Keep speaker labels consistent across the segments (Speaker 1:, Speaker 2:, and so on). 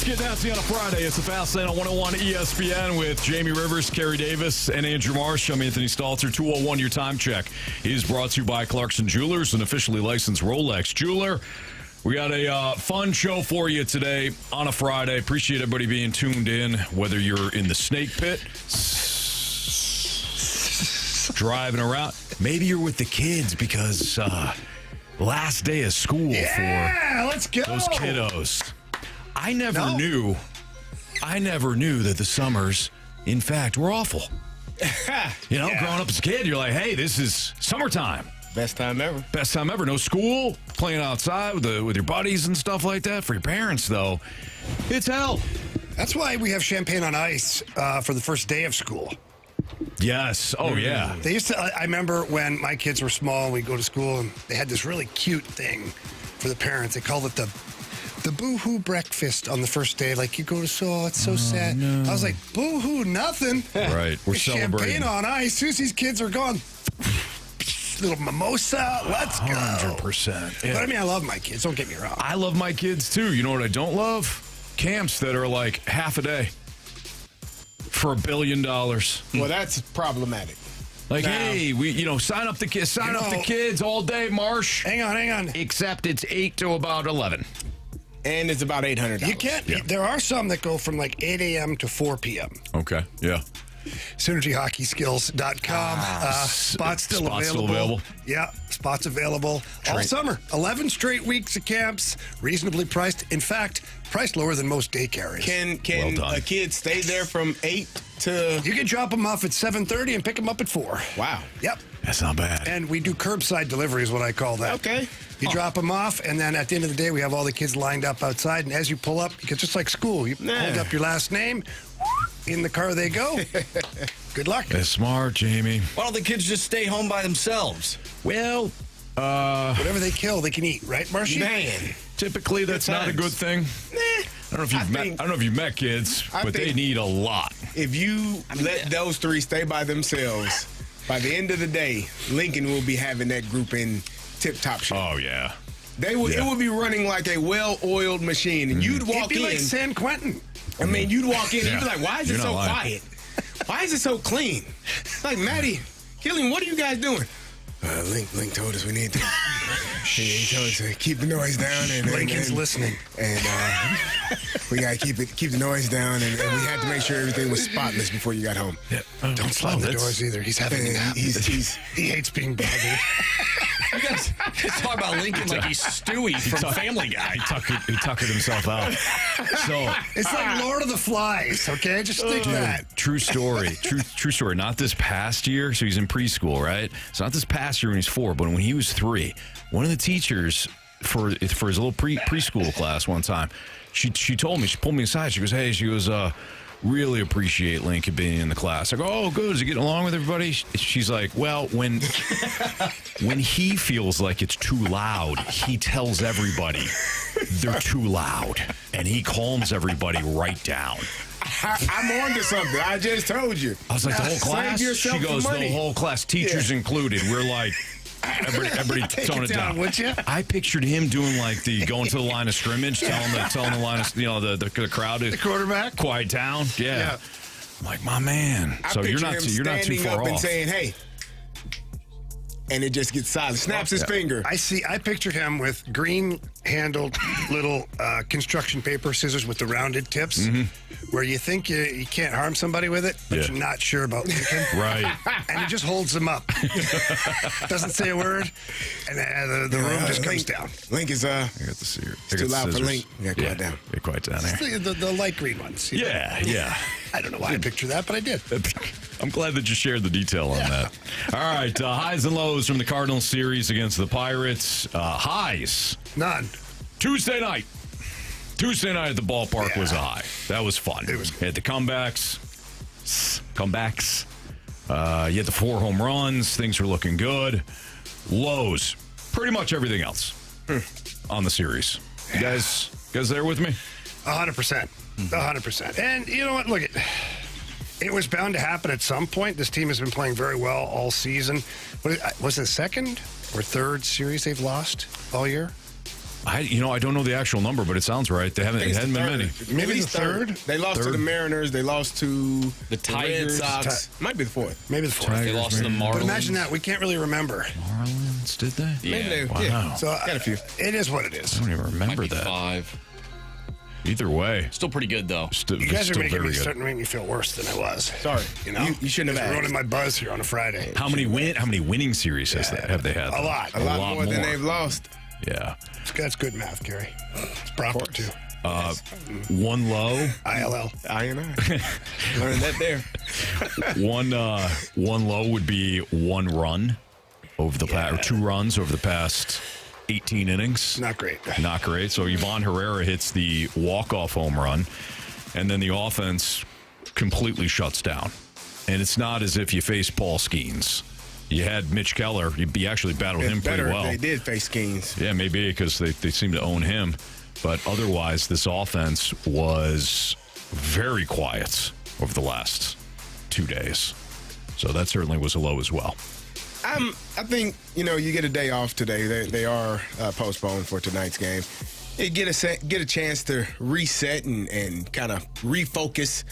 Speaker 1: get nasty on a Friday. It's the Fast Lane on 101 ESPN with Jamie Rivers, Carey Davis, and Andrew Marsh. I'm Anthony Stalter. 201, your time check is brought to you by Clarkson Jewelers, an officially licensed Rolex jeweler. We got a fun show for you today on a Friday. Appreciate everybody being tuned in, whether you're in the snake pit, driving around. Maybe you're with the kids because last day of school for
Speaker 2: let's go.
Speaker 1: those kiddos. I never knew that the summers, in fact, were awful. Growing up as a kid, you're like, hey, this is summertime.
Speaker 2: Best time ever.
Speaker 1: Best time ever. No school, playing outside with your buddies and stuff like that. For your parents, though, it's hell.
Speaker 2: That's why we have champagne on ice for the first day of school.
Speaker 1: Yes. Oh, yeah.
Speaker 2: They used to. I remember when my kids were small, we'd go to school, and they had this really cute thing for the parents. They called it the boo-hoo breakfast on the first day. Like, you go to school, it's so sad. No. I was like, boo-hoo, nothing.
Speaker 1: Right. We're celebrating.
Speaker 2: Champagne on ice. Susie's kids are gone. Little mimosa. Let's go.
Speaker 1: 100%. Yeah.
Speaker 2: But I mean, I love my kids. Don't get me wrong.
Speaker 1: I love my kids, too. You know what I don't love? Camps that are like half a day for $1 billion.
Speaker 3: Well, that's problematic.
Speaker 1: Like, hey, we sign up the kids, up the kids all day, Marsh.
Speaker 2: Hang on.
Speaker 1: Except it's 8 to about 11.
Speaker 3: And it's about $800.
Speaker 2: You can't. Yeah. There are some that go from like 8 a.m. to 4 p.m.
Speaker 1: Okay. Yeah.
Speaker 2: SynergyHockeySkills.com. Spots still available. Yeah, spots available all summer. 11 straight weeks of camps, reasonably priced. In fact, priced lower than most day carriers.
Speaker 3: Can a kid stay there from 8 to...
Speaker 2: You can drop them off at 7:30 and pick them up at 4.
Speaker 3: Wow.
Speaker 2: Yep.
Speaker 1: That's not bad.
Speaker 2: And we do curbside delivery is what I call that.
Speaker 3: Okay.
Speaker 2: You drop them off, and then at the end of the day, we have all the kids lined up outside. And as you pull up, because just like school, you hold up your last name, in the car they go. Good luck.
Speaker 1: That's smart, Jamie.
Speaker 4: Why don't the kids just stay home by themselves?
Speaker 1: Well,
Speaker 2: whatever they kill, they can eat, right, Marshy?
Speaker 3: Man.
Speaker 1: Typically, that's not a good thing. I don't know if you've met kids, but they need a lot.
Speaker 3: If you let those three stay by themselves, by the end of the day, Lincoln will be having that group in tip-top shape.
Speaker 1: Oh, yeah.
Speaker 3: It would be running like a well-oiled machine, and you'd walk
Speaker 2: It'd be
Speaker 3: in.
Speaker 2: like San Quentin.
Speaker 3: I mean, you'd walk in and you'd be like, why is it so
Speaker 1: lying.
Speaker 3: quiet? Why is it so clean? Like, Maddie, Killian, what are you guys doing? Link told us we need to. He told us to keep the noise down. And
Speaker 2: Lincoln's listening.
Speaker 3: And we got to keep the noise down. And we had to make sure everything was spotless before you got home.
Speaker 2: Yeah. Don't slam the doors either. He's having a nap. He hates being bothered.
Speaker 4: You guys talk about Lincoln like he's Stewie from Family Guy.
Speaker 1: He tuckered himself out. So
Speaker 2: it's like Lord of the Flies, okay? Just think that.
Speaker 1: True story. True story. Not this past year. So he's in preschool, right? So not this past year when he's 4, but when he was 3, one of the teachers for his little preschool class one time, she told me, she pulled me aside. She goes, really appreciate Lincoln being in the class. I go, oh, good. Is he getting along with everybody? She's like, well, when he feels like it's too loud, he tells everybody they're too loud, and he calms everybody right down.
Speaker 3: I'm on to something. I just told you.
Speaker 1: I was like, the whole class?
Speaker 3: She
Speaker 1: goes, the whole class, teachers included. We're like, everybody tone it down.
Speaker 2: Would you?
Speaker 1: I pictured him doing like going to the line of scrimmage, telling the line of, the crowd to
Speaker 2: the quarterback,
Speaker 1: quiet down. Yeah. I'm like, my man. So you're not too far off.
Speaker 3: And saying, hey. And it just gets silent. Snaps his finger.
Speaker 2: I pictured him with green-handled little construction paper scissors with the rounded tips, where you think you can't harm somebody with it, but you're not sure about Lincoln.
Speaker 1: Right.
Speaker 2: And he just holds them up. Doesn't say a word, and the room just comes down.
Speaker 3: Link is,
Speaker 1: I got the scissors.
Speaker 3: It's too loud for Link. Quiet down.
Speaker 1: Get quiet down there.
Speaker 2: The light green ones.
Speaker 1: Yeah.
Speaker 2: I don't know why I picture that, but I did.
Speaker 1: I'm glad that you shared the detail on that. All right, highs and lows from the Cardinals series against the Pirates. Highs.
Speaker 2: None.
Speaker 1: Tuesday night at the ballpark was a high. That was fun.
Speaker 2: It was.
Speaker 1: You had the comebacks. You had the 4 home runs. Things were looking good. Lows. Pretty much everything else on the series. You guys there with me?
Speaker 2: 100%. 100%. And you know what? Look, it was bound to happen at some point. This team has been playing very well all season. Was it second or third series they've lost all year?
Speaker 1: I don't know the actual number, but it sounds right. It hadn't been many.
Speaker 2: Maybe the third?
Speaker 3: They lost to the Mariners. They lost to
Speaker 4: The Tigers.
Speaker 3: Red Sox. Might be the fourth.
Speaker 2: Maybe the fourth.
Speaker 4: They lost to the Marlins.
Speaker 2: But imagine that. We can't really remember.
Speaker 1: Marlins, did they?
Speaker 3: Maybe they,
Speaker 1: Wow.
Speaker 3: yeah.
Speaker 2: So
Speaker 3: Got a few.
Speaker 2: It is what it is.
Speaker 1: I don't even
Speaker 4: Might
Speaker 1: remember
Speaker 4: be
Speaker 1: that.
Speaker 4: 5.
Speaker 1: Either way,
Speaker 4: Still pretty good, though.
Speaker 2: You guys are
Speaker 1: still very good.
Speaker 2: starting to make me feel worse than I was.
Speaker 3: Sorry. You shouldn't have
Speaker 2: You're
Speaker 3: asked.
Speaker 2: ruining my buzz here on a Friday.
Speaker 1: How many winning series have they had?
Speaker 2: A lot.
Speaker 3: A lot more than they've lost.
Speaker 1: Yeah.
Speaker 2: That's good math, Carey. It's proper, too.
Speaker 1: One low.
Speaker 2: ILL.
Speaker 3: I learned that there.
Speaker 1: One low would be one run over the past, or 2 runs over the past 18 innings.
Speaker 2: Not great.
Speaker 1: Not great. So Ivan Herrera hits the walk-off home run, and then the offense completely shuts down. And it's not as if you face Paul Skeens. You had Mitch Keller. You actually battled him pretty
Speaker 3: Better
Speaker 1: well.
Speaker 3: if they did face Skeens.
Speaker 1: Yeah, maybe because they seem to own him. But otherwise, this offense was very quiet over the last 2 days. So that certainly was a low as well.
Speaker 3: I think, you get a day off today. They are postponed for tonight's game. You get a chance to reset and kind of refocus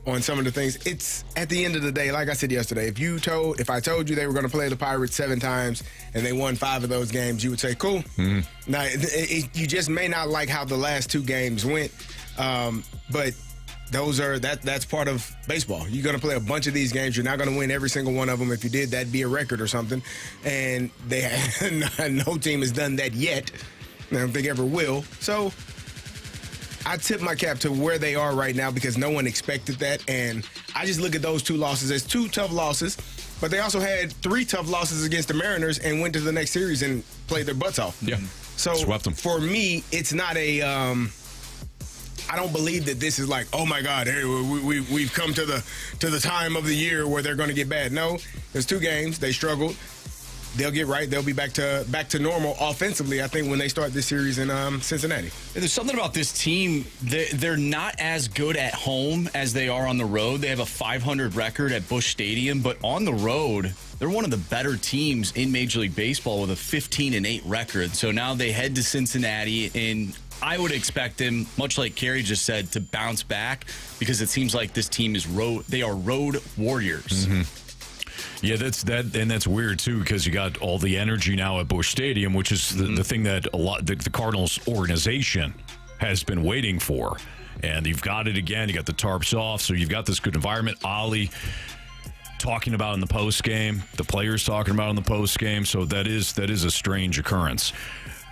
Speaker 3: on some of the things. It's at the end of the day, like I said yesterday, if I told you they were going to play the Pirates 7 times and they won 5 of those games, you would say, cool. Mm-hmm. Now, you just may not like how the last 2 games went, but that's part of baseball. You're going to play a bunch of these games. You're not going to win every single one of them. If you did, that'd be a record or something. And no team has done that yet. I don't think ever will. So I tip my cap to where they are right now because no one expected that. And I just look at those 2 losses as 2 tough losses. But they also had 3 tough losses against the Mariners and went to the next series and played their butts off.
Speaker 1: Yeah.
Speaker 3: So
Speaker 1: swept them.
Speaker 3: For me, it's not a I don't believe that this is like, oh my God, hey, we've come to the time of the year where they're going to get bad. No, there's 2 games. They struggled. They'll get right. They'll be back to normal offensively, I think, when they start this series in Cincinnati.
Speaker 4: There's something about this team. They're not as good at home as they are on the road. They have a 500 record at Busch Stadium, but on the road, they're one of the better teams in Major League Baseball with a 15-8 record. So now they head to Cincinnati, and I would expect them, much like Carey just said, to bounce back because it seems like this team is road. They are road warriors.
Speaker 1: Mm-hmm. Yeah, that's weird too because you got all the energy now at Busch Stadium, which is the thing that the Cardinals organization has been waiting for, and you've got it again. You got the tarps off, so you've got this good environment. Ali talking about in the post game, the players talking about in the post game. So that is a strange occurrence.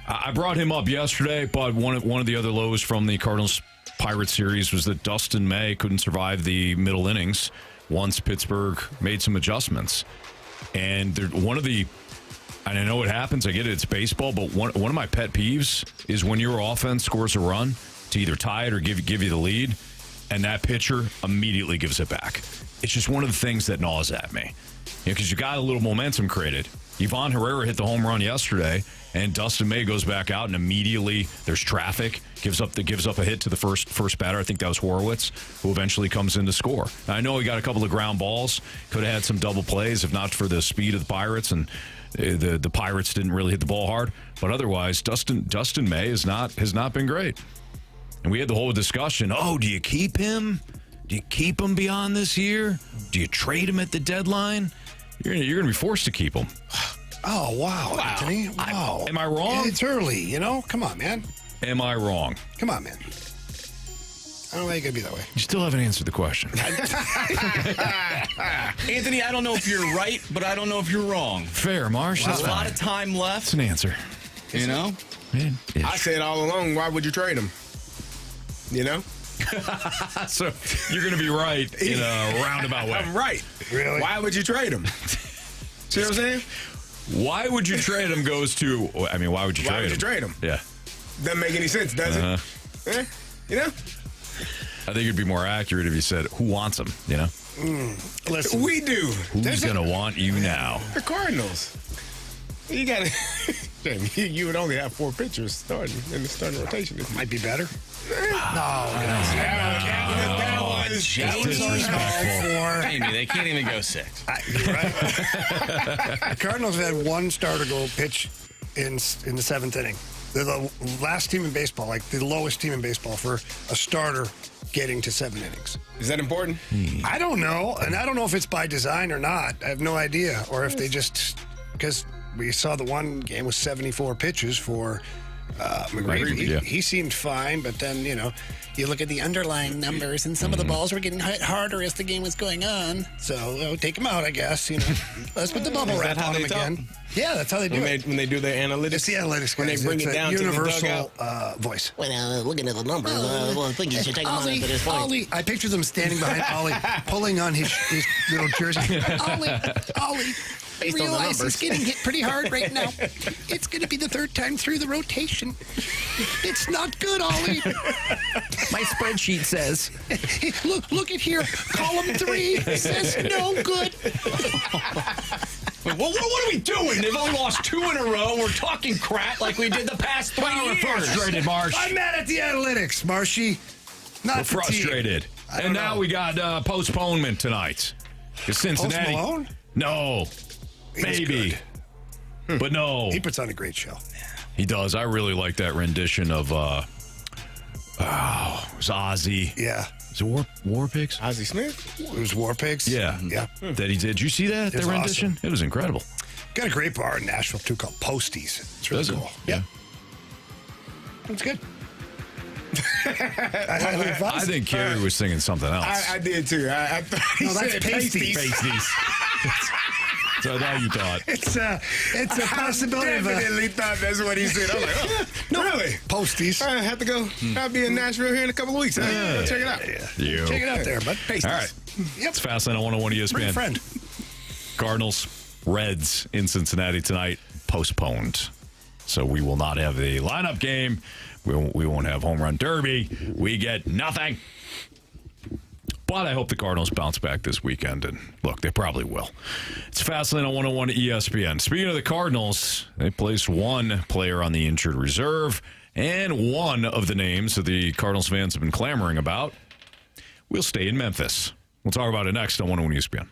Speaker 1: I brought him up yesterday, but one of the other lows from the Cardinals Pirates series was that Dustin May couldn't survive the middle innings once Pittsburgh made some adjustments. And and I know it happens, I get it, it's baseball, but one of my pet peeves is when your offense scores a run to either tie it or give you the lead, and that pitcher immediately gives it back. It's just one of the things that gnaws at me. Because you got a little momentum created. Ivan Herrera hit the home run yesterday, and Dustin May goes back out, and immediately there's traffic, gives up a hit to the first batter. I think that was Horowitz, who eventually comes in to score. Now, I know he got a couple of ground balls, could have had some double plays if not for the speed of the Pirates, and the Pirates didn't really hit the ball hard. But otherwise, Dustin May has not been great. And we had the whole discussion. Oh, do you keep him? Do you keep him beyond this year? Do you trade him at the deadline? You're going to be forced to keep him.
Speaker 2: Oh, wow, Anthony. Wow.
Speaker 1: Am I wrong?
Speaker 2: It's early, Come on, man.
Speaker 1: Am I wrong?
Speaker 2: Come on, man. I don't know why you got to be that way.
Speaker 1: You still haven't answered the question.
Speaker 4: Anthony, I don't know if you're right, but I don't know if you're wrong.
Speaker 1: Fair, Marsh.
Speaker 4: There's a lot of time left.
Speaker 1: It's an answer. Man,
Speaker 3: I said all along, why would you trade him?
Speaker 1: So you're going to be right in a roundabout way.
Speaker 3: I'm right.
Speaker 2: Really?
Speaker 3: Why would you trade him? See what I'm saying?
Speaker 1: Why would you trade him goes to, why would you trade him?
Speaker 3: Why would you trade him?
Speaker 1: Yeah.
Speaker 3: Doesn't make any sense, does it?
Speaker 1: I think it'd be more accurate if you said, who wants him,
Speaker 2: Listen.
Speaker 3: We do.
Speaker 1: Who's going to want you now?
Speaker 3: The Cardinals. You got to. You would only have 4 pitchers starting in the starting rotation.
Speaker 2: Might be better.
Speaker 4: Jamie, they can't even go 6.
Speaker 2: You're right. The Cardinals had 1 starter go pitch in the 7th inning. They're the last team in baseball, like the lowest team in baseball for a starter getting to 7 innings.
Speaker 3: Is that important?
Speaker 2: I don't know, and I don't know if it's by design or not. I have no idea, or if they just because we saw the one game with 74 pitches for McGreevy.
Speaker 1: Yeah.
Speaker 2: He seemed fine, but then you look at the underlying numbers, and some of the balls were getting hit harder as the game was going on. So take him out, I guess. Let's put the bubble wrap on him again. Yeah, that's how they do it.
Speaker 3: When they do their analytics.
Speaker 2: It's the analytics
Speaker 3: When
Speaker 2: guys.
Speaker 3: they bring
Speaker 2: It's
Speaker 3: it
Speaker 2: a
Speaker 3: down to the
Speaker 2: universal
Speaker 3: dugout.
Speaker 2: voice.
Speaker 5: Well, looking at the numbers, I think you should take him on
Speaker 2: Ollie,
Speaker 5: at this point.
Speaker 2: Ollie. I picture them standing behind Ollie, pulling on his little jersey. Ollie,
Speaker 5: Based on the
Speaker 2: realize
Speaker 5: numbers.
Speaker 2: he's getting hit pretty hard right now. It's going to be the 3rd time through the rotation. It's not good, Ollie.
Speaker 6: My spreadsheet says.
Speaker 2: Look at here. Column 3 says no good.
Speaker 4: Well, what are we doing? They've only lost 2 in a row. We're talking crap like we did the past 3 years.
Speaker 1: Frustrated, Marsh.
Speaker 2: I'm mad at the analytics, Marshy. Not
Speaker 1: We're
Speaker 2: the team.
Speaker 1: frustrated.
Speaker 2: I don't
Speaker 1: And now
Speaker 2: know.
Speaker 1: we got postponement tonight. It's Cincinnati.
Speaker 2: Post Malone?
Speaker 1: No.
Speaker 2: He was
Speaker 1: Maybe.
Speaker 2: good.
Speaker 1: But no.
Speaker 2: He puts on a great show.
Speaker 1: He does. I really like that rendition of it was Ozzy.
Speaker 2: Yeah.
Speaker 1: Is it War Pigs?
Speaker 3: Ozzie Smith?
Speaker 2: It was War Pigs.
Speaker 1: Yeah.
Speaker 2: Yeah.
Speaker 1: That he did. Did you see that?
Speaker 2: It's
Speaker 1: That rendition?
Speaker 2: awesome.
Speaker 1: It was incredible.
Speaker 2: Got a great bar in Nashville, too, called Posties. It's really
Speaker 1: Does it?
Speaker 2: cool.
Speaker 1: Yeah.
Speaker 2: It's good. I highly advise
Speaker 1: I
Speaker 2: it.
Speaker 1: think Carey was singing something else.
Speaker 3: I did too. I thought he
Speaker 2: No, that's
Speaker 3: said
Speaker 2: pasties.
Speaker 1: Pasties. So I thought you thought.
Speaker 2: It's a possibility
Speaker 3: I
Speaker 2: of
Speaker 3: definitely thought that's what he said. I was like, oh, really?
Speaker 2: Posties.
Speaker 3: I have to go. I'll be in Nashville here in a couple of weeks. Go check it out.
Speaker 1: You.
Speaker 2: Check it out there, bud. Pasties.
Speaker 1: All right.
Speaker 2: Yep.
Speaker 1: It's Fastlane on 101
Speaker 2: Bring a
Speaker 1: ESPN.
Speaker 2: friend.
Speaker 1: Cardinals, Reds in Cincinnati tonight, postponed. So we will not have the lineup game. We won't have home run derby. We get nothing. But I hope the Cardinals bounce back this weekend. And look, they probably will. It's Fastlane on 101 ESPN. Speaking of the Cardinals, they placed one player on the injured reserve. And one of the names that the Cardinals fans have been clamoring about will stay in Memphis. We'll talk about it next on 101 ESPN.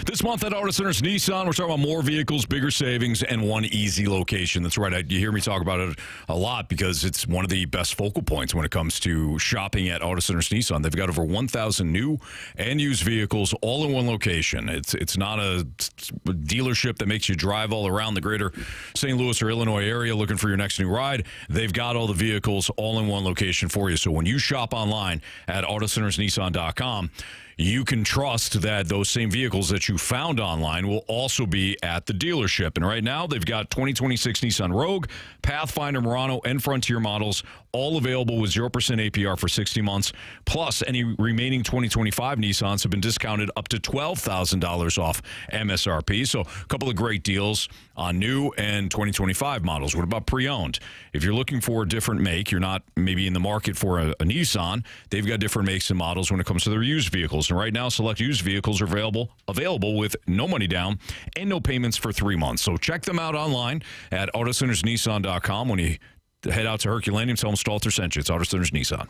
Speaker 1: This month at Auto Centers Nissan, we're talking about more vehicles, bigger savings, and one easy location. That's right. You hear me talk about it a lot because it's one of the best focal points when it comes to shopping at Auto Centers Nissan. They've got over 1,000 new and used vehicles all in one location. It's not a dealership that makes you drive all around the greater St. Louis or Illinois area looking for your next new ride. They've got all the vehicles all in one location for you. So when you shop online at AutoCentersNissan.com, you can trust that those same vehicles that you found online will also be at the dealership. And right now, they've got 2026 Nissan Rogue, Pathfinder, Murano, and Frontier models, all available with 0% APR for 60 months. Plus, any remaining 2025 Nissans have been discounted up to $12,000 off MSRP. So a couple of great deals on new and 2025 models. What about pre-owned? If you're looking for a different make, you're not maybe in the market for a Nissan, they've got different makes and models when it comes to their used vehicles. And right now, select used vehicles are available with no money down and no payments for 3 months. So check them out online at AutoCentersNissan.com. When you head out to Herculaneum, tell them Stalter sent you. It's Auto Centers Nissan.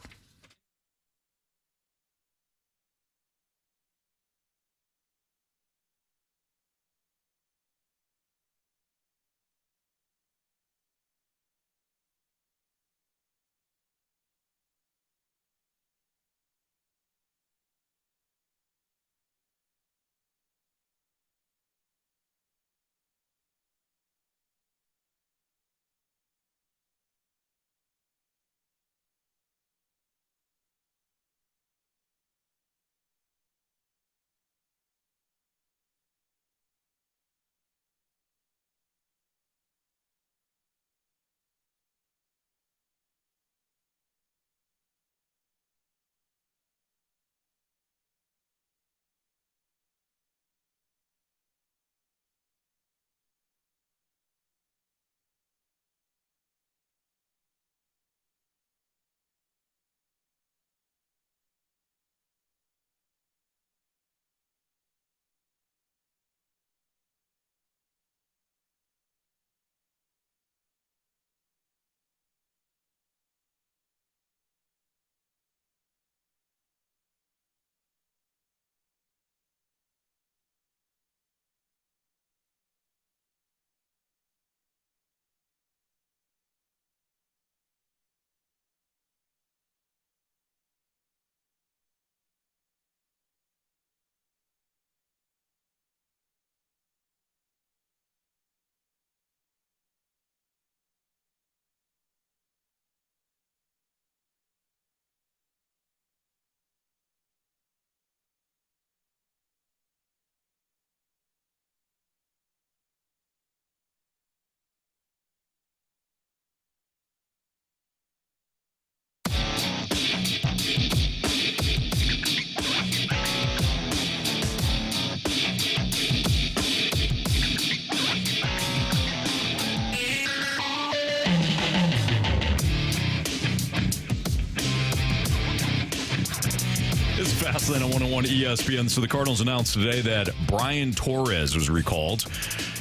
Speaker 1: Gauntlet on 101 ESPN. So the Cardinals announced today that Brian Torres was recalled,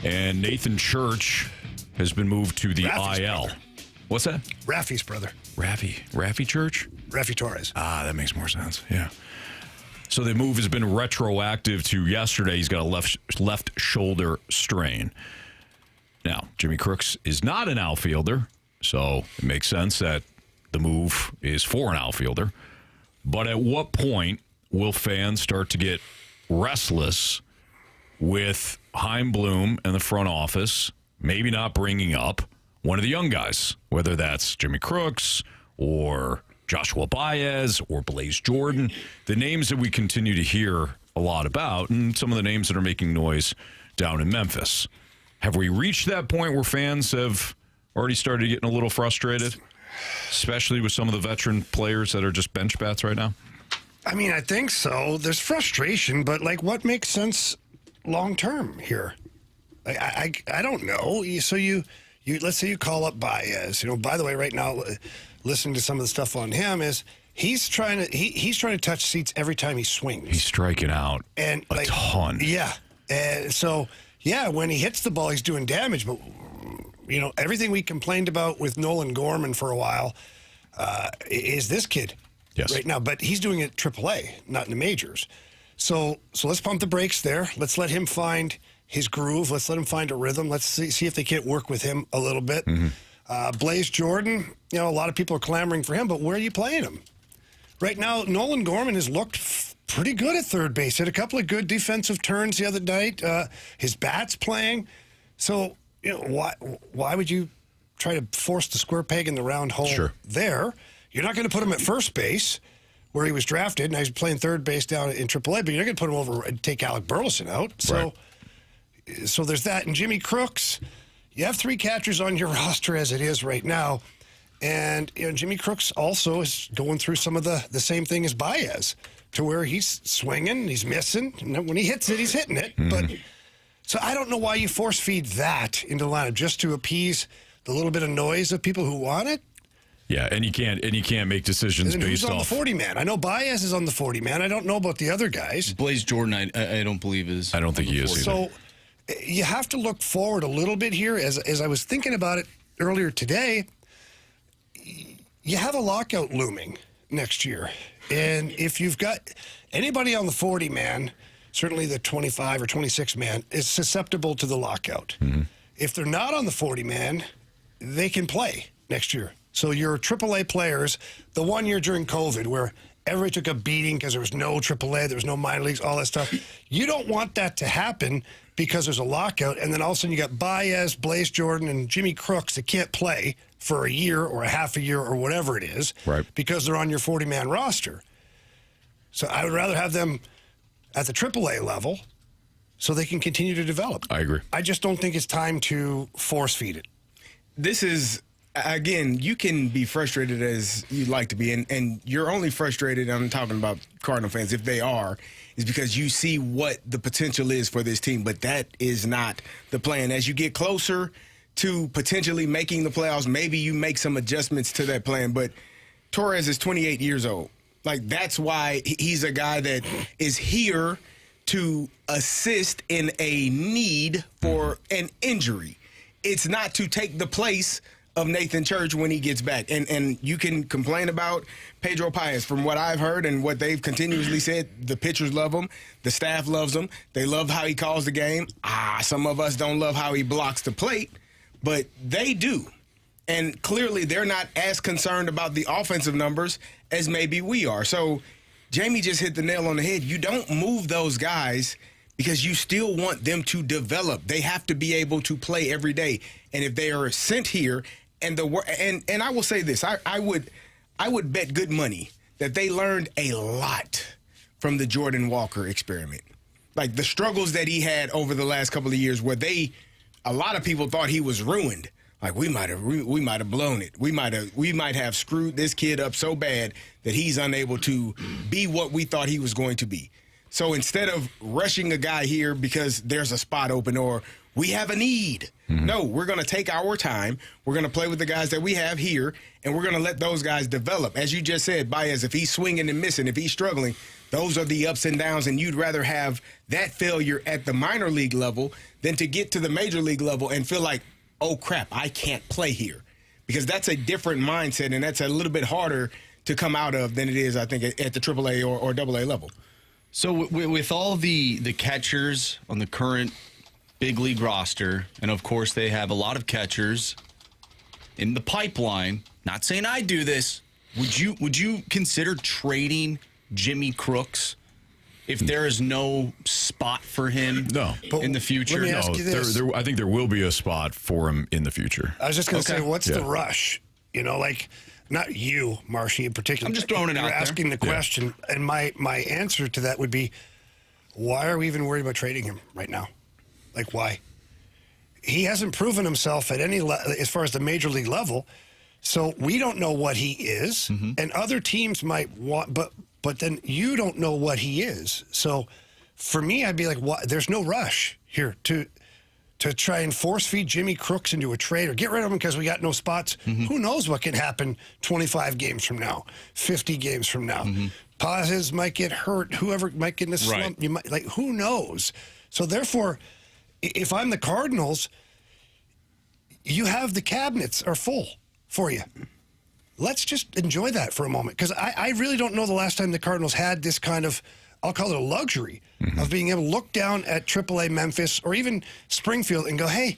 Speaker 1: and Nathan Church has been moved to the
Speaker 2: Raffy's
Speaker 1: IL.
Speaker 2: brother.
Speaker 1: What's that?
Speaker 2: Raffy's brother.
Speaker 1: Raffy Church?
Speaker 2: Raffy Torres.
Speaker 1: Ah, that makes more sense. Yeah. So the move has been retroactive to yesterday. He's got a left shoulder strain. Now, Jimmy Crooks is not an outfielder, so it makes sense that the move is for an outfielder. But at what point will fans start to get restless with Chaim Bloom and the front office maybe not bringing up one of the young guys, whether that's Jimmy Crooks or Joshua Baez or Blaze Jordan, the names that we continue to hear a lot about, and some of the names that are making noise down in Memphis. Have we reached that point where fans have already started getting a little frustrated, especially with some of the veteran players that are just bench bats right now?
Speaker 2: I mean, I think so. There's frustration, but like, what makes sense long term here? I don't know. So you let's say you call up Baez. By the way, right now, listening to some of the stuff on him is he's trying to touch seats every time he swings.
Speaker 1: He's striking out
Speaker 2: and
Speaker 1: a ton.
Speaker 2: Yeah, and so when he hits the ball, he's doing damage. But everything we complained about with Nolan Gorman for a while is this kid right now. But he's doing it AAA, not in the majors. So let's pump the brakes there. Let's let him find his groove. Let's let him find a rhythm. Let's see if they can't work with him a little bit. Mm-hmm. Blaze Jordan, a lot of people are clamoring for him, but where are you playing him? Right now, Nolan Gorman has looked pretty good at third base. Had a couple of good defensive turns the other night. His bat's playing. So, why would you try to force the square peg in the round hole there? You're not going to put him at first base, where he was drafted. Now he's playing third base down in AAA, but you're not going to put him over and take Alec Burleson out. So there's that. And Jimmy Crooks, you have three catchers on your roster as it is right now. And Jimmy Crooks also is going through some of the same thing as Baez, to where he's swinging, he's missing. And when he hits it, he's hitting it. Mm-hmm. But so I don't know why you force feed that into the lineup just to appease the little bit of noise of people who want it.
Speaker 1: Yeah, and you can't make decisions based
Speaker 2: off. Who's on the 40 man? I know Baez is on the 40 man. I don't know about the other guys.
Speaker 4: Blaze Jordan, I don't believe is.
Speaker 1: I don't think he is either.
Speaker 2: So you have to look forward a little bit here. As I was thinking about it earlier today, you have a lockout looming next year. And if you've got anybody on the 40 man, certainly the 25 or 26 man, is susceptible to the lockout. Mm-hmm. If they're not on the 40 man, they can play next year. So your AAA players, the 1 year during COVID where everybody took a beating because there was no AAA, there was no minor leagues, all that stuff. You don't want that to happen because there's a lockout, and then all of a sudden you got Baez, Blaze Jordan, and Jimmy Crooks that can't play for a year or a half a year or whatever it is because they're on your 40-man roster. So I would rather have them at the AAA level so they can continue to develop.
Speaker 1: I agree.
Speaker 2: I just don't think it's time to force feed it.
Speaker 3: This is, again, you can be frustrated as you'd like to be, and you're only frustrated, I'm talking about Cardinal fans, if they are, is because you see what the potential is for this team, but that is not the plan. As you get closer to potentially making the playoffs, maybe you make some adjustments to that plan, but Torres is 28 years old. Like, that's why he's a guy that is here to assist in a need for an injury. It's not to take the place of Nathan Church when he gets back. And you can complain about Pedro Paez. From what I've heard and what they've continuously said, the pitchers love him. The staff loves him. They love how he calls the game. Some of us don't love how he blocks the plate, but they do. And clearly they're not as concerned about the offensive numbers as maybe we are. So Jamie just hit the nail on the head. You don't move those guys because you still want them to develop. They have to be able to play every day. And if they are sent here, and I will say this, I would bet good money that they learned a lot from the Jordan Walker experiment. Like the struggles that he had over the last couple of years where a lot of people thought he was ruined. Like we might have blown it. We might have screwed this kid up so bad that he's unable to be what we thought he was going to be. So instead of rushing a guy here because there's a spot open or we have a need. No, we're going to take our time. We're going to play with the guys that we have here, and we're going to let those guys develop. As you just said, Baez, if he's swinging and missing, if he's struggling, those are the ups and downs, and you'd rather have that failure at the minor league level than to get to the major league level and feel like, oh, crap, I can't play here. Because that's a different mindset, and that's a little bit harder to come out of than it is, I think, at the AAA or AA level.
Speaker 4: So with all the catchers on the current big league roster, and of course they have a lot of catchers in the pipeline, not saying I do this, would you consider trading Jimmy Crooks if there is no spot for him in the future?
Speaker 2: Let me ask you this.
Speaker 1: I think there will be a spot for him in the future.
Speaker 2: I was just going to say, what's
Speaker 1: Yeah.
Speaker 2: the rush? You know, like, not you, Marshy, in particular.
Speaker 4: I'm just throwing it
Speaker 2: You're
Speaker 4: out there.
Speaker 2: asking the question, and my answer to that would be, why are we even worried about trading him right now? Like, why? He hasn't proven himself at any as far as the major league level, so we don't know what he is, and other teams might want, but then you don't know what he is. So for me, I'd be like, why? There's no rush here to try and force feed Jimmy Crooks into a trade or get rid of him because we got no spots. Who knows what can happen 25 games from now, 50 games from now. Pazes might get hurt. Whoever might get in a slump. You might, like, who knows? So therefore, if I'm the Cardinals, you have the cabinets are full for you. Let's just enjoy that for a moment, because I really don't know the last time the Cardinals had this kind of, I'll call it a luxury, of being able to look down at AAA Memphis or even Springfield and go, hey,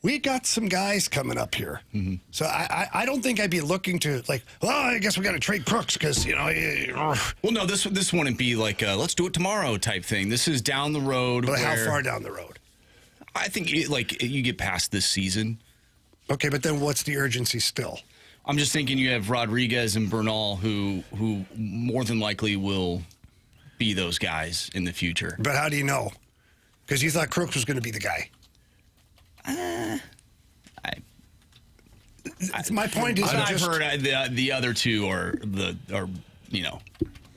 Speaker 2: we got some guys coming up here. So I don't think I'd be looking to, like, well, I guess we got to trade Crooks because, you know.
Speaker 4: Well, no, this wouldn't be like a, let's do it tomorrow type thing. This is down the road.
Speaker 2: But how far down the road?
Speaker 4: I think you get past this season.
Speaker 2: Okay, but then what's the urgency still?
Speaker 4: I'm just thinking you have Rodriguez and Bernal who more than likely will be those guys in the future.
Speaker 2: But how do you know? Because you thought Crooks was going to be the guy. My point is,
Speaker 4: I've heard the other two are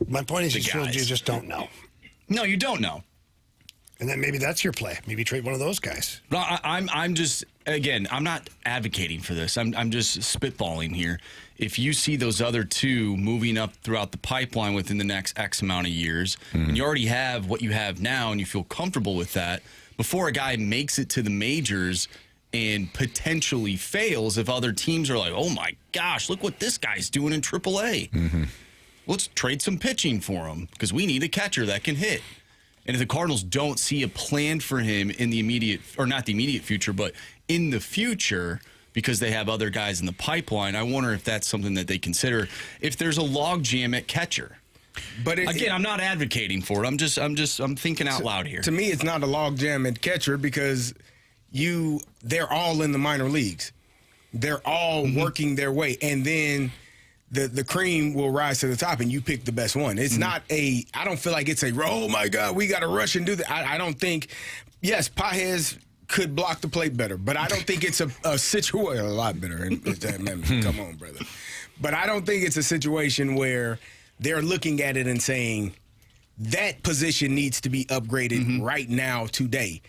Speaker 2: my point is,
Speaker 4: the
Speaker 2: you
Speaker 4: guys.
Speaker 2: just don't know.
Speaker 4: No, you don't know.
Speaker 2: And then maybe that's your play. Maybe trade one of those guys.
Speaker 4: No, I'm just, again, I'm not advocating for this. I'm just spitballing here. If you see those other two moving up throughout the pipeline within the next X amount of years, and you already have what you have now and you feel comfortable with that, before a guy makes it to the majors and potentially fails, if other teams are like, oh my gosh, look what this guy's doing in AAA. Let's trade some pitching for him because we need a catcher that can hit. And if the Cardinals don't see a plan for him in the immediate, or not the immediate future, but in the future, because they have other guys in the pipeline, I wonder if that's something that they consider if there's a logjam at catcher. But again, I'm not advocating for it. I'm thinking out loud here.
Speaker 3: To me, it's not a logjam at catcher because they're all in the minor leagues. They're all working their way, and then the cream will rise to the top, and you pick the best one. It's not I don't feel like it's oh my God, we got to rush and do that. I don't think. Yes, Paez could block the plate better, but I don't think it's a situation a lot better. Come on, brother. But I don't think it's a situation where they're looking at it and saying that position needs to be upgraded right now, today.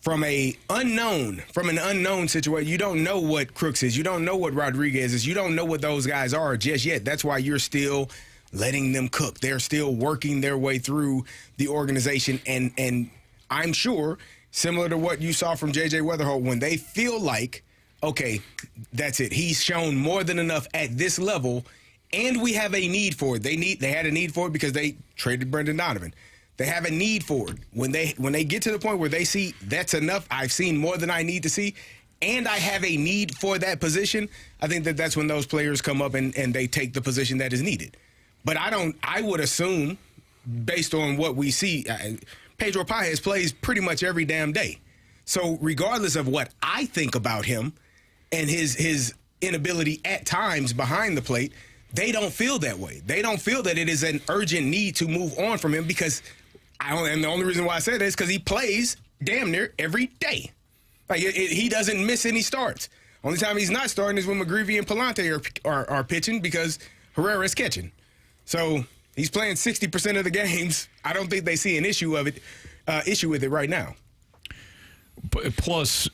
Speaker 3: From an unknown situation, you don't know what Crooks is. You don't know what Rodriguez is. You don't know what those guys are just yet. That's why you're still letting them cook. They're still working their way through the organization. And I'm sure, similar to what you saw from J.J. Weatherholt, when they feel like, okay, that's it. He's shown more than enough at this level, and we have a need for it. They had a need for it because they traded Brendan Donovan. They have a need for it. When they get to the point where they see that's enough, I've seen more than I need to see, and I have a need for that position, I think that's when those players come up and they take the position that is needed. But I would assume, based on what we see, Pedro Paez plays pretty much every damn day. So regardless of what I think about him and his inability at times behind the plate, they don't feel that way. They don't feel that it is an urgent need to move on from him because and the only reason why I say that is because he plays damn near every day. Like he doesn't miss any starts. Only time he's not starting is when McGreevy and Palante are pitching because Herrera's catching. So he's playing 60% of the games. I don't think they see an issue with it right now.
Speaker 1: Plus,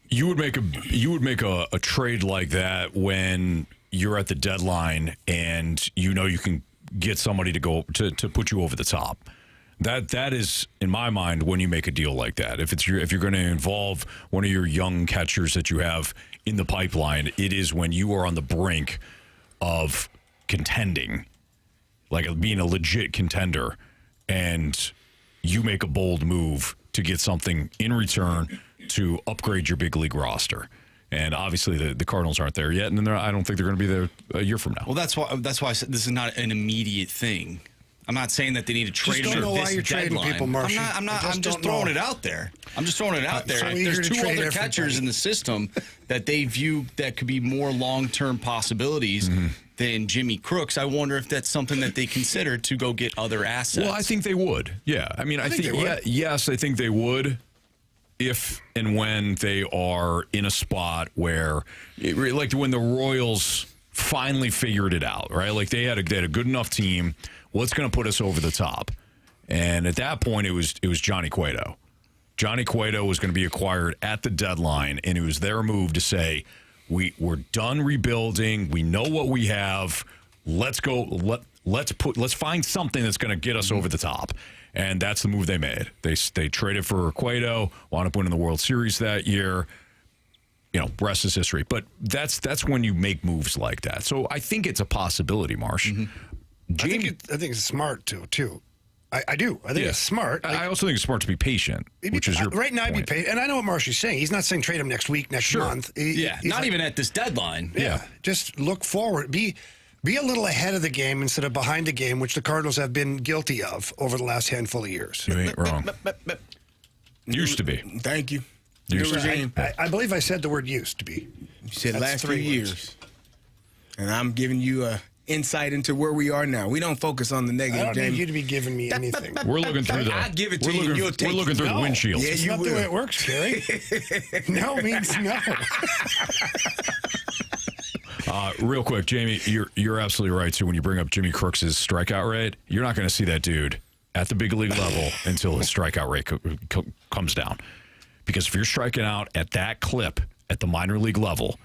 Speaker 1: you would make a trade like that when you're at the deadline and you know you can get somebody to go to put you over the top. That is, in my mind, when you make a deal like that. If you're going to involve one of your young catchers that you have in the pipeline, it is when you are on the brink of contending, like being a legit contender, and you make a bold move to get something in return to upgrade your big league roster. And obviously the Cardinals aren't there yet, and I don't think they're going to be there a year from now.
Speaker 4: Well, that's why I said this is not an immediate thing. I'm not saying that they need to trade
Speaker 2: Just
Speaker 4: him
Speaker 2: don't know
Speaker 4: at
Speaker 2: why
Speaker 4: this
Speaker 2: you're
Speaker 4: deadline.
Speaker 2: trading people, Marshy.
Speaker 4: I'm just
Speaker 2: don't
Speaker 4: throwing
Speaker 2: know.
Speaker 4: it out there. I'm just throwing it out there.
Speaker 2: so eager
Speaker 4: There's
Speaker 2: to
Speaker 4: two
Speaker 2: trade
Speaker 4: other catchers
Speaker 2: everybody.
Speaker 4: in the system that they view that could be more long-term possibilities than Jimmy Crooks. I wonder if that's something that they consider to go get other assets.
Speaker 1: Well, I think they would. Yeah. I mean, I think
Speaker 2: they would.
Speaker 1: yes, I think they would if and when they are in a spot where, like when the Royals finally figured it out, right? Like they had a good enough team. What's going to put us over the top? And at that point, it was Johnny Cueto. Johnny Cueto was going to be acquired at the deadline, and it was their move to say, we're done rebuilding. We know what we have. Let's go. Let's find something that's going to get us over the top. And that's the move they made. They traded for Cueto, wound up winning the World Series that year. You know, rest is history. But that's when you make moves like that. So I think it's a possibility, Marsh.
Speaker 2: I think it's smart too. I do. I think it's smart.
Speaker 1: I also think it's smart to be patient, which is your
Speaker 2: right now. I'd be
Speaker 1: point.
Speaker 2: patient, and I know what Marshy's saying. He's not saying trade him next week, next month. He's
Speaker 4: not
Speaker 2: like,
Speaker 4: even at this deadline.
Speaker 2: Yeah, just look forward. Be a little ahead of the game instead of behind the game, which the Cardinals have been guilty of over the last handful of years.
Speaker 1: You ain't wrong. Used to be.
Speaker 3: Thank you.
Speaker 1: Used to be.
Speaker 2: I believe I said the word used to be.
Speaker 3: You said
Speaker 2: That's
Speaker 3: last
Speaker 2: 3
Speaker 3: few
Speaker 2: words.
Speaker 3: years. And I'm giving you a insight into where we are now. We don't focus on the
Speaker 2: I
Speaker 3: negative,
Speaker 2: don't need
Speaker 3: Jamie.
Speaker 2: you to be giving me anything.
Speaker 1: We're looking through the.
Speaker 3: I'll give it to
Speaker 1: we're
Speaker 3: you and
Speaker 1: looking-
Speaker 3: you'll take
Speaker 1: We're looking
Speaker 3: it.
Speaker 1: through the
Speaker 2: No.
Speaker 1: windshield.
Speaker 3: Yeah,
Speaker 2: It's
Speaker 3: you
Speaker 2: not the
Speaker 3: will.
Speaker 2: way it works, Carey. No means no.
Speaker 1: Real quick, Jamie, you're absolutely right. So when you bring up Jimmy Crooks' strikeout rate, you're not going to see that dude at the big league level until his strikeout rate comes down. Because if you're striking out at that clip at the minor league level,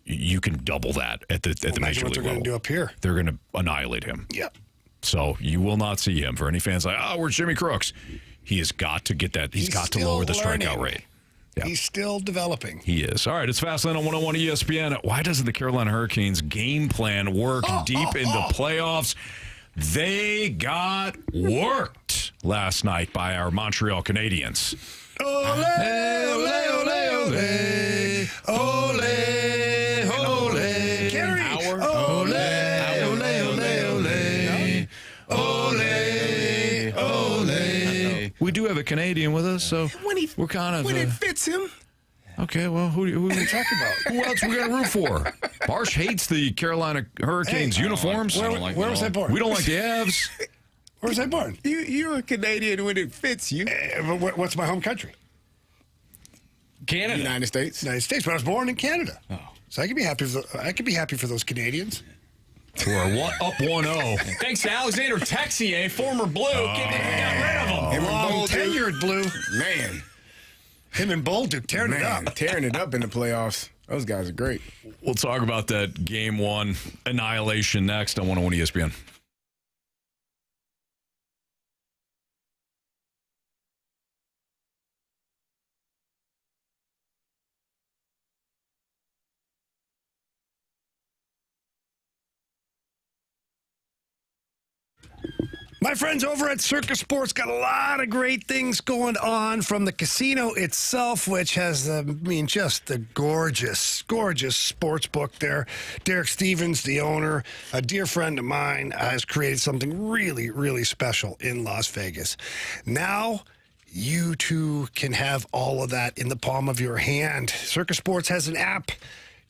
Speaker 1: you can double that at the
Speaker 2: Imagine
Speaker 1: major
Speaker 2: what
Speaker 1: league
Speaker 2: they're
Speaker 1: level.
Speaker 2: going to do up here.
Speaker 1: They're going to annihilate him.
Speaker 2: Yeah.
Speaker 1: So you will not see him. For any fans like, oh, where's Jimmy Crooks? He has got to get that. He's got to
Speaker 2: still
Speaker 1: lower the strikeout
Speaker 2: learning.
Speaker 1: rate. Yeah.
Speaker 2: He's still developing.
Speaker 1: He is. All right, it's Fastlane on 101 ESPN. Why doesn't the Carolina Hurricanes game plan work deep into playoffs? They got worked last night by our Montreal Canadiens.
Speaker 2: Ole, ole, ole, ole. Ole, ole. Carey. Ole, ole, ole, ole. Ole, ole.
Speaker 1: We do have a Canadian with us, so we're kind of...
Speaker 3: When it fits him.
Speaker 1: Okay, well, who are we talking about? Who else we going to root for? Marsh hates the Carolina Hurricanes uniforms.
Speaker 2: Where was I born?
Speaker 1: We don't like the Avs.
Speaker 2: Where was I born?
Speaker 3: You're a Canadian when it fits you.
Speaker 2: What's my home country?
Speaker 4: Canada.
Speaker 3: United States.
Speaker 2: United States, but I was born in Canada. Oh. So I could be happy. I could be happy for those Canadians.
Speaker 1: We're up 1-0.
Speaker 4: Thanks to Alexander Texier, former Blue. Got rid of him.
Speaker 3: Him and
Speaker 2: Long
Speaker 3: Bolduc.
Speaker 2: tenured Blue.
Speaker 3: Man.
Speaker 2: Him and Bolduc tearing it up.
Speaker 3: Tearing it up in the playoffs. Those guys are great.
Speaker 1: We'll talk about that Game 1 annihilation next on 101 ESPN.
Speaker 2: My friends over at Circus Sports got a lot of great things going on, from the casino itself, which has, just the gorgeous, gorgeous sports book there. Derek Stevens, the owner, a dear friend of mine, has created something really, really special in Las Vegas. Now, you too can have all of that in the palm of your hand. Circus Sports has an app.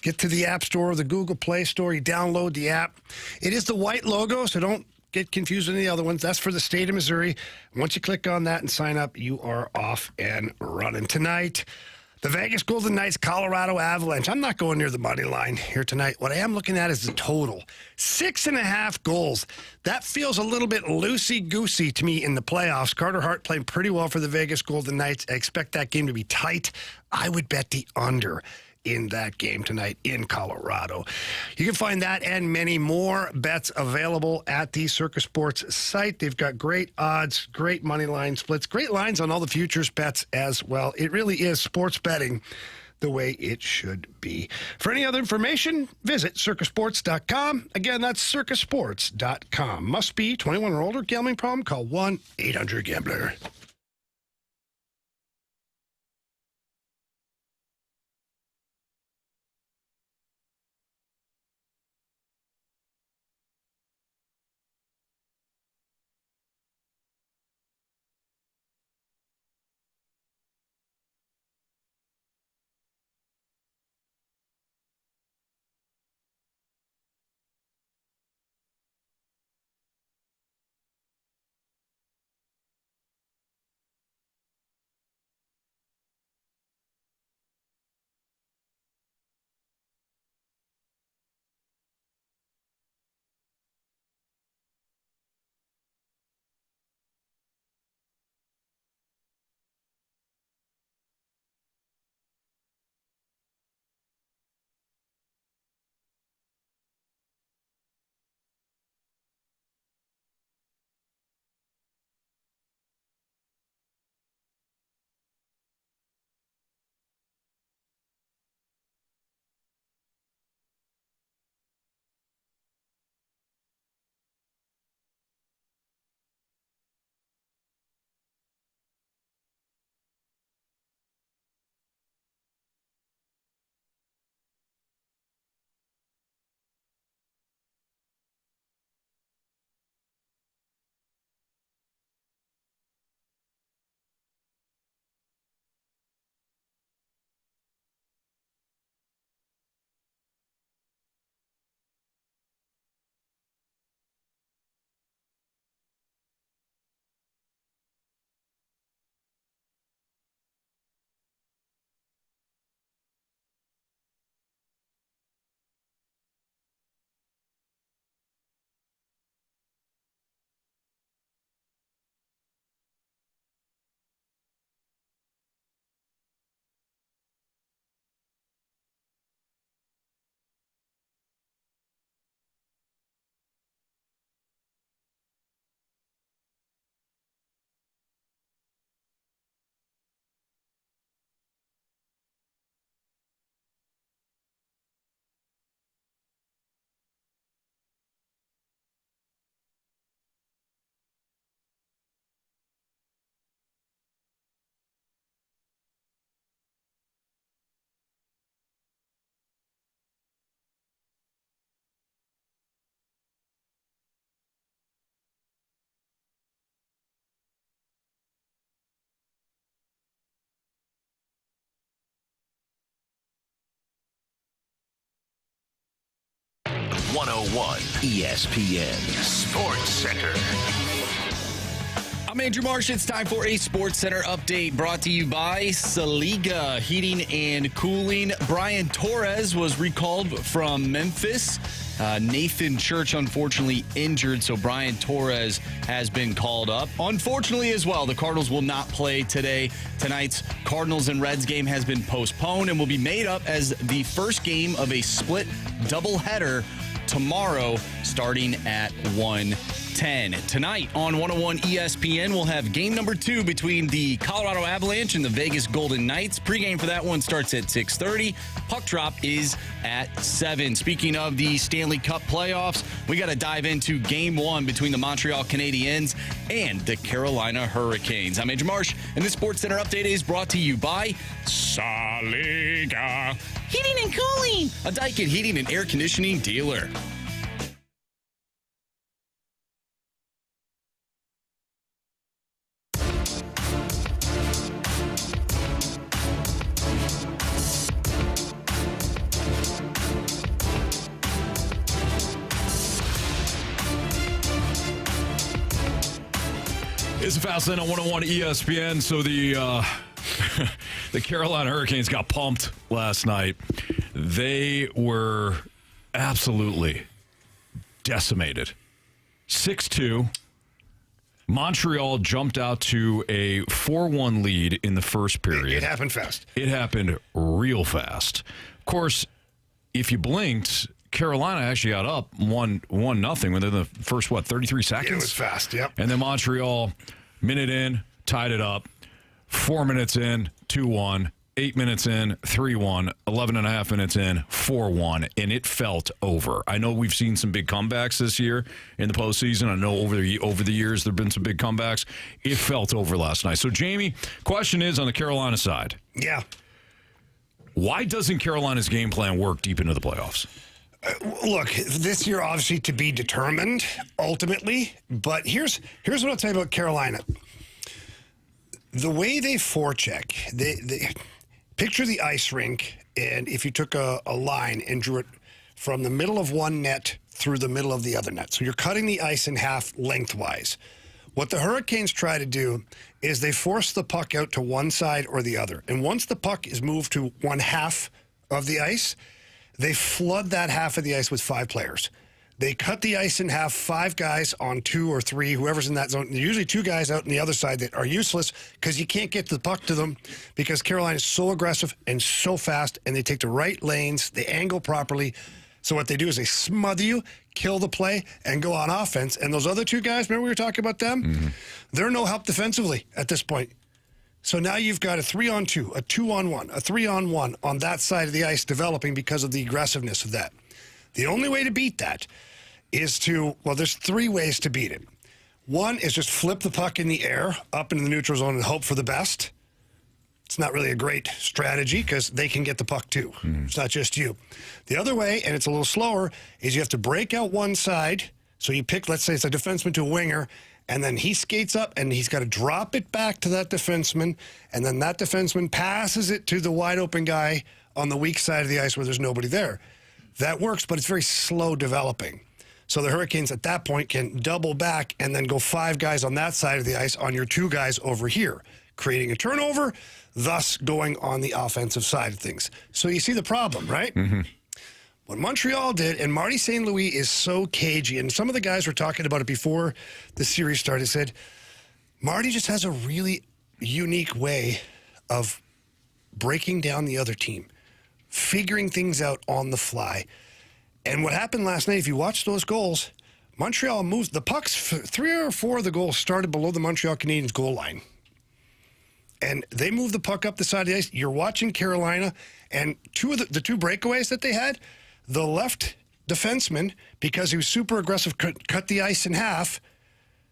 Speaker 2: Get to the App Store or the Google Play Store. You download the app. It is the white logo, so don't get confused with any other ones. That's for the state of Missouri. Once you click on that and sign up, you are off and running. Tonight, The Vegas Golden Knights, Colorado Avalanche. I'm not going near the money line here tonight. What I am looking at is the total. 6.5 goals. That feels a little bit loosey-goosey to me in the playoffs. Carter Hart playing pretty well for the Vegas Golden Knights. I expect that game to be tight. I would bet the under in that game tonight in Colorado. You can find that and many more bets available at the Circus Sports site. They've got great odds, great money line splits, great lines on all the futures bets as well. It really is sports betting the way it should be. For any other information, visit circusports.com. Again, that's circusports.com. Must be 21 or older. Gambling problem? Call 1-800-GAMBLER.
Speaker 7: ESPN Sports Center.
Speaker 4: I'm Andrew Marsh. It's time for a Sports Center update brought to you by Saliga Heating and Cooling. Brian Torres was recalled from Memphis. Nathan Church, unfortunately, injured, so Brian Torres has been called up. Unfortunately, as well, the Cardinals will not play today. Tonight's Cardinals and Reds game has been postponed and will be made up as the first game of a split doubleheader tomorrow, starting at 1:10. Tonight on 101 ESPN, we'll have game number 2 between the Colorado Avalanche and the Vegas Golden Knights. Pre-game for that one starts at 6:30. Puck drop is at 7. Speaking of the Stanley Cup playoffs, we got to dive into game 1 between the Montreal Canadiens and the Carolina Hurricanes. I'm Andrew Marsh, and this Sports Center update is brought to you by Saliga Heating and Cooling, a Daikin heating and air conditioning dealer.
Speaker 1: It's a fast lane on 101 ESPN. So the The Carolina Hurricanes got pumped last night. They were absolutely decimated. 6-2. Montreal jumped out to a 4-1 lead in the first period.
Speaker 2: It happened fast.
Speaker 1: It happened real fast. Of course, if you blinked, Carolina actually got up 1-0 within the first, 33 seconds?
Speaker 2: It was fast, yep.
Speaker 1: And then Montreal, minute in, tied it up. 4 minutes in, 2-1. 8 minutes in, 3-1. 11 and a half minutes in, 4-1. And it felt over. I know we've seen some big comebacks this year in the postseason. I know over the years there have been some big comebacks. It felt over last night. So, Jamie, question is on the Carolina side.
Speaker 2: Yeah.
Speaker 1: Why doesn't Carolina's game plan work deep into the playoffs?
Speaker 2: Look, this year obviously to be determined ultimately, but here's what I'll tell you about Carolina. The way they forecheck, they picture the ice rink, and if you took a line and drew it from the middle of one net through the middle of the other net. So you're cutting the ice in half lengthwise. What the Hurricanes try to do is they force the puck out to one side or the other. And once the puck is moved to one half of the ice, they flood that half of the ice with 5 players. They cut the ice in half, 5 guys on 2 or 3, whoever's in that zone. Usually 2 guys out on the other side that are useless because you can't get the puck to them because Carolina is so aggressive and so fast, and they take the right lanes, they angle properly. So what they do is they smother you, kill the play, and go on offense. And those other 2 guys, remember we were talking about them? Mm-hmm. They're no help defensively at this point. So now you've got a 3-on-2, a 2-on-1, a 3-on-1 on that side of the ice developing because of the aggressiveness of that. The only way to beat that is there's 3 ways to beat it. One is just flip the puck in the air up into the neutral zone and hope for the best. It's not really a great strategy because they can get the puck too. Mm-hmm. It's not just you. The other way, and it's a little slower, is you have to break out one side. So you pick, let's say it's a defenseman to a winger, and then he skates up and he's got to drop it back to that defenseman, and then that defenseman passes it to the wide open guy on the weak side of the ice where there's nobody there. That works, but it's very slow developing. So the Hurricanes at that point can double back and then go 5 guys on that side of the ice on your 2 guys over here, creating a turnover, thus going on the offensive side of things. So you see the problem, right? Mm-hmm. What Montreal did, and Marty St. Louis is so cagey, and some of the guys were talking about it before the series started, said, Marty just has a really unique way of breaking down the other team, figuring things out on the fly. And what happened last night, if you watch those goals, Montreal moved, the pucks, 3 or 4 of the goals started below the Montreal Canadiens goal line. And they moved the puck up the side of the ice. You're watching Carolina, and 2 of the 2 breakaways that they had, the left defenseman, because he was super aggressive, cut the ice in half,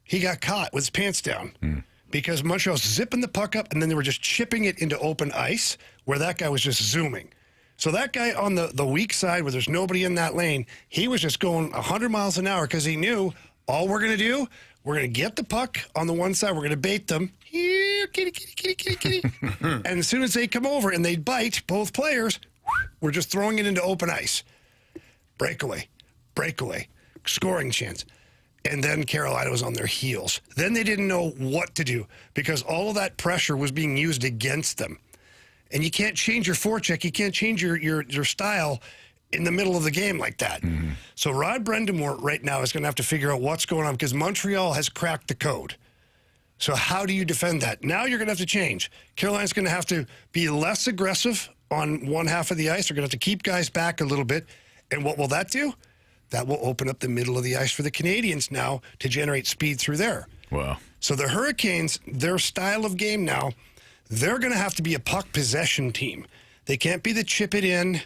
Speaker 2: he got caught with his pants down. Because Montreal's zipping the puck up, and then they were just chipping it into open ice, where that guy was just zooming. So that guy on the weak side, where there's nobody in that lane, he was just going 100 miles an hour because he knew all we're going to do, we're going to get the puck on the one side, we're going to bait them. Here, kitty, kitty, kitty, kitty, kitty. And as soon as they come over and they bite both players, we're just throwing it into open ice. Breakaway, scoring chance. And then Carolina was on their heels. Then they didn't know what to do because all of that pressure was being used against them. And you can't change your forecheck. You can't change your style in the middle of the game like that. Mm-hmm. So Rod Brendamore right now is going to have to figure out what's going on because Montreal has cracked the code. So how do you defend that? Now you're going to have to change. Carolina's going to have to be less aggressive on one half of the ice. They're going to have to keep guys back a little bit. And what will that do? That will open up the middle of the ice for the Canadiens now to generate speed through there.
Speaker 1: Wow.
Speaker 2: So the Hurricanes, their style of game now, they're going to have to be a puck possession team. They can't be the chip it in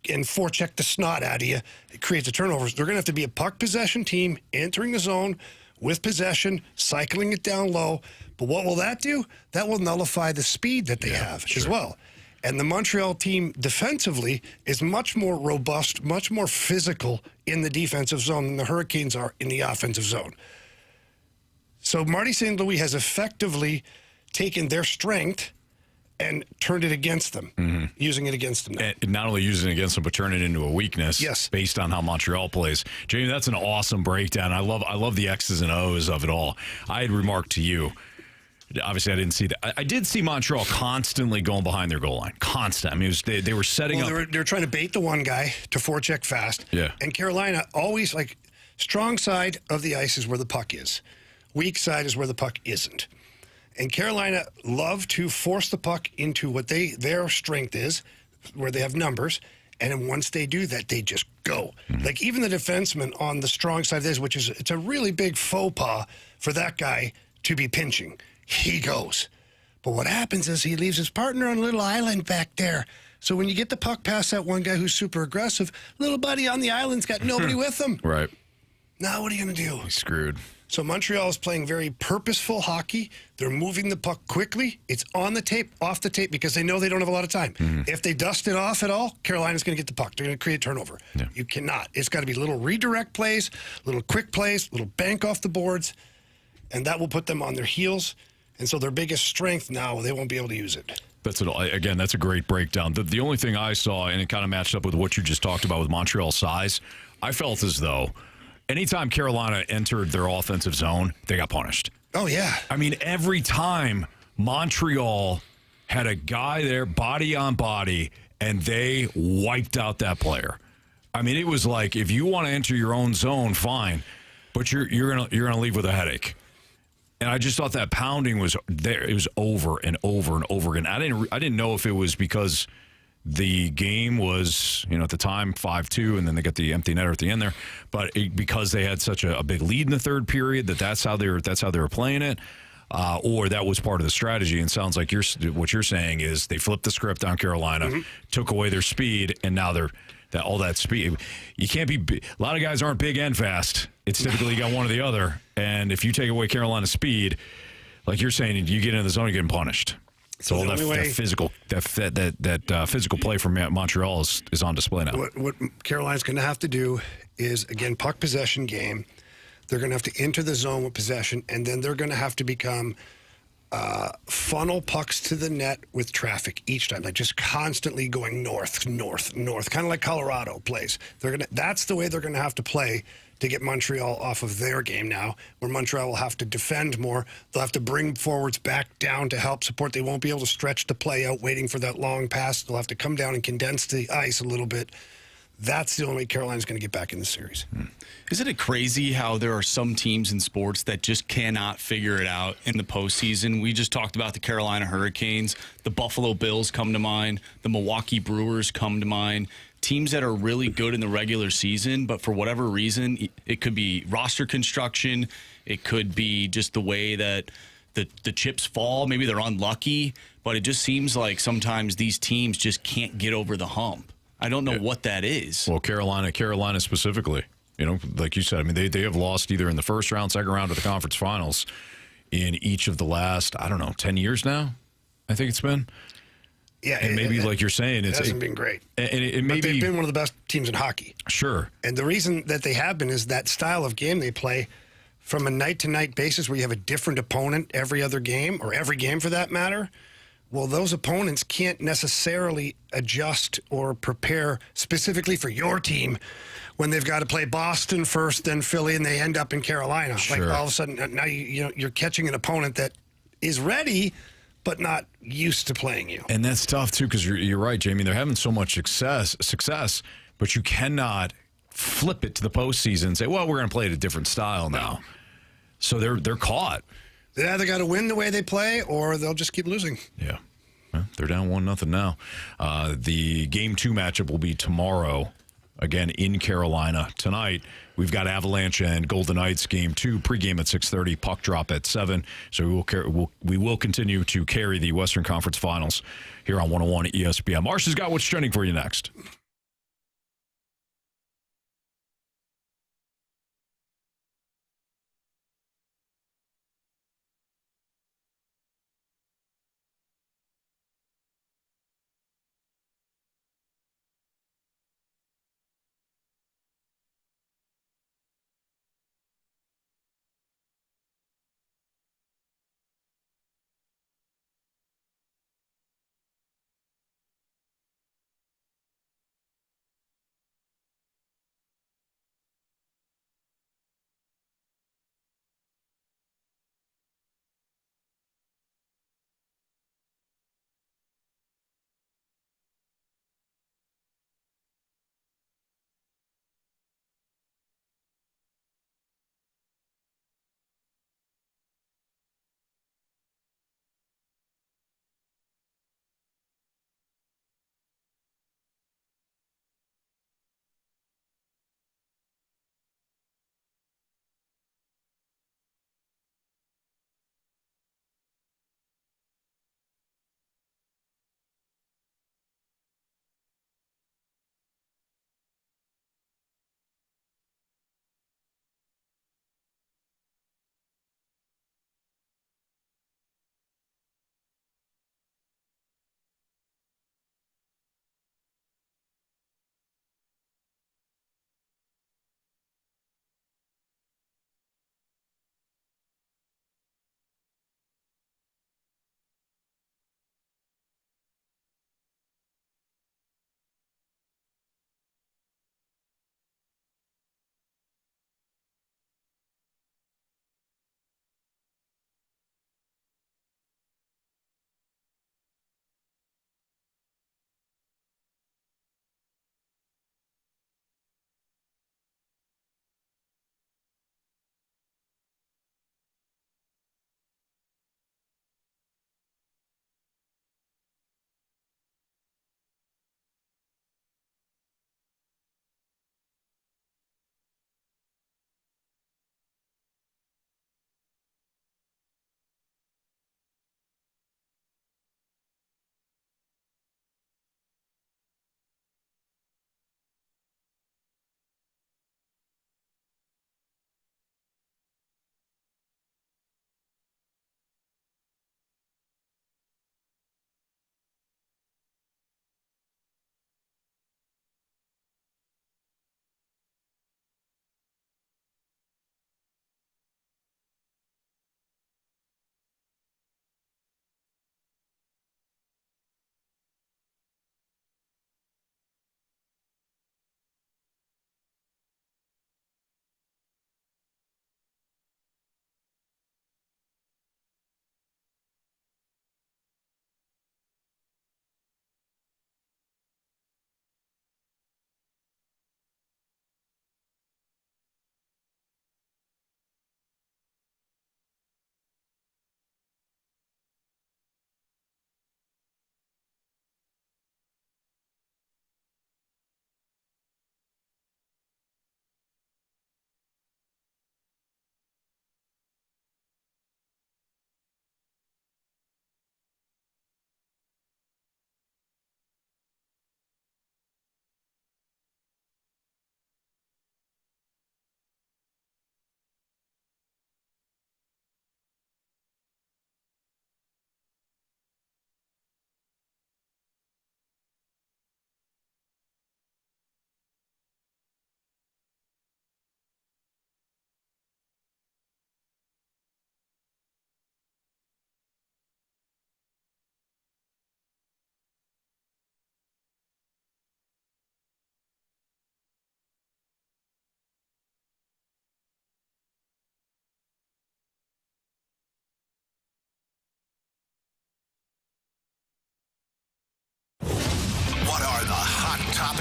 Speaker 2: and forecheck the snot out of you. It creates the turnovers. They're going to have to be a puck possession team, entering the zone with possession, cycling it down low. But what will that do? That will nullify the speed that they have as well. And the Montreal team defensively is much more robust, much more physical in the defensive zone than the Hurricanes are in the offensive zone. So Marty St. Louis has effectively taken their strength and turned it against them, using it against them now.
Speaker 1: And not only using it against them, but turn it into a weakness based on how Montreal plays. Jamie, that's an awesome breakdown. I love the X's and O's of it all. I had remarked to you, Obviously, I didn't see that. I did see Montreal constantly going behind their goal line. Constant. I mean, they were setting up.
Speaker 2: They were trying to bait the one guy to forecheck fast.
Speaker 1: Yeah.
Speaker 2: And Carolina always, like, strong side of the ice is where the puck is. Weak side is where the puck isn't. And Carolina love to force the puck into what their strength is, where they have numbers. And then once they do that, they just go. Like, even the defenseman on the strong side of this, which is, it's a really big faux pas for that guy to be pinching. He goes. But what happens is he leaves his partner on a little island back there. So when you get the puck past that one guy who's super aggressive, little buddy on the island's got nobody with him.
Speaker 1: Right.
Speaker 2: Now what are you going to do?
Speaker 1: He's screwed.
Speaker 2: So Montreal is playing very purposeful hockey. They're moving the puck quickly. It's on the tape, off the tape, because they know they don't have a lot of time. If they dust it off at all, Carolina's going to get the puck. They're going to create turnover.
Speaker 1: Yeah.
Speaker 2: You cannot. It's got to be little redirect plays, little quick plays, little bank off the boards, and that will put them on their heels. And so their biggest strength now, they won't be able to use it.
Speaker 1: That's it. Again, that's a great breakdown. The only thing I saw, and it kind of matched up with what you just talked about with Montreal's size, I felt as though anytime Carolina entered their offensive zone, they got punished.
Speaker 2: Oh, yeah.
Speaker 1: I mean, every time Montreal had a guy there, body on body, and they wiped out that player. I mean, it was like, if you want to enter your own zone, fine, but you're gonna leave with a headache. And I just thought that pounding was there. It was over and over and over again. I didn't know if it was because the game was, at the time 5-2, and then they got the empty netter at the end there. But because they had such a big lead in the third period, that's how they were playing it, or that was part of the strategy. And it sounds like what you're saying is they flipped the script on Carolina, took away their speed, and now all that speed. You can't be. A lot of guys aren't big and fast. It's typically got one or the other. And if you take away Carolina's speed, like you're saying, you get into the zone, you're getting punished. So all that physical play from Montreal is on display now.
Speaker 2: What Carolina's going to have to do is, again, puck possession game. They're going to have to enter the zone with possession, and then they're going to have to become funnel pucks to the net with traffic each time, like just constantly going north, kind of like Colorado plays. That's the way they're going to have to play to get Montreal off of their game now, where Montreal will have to defend more. They'll have to bring forwards back down to help support. They won't be able to stretch the play out waiting for that long pass. They'll have to come down and condense the ice a little bit. That's the only way Carolina's going to get back in the series.
Speaker 4: Isn't it crazy how there are some teams in sports that just cannot figure it out in the postseason? We just talked about the Carolina Hurricanes. The Buffalo Bills come to mind. The Milwaukee Brewers come to mind. Teams that are really good in the regular season, but for whatever reason, it could be roster construction. It could be just the way that the chips fall. Maybe they're unlucky, but it just seems like sometimes these teams just can't get over the hump. I don't know what that is.
Speaker 1: Well, Carolina specifically, like you said, I mean, they have lost either in the first round, second round, or the conference finals in each of the last, 10 years now, I think it's been.
Speaker 2: Yeah,
Speaker 1: and maybe like you're saying, it
Speaker 2: hasn't been great.
Speaker 1: And it may
Speaker 2: but they've been one of the best teams in hockey.
Speaker 1: Sure.
Speaker 2: And the reason that they have been is that style of game they play from a night-to-night basis where you have a different opponent every other game, or every game for that matter. Well, those opponents can't necessarily adjust or prepare specifically for your team when they've got to play Boston first, then Philly, and they end up in Carolina.
Speaker 1: Sure.
Speaker 2: Like all of a sudden, now you're catching an opponent that is ready but not used to playing you.
Speaker 1: And that's tough, too, because you're right, Jamie. They're having so much success, but you cannot flip it to the postseason and say, well, we're going to play it a different style now. So they're caught.
Speaker 2: They either got to win the way they play, or they'll just keep losing.
Speaker 1: Yeah. Well, they're down 1-0 now. The Game 2 matchup will be tomorrow, again, in Carolina. Tonight, we've got Avalanche and Golden Knights Game 2, pregame at 6:30, puck drop at 7. So we will continue to carry the Western Conference Finals here on 101 ESPN. Marcia's got what's trending for you next.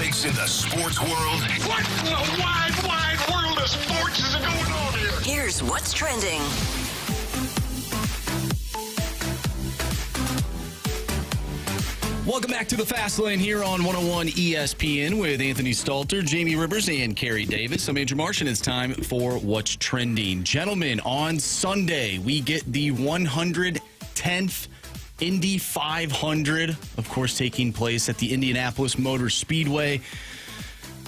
Speaker 7: topics in the sports world.
Speaker 8: What in the wide, wide world of sports is going on here?
Speaker 9: Here's what's trending.
Speaker 4: Welcome back to the Fast Lane here on 101 ESPN with Anthony Stalter, Jamie Rivers, and Carey Davis. I'm Andrew Marsh, and it's time for What's Trending. Gentlemen, on Sunday, we get the 110th Indy 500, of course, taking place at the Indianapolis Motor Speedway.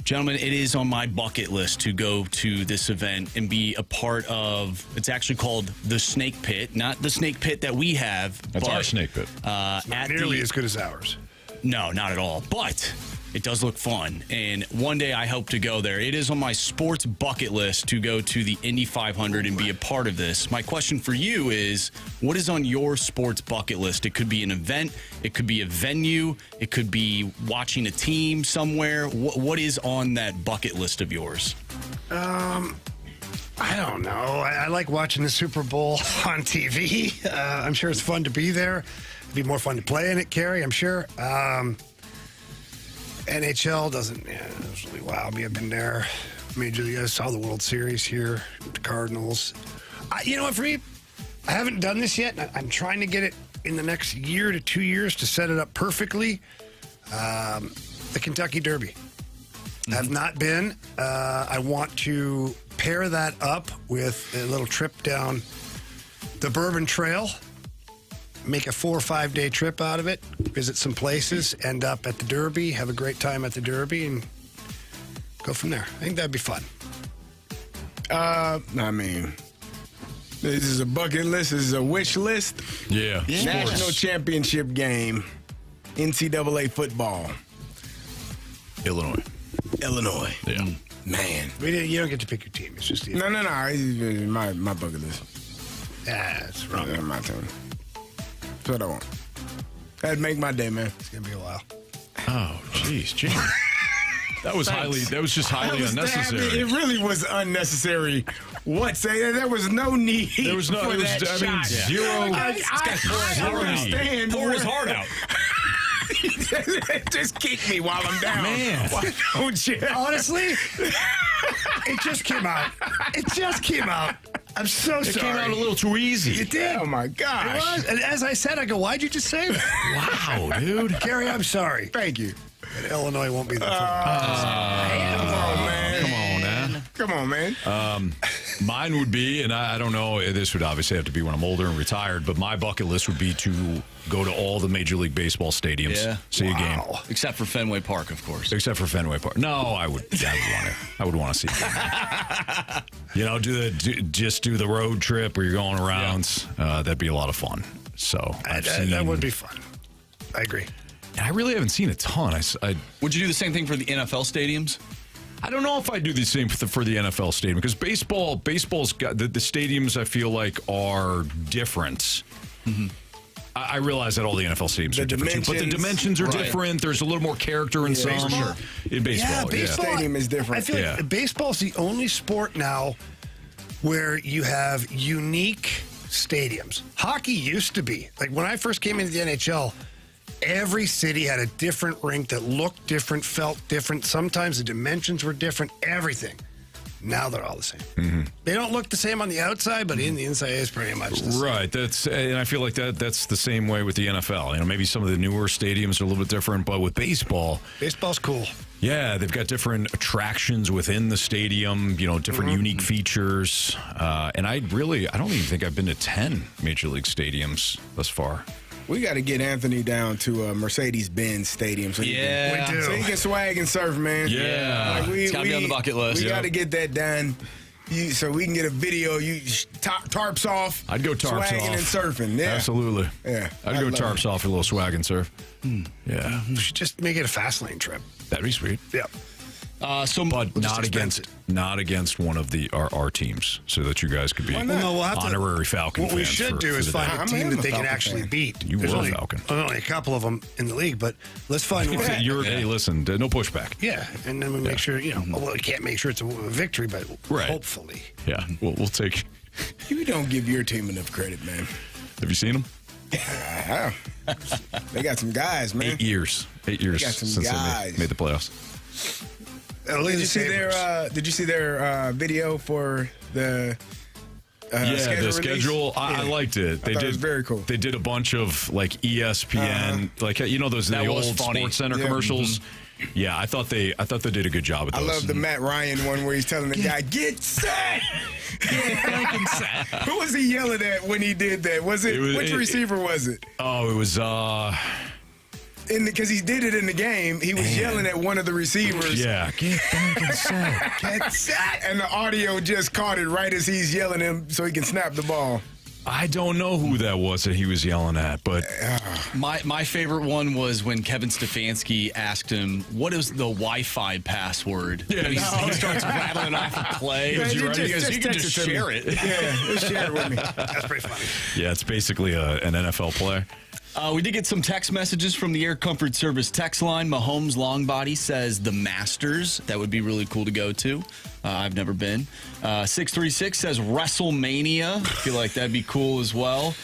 Speaker 4: Gentlemen, it is on my bucket list to go to this event and be a part of, it's actually called the Snake Pit, not the Snake Pit that we have.
Speaker 1: That's
Speaker 4: but,
Speaker 1: our Snake Pit.
Speaker 2: It's not nearly as good as ours.
Speaker 4: No, not at all. But it does look fun. And one day I hope to go there. It is on my sports bucket list to go to the Indy 500 and be a part of this. My question for you is, what is on your sports bucket list? It could be an event. It could be a venue. It could be watching a team somewhere. What is on that bucket list of yours?
Speaker 2: I don't know. I like watching the Super Bowl on TV. I'm sure it's fun to be there. It'd be more fun to play in it, Carey, I'm sure. NHL doesn't really wow me. I've been there. Major League. I saw the World Series here with the Cardinals. You know what, for me, I haven't done this yet. I'm trying to get it in the next year to 2 years to set it up perfectly. The Kentucky Derby. Have not been. I want to pair that up with a little trip down the Bourbon Trail. Make a 4 or 5 day trip out of it, visit some places, end up at the Derby, have a great time at the Derby, and go from there. I think that'd be fun.
Speaker 3: I mean, this is a bucket list. This is a wish list.
Speaker 1: Yeah.
Speaker 3: National championship game, NCAA football.
Speaker 1: Illinois.
Speaker 3: Yeah. Man.
Speaker 2: You don't get to pick your team. It's just
Speaker 3: No. It's my bucket list.
Speaker 2: That's wrong.
Speaker 3: My turn. That's what I want. That'd make my day, man.
Speaker 2: It's gonna be a while.
Speaker 1: Oh, jeez, Jamie. That was just highly unnecessary.
Speaker 3: It really was unnecessary. There was no need.
Speaker 1: There was no.
Speaker 3: For
Speaker 1: It was,
Speaker 3: that
Speaker 1: I mean,
Speaker 3: shot.
Speaker 1: zero.
Speaker 3: I understand.
Speaker 1: Pour his heart out.
Speaker 3: Just kick me while I'm down.
Speaker 1: Man.
Speaker 3: Why don't you?
Speaker 2: Honestly, it just came out. I'm so sorry.
Speaker 1: It came out a little too easy.
Speaker 2: It did.
Speaker 3: Oh, my
Speaker 2: It
Speaker 3: gosh.
Speaker 2: was. And as I said, I go, why'd you just say that?
Speaker 1: Wow, dude.
Speaker 2: Gary, I'm sorry.
Speaker 3: Thank you.
Speaker 2: And Illinois won't be there for
Speaker 3: Come on, man.
Speaker 1: Mine would be, and I don't know, this would obviously have to be when I'm older and retired, but my bucket list would be to go to all the Major League Baseball stadiums, see a game.
Speaker 4: Except for Fenway Park, of course.
Speaker 1: Except for Fenway Park. No, I would want to see it. Just do the road trip where you're going around. That'd be a lot of fun. So
Speaker 2: that would be fun. I agree.
Speaker 1: And I really haven't seen a ton.
Speaker 4: Would you do the same thing for the NFL stadiums?
Speaker 1: I don't know if I do the same for the NFL stadium because baseball's got the stadiums. I feel like are different. Mm-hmm. I realize that all the NFL stadiums are different, too, but the dimensions are different. There's a little more character in some. In baseball,
Speaker 3: stadium is different.
Speaker 2: I feel like baseball's the only sport now where you have unique stadiums. Hockey used to be like when I first came into the NHL. Every city had a different rink that looked different, felt different. Sometimes the dimensions were different, everything. Now they're all the same. Mm-hmm. They don't look the same on the outside, but in the inside is pretty much the same.
Speaker 1: Right. And I feel like that's the same way with the NFL. Maybe some of the newer stadiums are a little bit different, but with
Speaker 2: baseball's cool.
Speaker 1: Yeah, they've got different attractions within the stadium, different unique features. And I don't even think I've been to 10 Major League stadiums thus far.
Speaker 3: We got to get Anthony down to a Mercedes-Benz stadium. So
Speaker 2: we do.
Speaker 3: So he can swag and surf, man.
Speaker 1: Yeah.
Speaker 4: It's got to be on the bucket list.
Speaker 3: We got to get that done so we can get a video. Tarps off.
Speaker 1: I'd go tarps
Speaker 3: swagging
Speaker 1: off.
Speaker 3: And surfing. Yeah.
Speaker 1: Absolutely.
Speaker 3: Yeah.
Speaker 1: I'd go tarps off for a little swag and surf. Yeah.
Speaker 2: We should just make it a fast lane trip.
Speaker 1: That'd be sweet.
Speaker 2: Yeah.
Speaker 1: But not against one of our teams, so that you guys could be honorary Falcon
Speaker 2: What we
Speaker 1: fans
Speaker 2: should do is find a team that they can actually beat.
Speaker 1: You
Speaker 2: There's
Speaker 1: were
Speaker 2: only,
Speaker 1: a Falcon.
Speaker 2: only a couple of them in the league, but let's find one.
Speaker 1: Hey, listen, no pushback.
Speaker 2: Yeah, and then we make sure, well, we can't make sure it's a victory, but hopefully.
Speaker 1: Yeah, we'll take.
Speaker 3: You don't give your team enough credit, man.
Speaker 1: Have you seen them?
Speaker 3: They got some guys, man.
Speaker 1: 8 years. 8 years
Speaker 3: got some
Speaker 1: since
Speaker 3: guys.
Speaker 1: they made the playoffs.
Speaker 3: Did you see their video for the
Speaker 1: the
Speaker 3: release?
Speaker 1: schedule. I liked it.
Speaker 3: It was very cool.
Speaker 1: They did a bunch of like ESPN, like those the old Sports Center commercials. Yeah, I thought they did a good job with those.
Speaker 3: I love the Matt Ryan one where he's telling the guy, "Get set, get fucking set." Who was he yelling at when he did that? Which receiver was it?
Speaker 1: Oh, it was
Speaker 3: because he did it in the game. He was yelling at one of the receivers.
Speaker 1: Yeah, get fucking set,
Speaker 3: get set, and the audio just caught it right as he's yelling him so he can snap the ball.
Speaker 1: I don't know who that was that he was yelling at, but
Speaker 4: my favorite one was when Kevin Stefanski asked him, "What is the Wi-Fi password?"
Speaker 1: Yeah,
Speaker 4: he starts rattling off a play.
Speaker 3: Yeah,
Speaker 4: You can just share it.
Speaker 3: Yeah, just share it with me.
Speaker 2: That's pretty funny.
Speaker 1: yeah, it's basically an NFL play.
Speaker 4: We did get some text messages from the Air Comfort Service text line. Mahomes Longbody says the Masters. That would be really cool to go to. I've never been. 636 says WrestleMania. I feel like that'd be cool as well.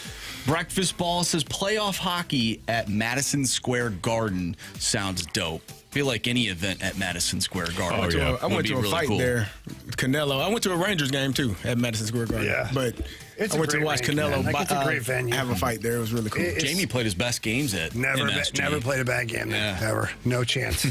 Speaker 4: Breakfast Ball says playoff hockey at Madison Square Garden sounds dope. I feel like any event at Madison Square Garden.
Speaker 3: I went to a
Speaker 4: really
Speaker 3: fight
Speaker 4: cool.
Speaker 3: there. Canelo. I went to a Rangers game too at Madison Square Garden.
Speaker 2: Yeah.
Speaker 3: But
Speaker 2: It's
Speaker 3: I went to
Speaker 2: a
Speaker 3: watch
Speaker 2: great
Speaker 3: Canelo.
Speaker 2: range, man. Like, it's a great venue.
Speaker 3: Have a fight there. It was really cool.
Speaker 4: Jamie played his best games at
Speaker 2: Never
Speaker 4: MSG.
Speaker 2: played a bad game there.
Speaker 4: Yeah.
Speaker 2: Never. No chance.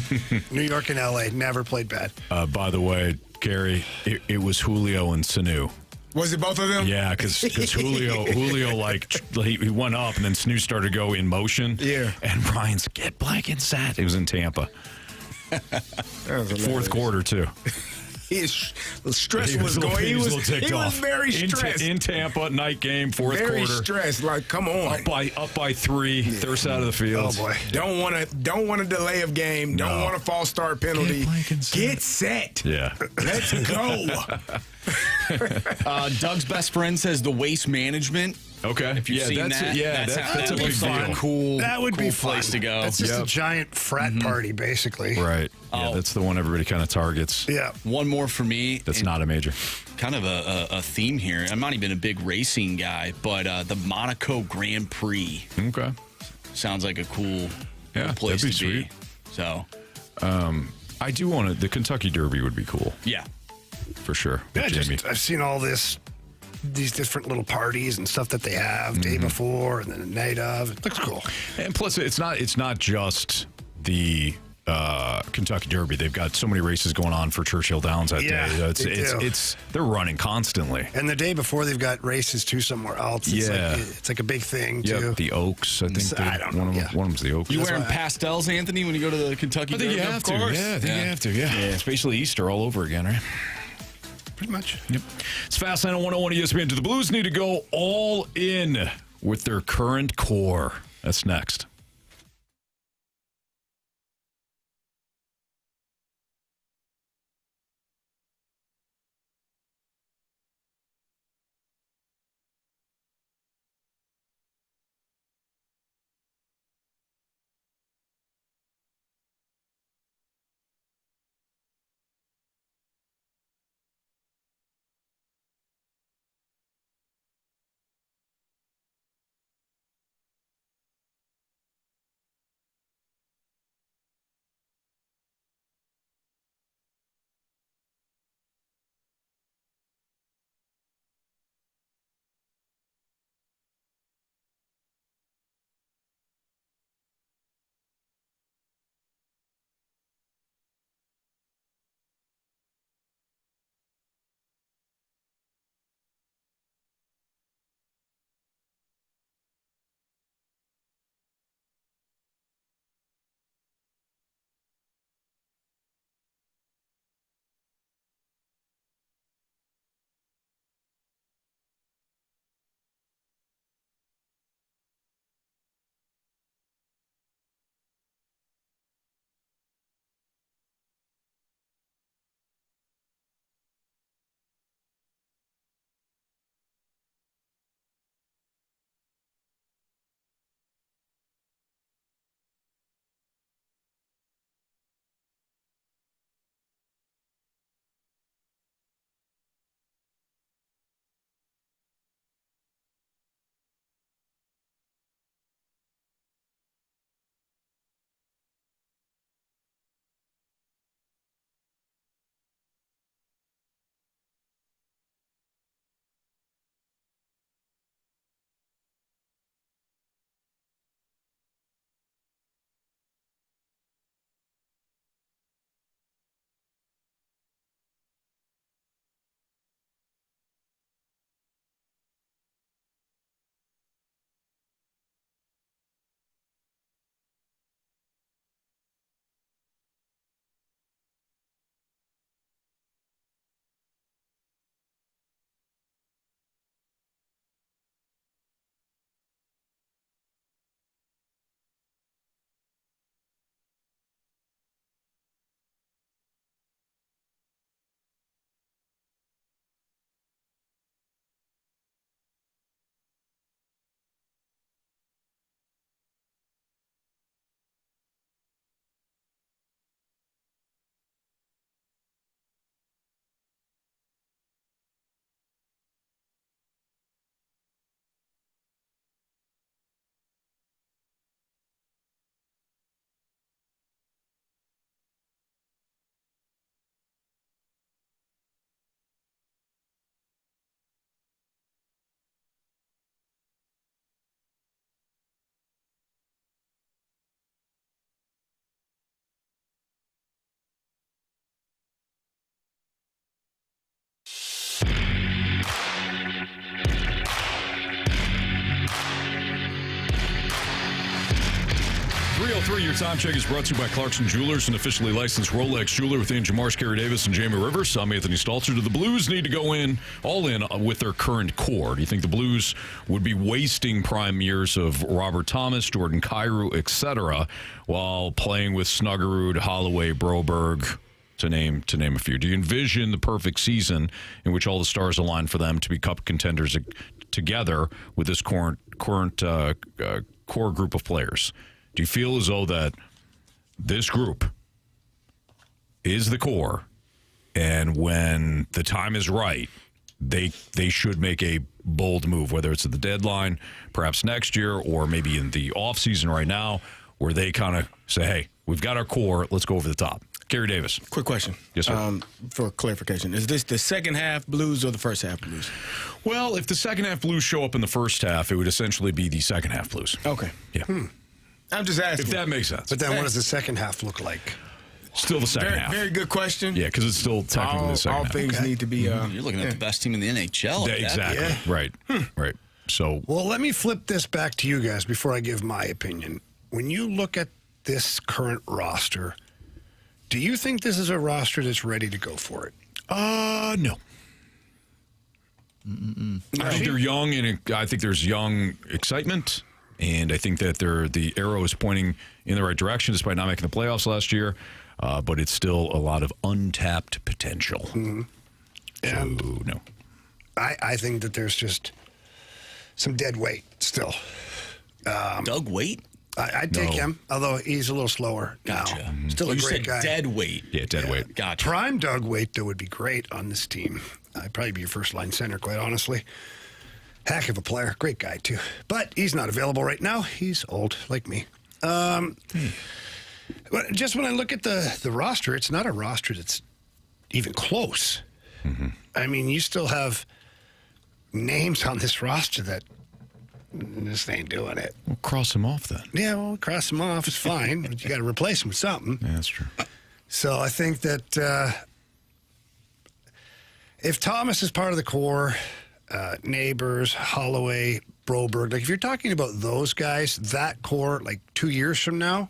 Speaker 2: New York and LA, never played bad.
Speaker 1: By the way, Carey, it was Julio and Sanu.
Speaker 3: Was it both of them?
Speaker 1: Yeah, because Julio like he went up and then Sanu started to go in motion.
Speaker 3: Yeah.
Speaker 1: And Ryan's get black and sad. It was in Tampa. Fourth quarter too.
Speaker 3: The stress was going. He was very stressed.
Speaker 1: In Tampa, night game, fourth
Speaker 3: very
Speaker 1: quarter.
Speaker 3: stressed. Like, come on.
Speaker 1: Up by 3, thirst out of the field.
Speaker 2: Oh boy.
Speaker 3: Don't want a delay of game.
Speaker 1: No.
Speaker 3: Don't want a false start penalty. Get set.
Speaker 1: Yeah.
Speaker 3: Let's go.
Speaker 4: Doug's best friend says the Waste Management.
Speaker 1: Okay.
Speaker 4: If you've seen that,
Speaker 1: that's a big deal.
Speaker 4: Cool.
Speaker 2: That would be fun.
Speaker 4: place to go.
Speaker 2: That's just a giant frat party, basically.
Speaker 1: Right. Yeah,
Speaker 4: Oh.
Speaker 1: that's the one everybody kind of targets.
Speaker 2: Yeah.
Speaker 4: One more for me.
Speaker 1: That's
Speaker 4: and
Speaker 1: not a major.
Speaker 4: kind of a theme here. I'm not even a big racing guy, but the Monaco Grand Prix
Speaker 1: Okay.
Speaker 4: sounds like a cool place
Speaker 1: that'd
Speaker 4: to
Speaker 1: be
Speaker 4: be. So,
Speaker 1: I do want to. The Kentucky Derby would be cool
Speaker 4: yeah.
Speaker 1: for sure.
Speaker 2: Yeah,
Speaker 1: with Jimmy.
Speaker 2: I've seen all these different little parties and stuff that they have day before and then the night of. It looks cool.
Speaker 1: And plus, it's not just the Kentucky Derby. They've got so many races going on for Churchill Downs that
Speaker 2: Yeah,
Speaker 1: day.
Speaker 2: they do.
Speaker 1: They're running constantly.
Speaker 2: And the day before, they've got races too somewhere else. It's
Speaker 1: Yeah.
Speaker 2: it's like a big thing
Speaker 1: Yeah,
Speaker 2: too.
Speaker 1: the Oaks. I think
Speaker 2: I don't know,
Speaker 1: one of them's the Oaks.
Speaker 4: You
Speaker 2: That's
Speaker 4: wearing
Speaker 2: why
Speaker 4: pastels, Anthony, when you go to the Kentucky
Speaker 1: I think
Speaker 4: Derby?
Speaker 1: you have
Speaker 4: Of
Speaker 1: to.
Speaker 4: course.
Speaker 1: Yeah, I think you have to. Yeah. It's basically Easter all over again, right?
Speaker 2: Pretty much.
Speaker 1: Yep. It's Fast 901 ESPN. Do the Blues need to go all in with their current core? That's next. 7:03, your time check is brought to you by Clarkson Jewelers, an officially licensed Rolex jeweler with Angie Marsh, Carey Davis, and Jamie Rivers. I'm Anthony Stalter. Do the Blues need to go all in with their current core? Do you think the Blues would be wasting prime years of Robert Thomas, Jordan Kyrou, etc., while playing with Snuggerud, Holloway, Broberg, to name a few? Do you envision the perfect season in which all the stars align for them to be cup contenders together with this current core group of players? Do you feel as though that this group is the core, and when the time is right, they should make a bold move, whether it's at the deadline, perhaps next year, or maybe in the offseason right now, where they kind of say, hey, we've got our core, let's go over the top? Carey Davis.
Speaker 3: Quick question.
Speaker 1: Yes, sir.
Speaker 3: For clarification, is this the second half Blues or the first half Blues?
Speaker 1: Well, if the second half Blues show up in the first half, it would essentially be the second half Blues.
Speaker 3: Okay.
Speaker 1: Yeah.
Speaker 3: I'm just asking.
Speaker 1: If that makes sense.
Speaker 2: But then what does the second half look like?
Speaker 1: Still the second half.
Speaker 3: Very good question.
Speaker 1: Yeah, because it's still technically the second
Speaker 3: all
Speaker 1: half.
Speaker 3: things need to be.
Speaker 4: You're looking at the best team in the NHL.
Speaker 1: Yeah, exactly.
Speaker 2: Yeah.
Speaker 1: Right. Right. So,
Speaker 2: Well, let me flip this back to you guys before I give my opinion. When you look at this current roster, do you think this is a roster that's ready to go for it?
Speaker 1: no. I think they're young, and I think there's young excitement, and I think that the arrow is pointing in the right direction despite not making the playoffs last year, but it's still a lot of untapped potential.
Speaker 2: And
Speaker 1: So, no.
Speaker 2: I think that there's just some dead weight still.
Speaker 4: Doug Waite?
Speaker 2: I'd take
Speaker 1: No.
Speaker 2: him, although he's a little slower
Speaker 4: Gotcha.
Speaker 2: now. Still a
Speaker 4: You
Speaker 2: great
Speaker 4: said
Speaker 2: guy.
Speaker 4: dead weight.
Speaker 1: Yeah, dead weight.
Speaker 4: Gotcha.
Speaker 2: Prime Doug Waite, though, would be great on this team. I'd probably be your first-line center, quite honestly. Heck of a player. Great guy, too. But he's not available right now. He's old, like me. But just when I look at the roster, it's not a roster that's even close. I mean, you still have names on this roster that just ain't doing it.
Speaker 1: We'll cross them off then.
Speaker 2: Yeah, well, cross them off. It's fine. But you got to replace them with something.
Speaker 1: Yeah, that's true.
Speaker 2: So I think that if Thomas is part of the core, Neighbors, Holloway, Broberg, like if you're talking about those guys, that core, like 2 years from now,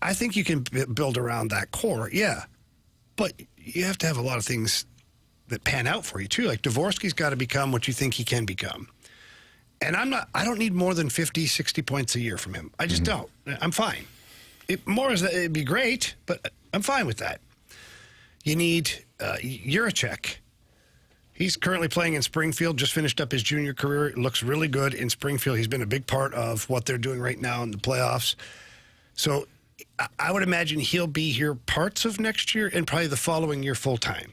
Speaker 2: I think you can build around that core, yeah. But you have to have a lot of things that pan out for you, too. Like Dvorsky's got to become what you think he can become. And I don't need more than 50, 60 points a year from him. I just don't. I'm fine. It'd be great, but I'm fine with that. You need Juracek. He's currently playing in Springfield, just finished up his junior career. Looks really good in Springfield. He's been a big part of what they're doing right now in the playoffs. So I would imagine he'll be here parts of next year and probably the following year full time.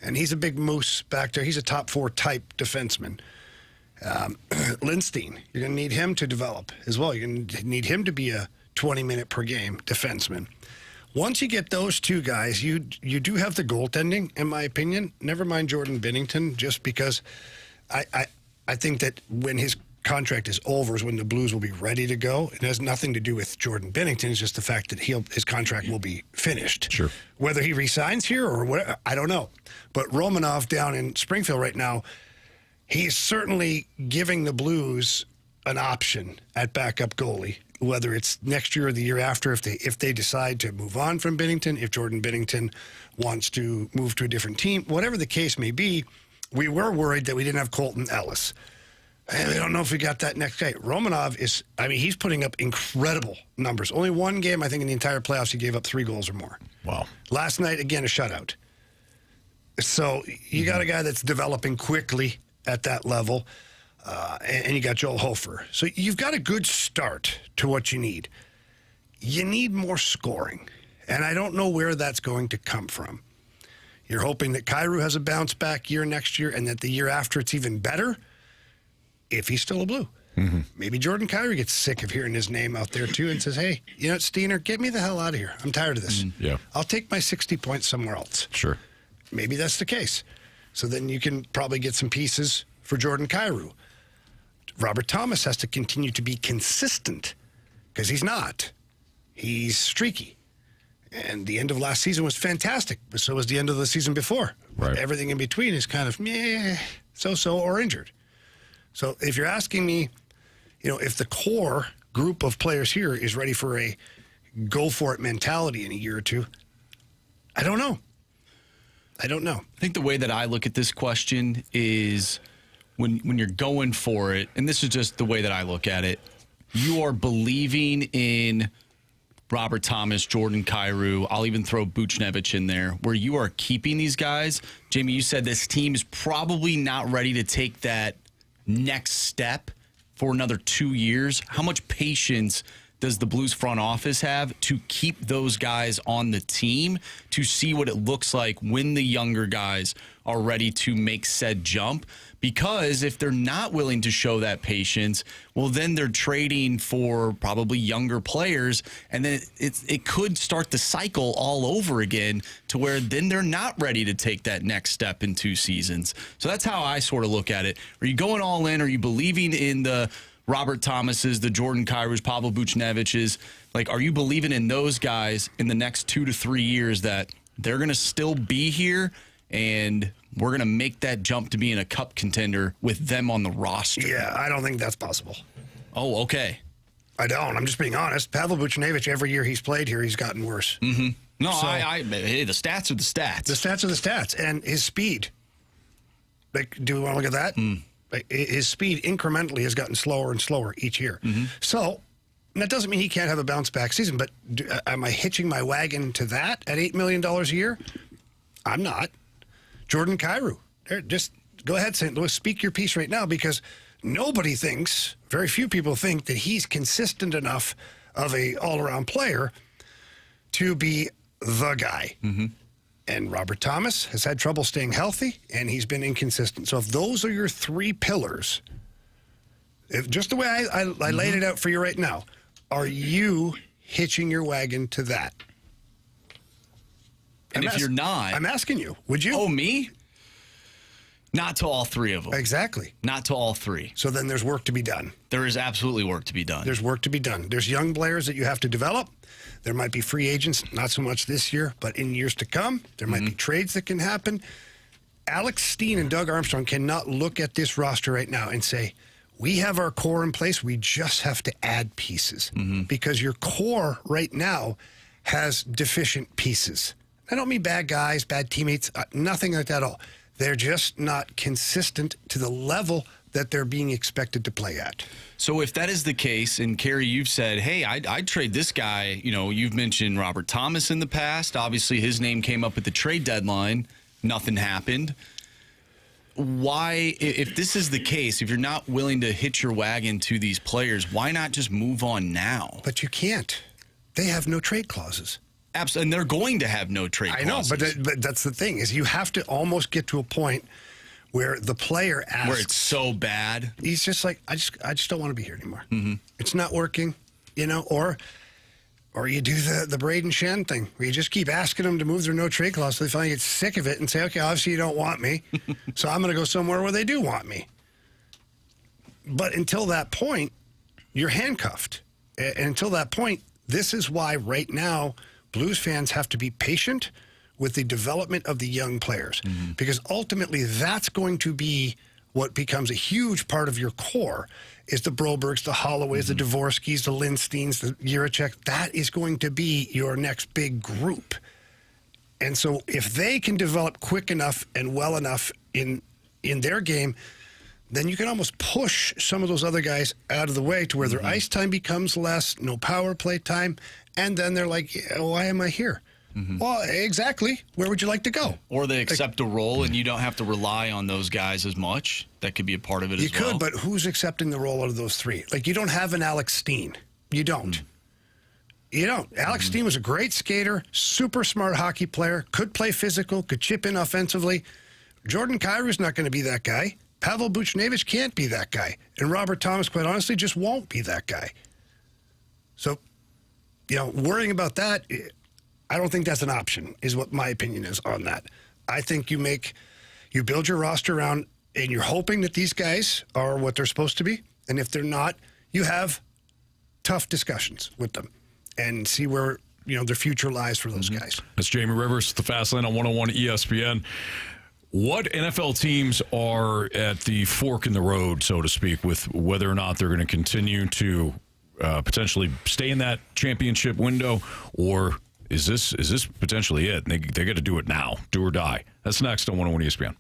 Speaker 2: And he's a big moose back there. He's a top four type defenseman. Lindstein, you're going to need him to develop as well. You're going to need him to be a 20-minute per game defenseman. Once you get those two guys, you do have the goaltending, in my opinion. Never mind Jordan Binnington, just because I think that when his contract is over is when the Blues will be ready to go. It has nothing to do with Jordan Binnington. It's just the fact that his contract will be finished.
Speaker 1: Sure.
Speaker 2: Whether he resigns here or whatever, I don't know. But Romanov down in Springfield right now, he's certainly giving the Blues an option at backup goalie, whether it's next year or the year after, if they decide to move on from Binnington, if Jordan Binnington wants to move to a different team, whatever the case may be. We were worried that we didn't have Colton Ellis. And I don't know if we got that next guy. Romanov he's putting up incredible numbers. Only one game, I think, in the entire playoffs, he gave up 3 goals or more.
Speaker 1: Wow.
Speaker 2: Last night, again, a shutout. So you got a guy that's developing quickly at that level, and you got Joel Hofer. So you've got a good start to what you need. You need more scoring, and I don't know where that's going to come from. You're hoping that Kyrou has a bounce-back year next year, and that the year after it's even better, if he's still a Blue. Maybe Jordan Kyrou gets sick of hearing his name out there, too, and says, hey, you know what, Steiner, get me the hell out of here. I'm tired of this.
Speaker 1: Yeah.
Speaker 2: I'll take my 60 points somewhere else.
Speaker 1: Sure.
Speaker 2: Maybe that's the case. So then you can probably get some pieces for Jordan Kyrou. Robert Thomas has to continue to be consistent because he's not. He's streaky. And the end of last season was fantastic, but so was the end of the season before.
Speaker 1: Right.
Speaker 2: Everything in between is kind of so-so or injured. So if you're asking me, if the core group of players here is ready for a go-for-it mentality in a year or two. I don't know. I think
Speaker 4: the way that I look at this question is when you're going for it, and this is just the way that I look at it, you are believing in Robert Thomas, Jordan Kyrou. I'll even throw Buchnevich in there, where you are keeping these guys. Jamie, you said this team is probably not ready to take that next step for another 2 years. How much patience does the Blues front office have to keep those guys on the team to see what it looks like when the younger guys are ready to make said jump? Because if they're not willing to show that patience, well, then they're trading for probably younger players, and then it could start the cycle all over again to where then they're not ready to take that next step in 2 seasons. So that's how I sort of look at it. Are you going all in? Are you believing in the Robert Thomases, the Jordan Kyrous, Pavel Buchneviches? Like, are you believing in those guys in the next 2 to 3 years that they're going to still be here and we're going to make that jump to being a cup contender with them on the roster?
Speaker 2: Yeah, I don't think that's possible.
Speaker 4: Oh, okay.
Speaker 2: I don't. I'm just being honest. Pavel Buchnevich, every year he's played here, he's gotten worse.
Speaker 4: Mm-hmm. No,
Speaker 2: So-
Speaker 4: hey, the stats are the stats.
Speaker 2: The stats are the stats, and his speed. Like, do we want to look at that? Like, his speed incrementally has gotten slower and slower each year. So that doesn't mean he can't have a bounce back season, but am I hitching my wagon to that at $8 million a year? I'm not. Jordan Kyrou, just go ahead, St. Louis, speak your piece right now, because nobody thinks, very few people think, that he's consistent enough of a all-around player to be the guy. And Robert Thomas has had trouble staying healthy, and he's been inconsistent. So if those are your 3 pillars, just the way I laid it out for you right now, are you hitching your wagon to that?
Speaker 4: And if you're not...
Speaker 2: I'm asking you, would you?
Speaker 4: Oh, me? Not to all 3 of them.
Speaker 2: Exactly.
Speaker 4: Not to all 3.
Speaker 2: So then there's work to be done.
Speaker 4: There is absolutely work to be done.
Speaker 2: There's work to be done. There's young players that you have to develop. There might be free agents, not so much this year, but in years to come. There might be trades that can happen. Alex Steen and Doug Armstrong cannot look at this roster right now and say, we have our core in place. We just have to add pieces. Because your core right now has deficient pieces. I don't mean bad guys, bad teammates, nothing like that at all. They're just not consistent to the level that they're being expected to play at.
Speaker 4: So if that is the case, and Carey, you've said, hey, I'd trade this guy. You know, you've mentioned Robert Thomas in the past. Obviously, his name came up at the trade deadline. Nothing happened. Why, if this is the case, if you're not willing to hitch your wagon to these players, why not just move on now?
Speaker 2: But you can't. They have no trade clauses.
Speaker 4: Absolutely, and they're going to have no trade clauses.
Speaker 2: I know, but that's the thing, is you have to almost get to a point where the player asks,
Speaker 4: where it's so bad,
Speaker 2: he's just like, I just don't want to be here anymore. It's not working, you know, or you do the Braden Shen thing, where you just keep asking them to move their no trade clause, so they finally get sick of it and say, okay, obviously you don't want me, so I'm going to go somewhere where they do want me. But until that point, you're handcuffed. And until that point, this is why right now Blues fans have to be patient with the development of the young players, because ultimately that's going to be what becomes a huge part of your core, is the Brobergs, the Holloways, the Dvorskys, the Lindsteins, the Jiricek. That is going to be your next big group. And so if they can develop quick enough and well enough in their game, then you can almost push some of those other guys out of the way to where their ice time becomes less, no power play time, and then they're like, why am I here? Well, exactly. Where would you like to go?
Speaker 4: Or they accept a role and you don't have to rely on those guys as much. That could be a part of it as well.
Speaker 2: You could, but who's accepting the role out of those 3? Like, you don't have an Alex Steen. You don't. You don't. Alex Steen was a great skater, super smart hockey player, could play physical, could chip in offensively. Jordan Kyrou's not going to be that guy. Pavel Buchnevich can't be that guy. And Robert Thomas, quite honestly, just won't be that guy. So, you know, worrying about that, I don't think that's an option, is what my opinion is on that. I think you build your roster around, and you're hoping that these guys are what they're supposed to be. And if they're not, you have tough discussions with them and see where, you know, their future lies for those guys.
Speaker 1: That's Jamie Rivers, the Fast Lane on 101 ESPN. What NFL teams are at the fork in the road, so to speak, with whether or not they're going to continue to potentially stay in that championship window, or is this potentially it? They got to do it now, do or die. That's next on 101 ESPN.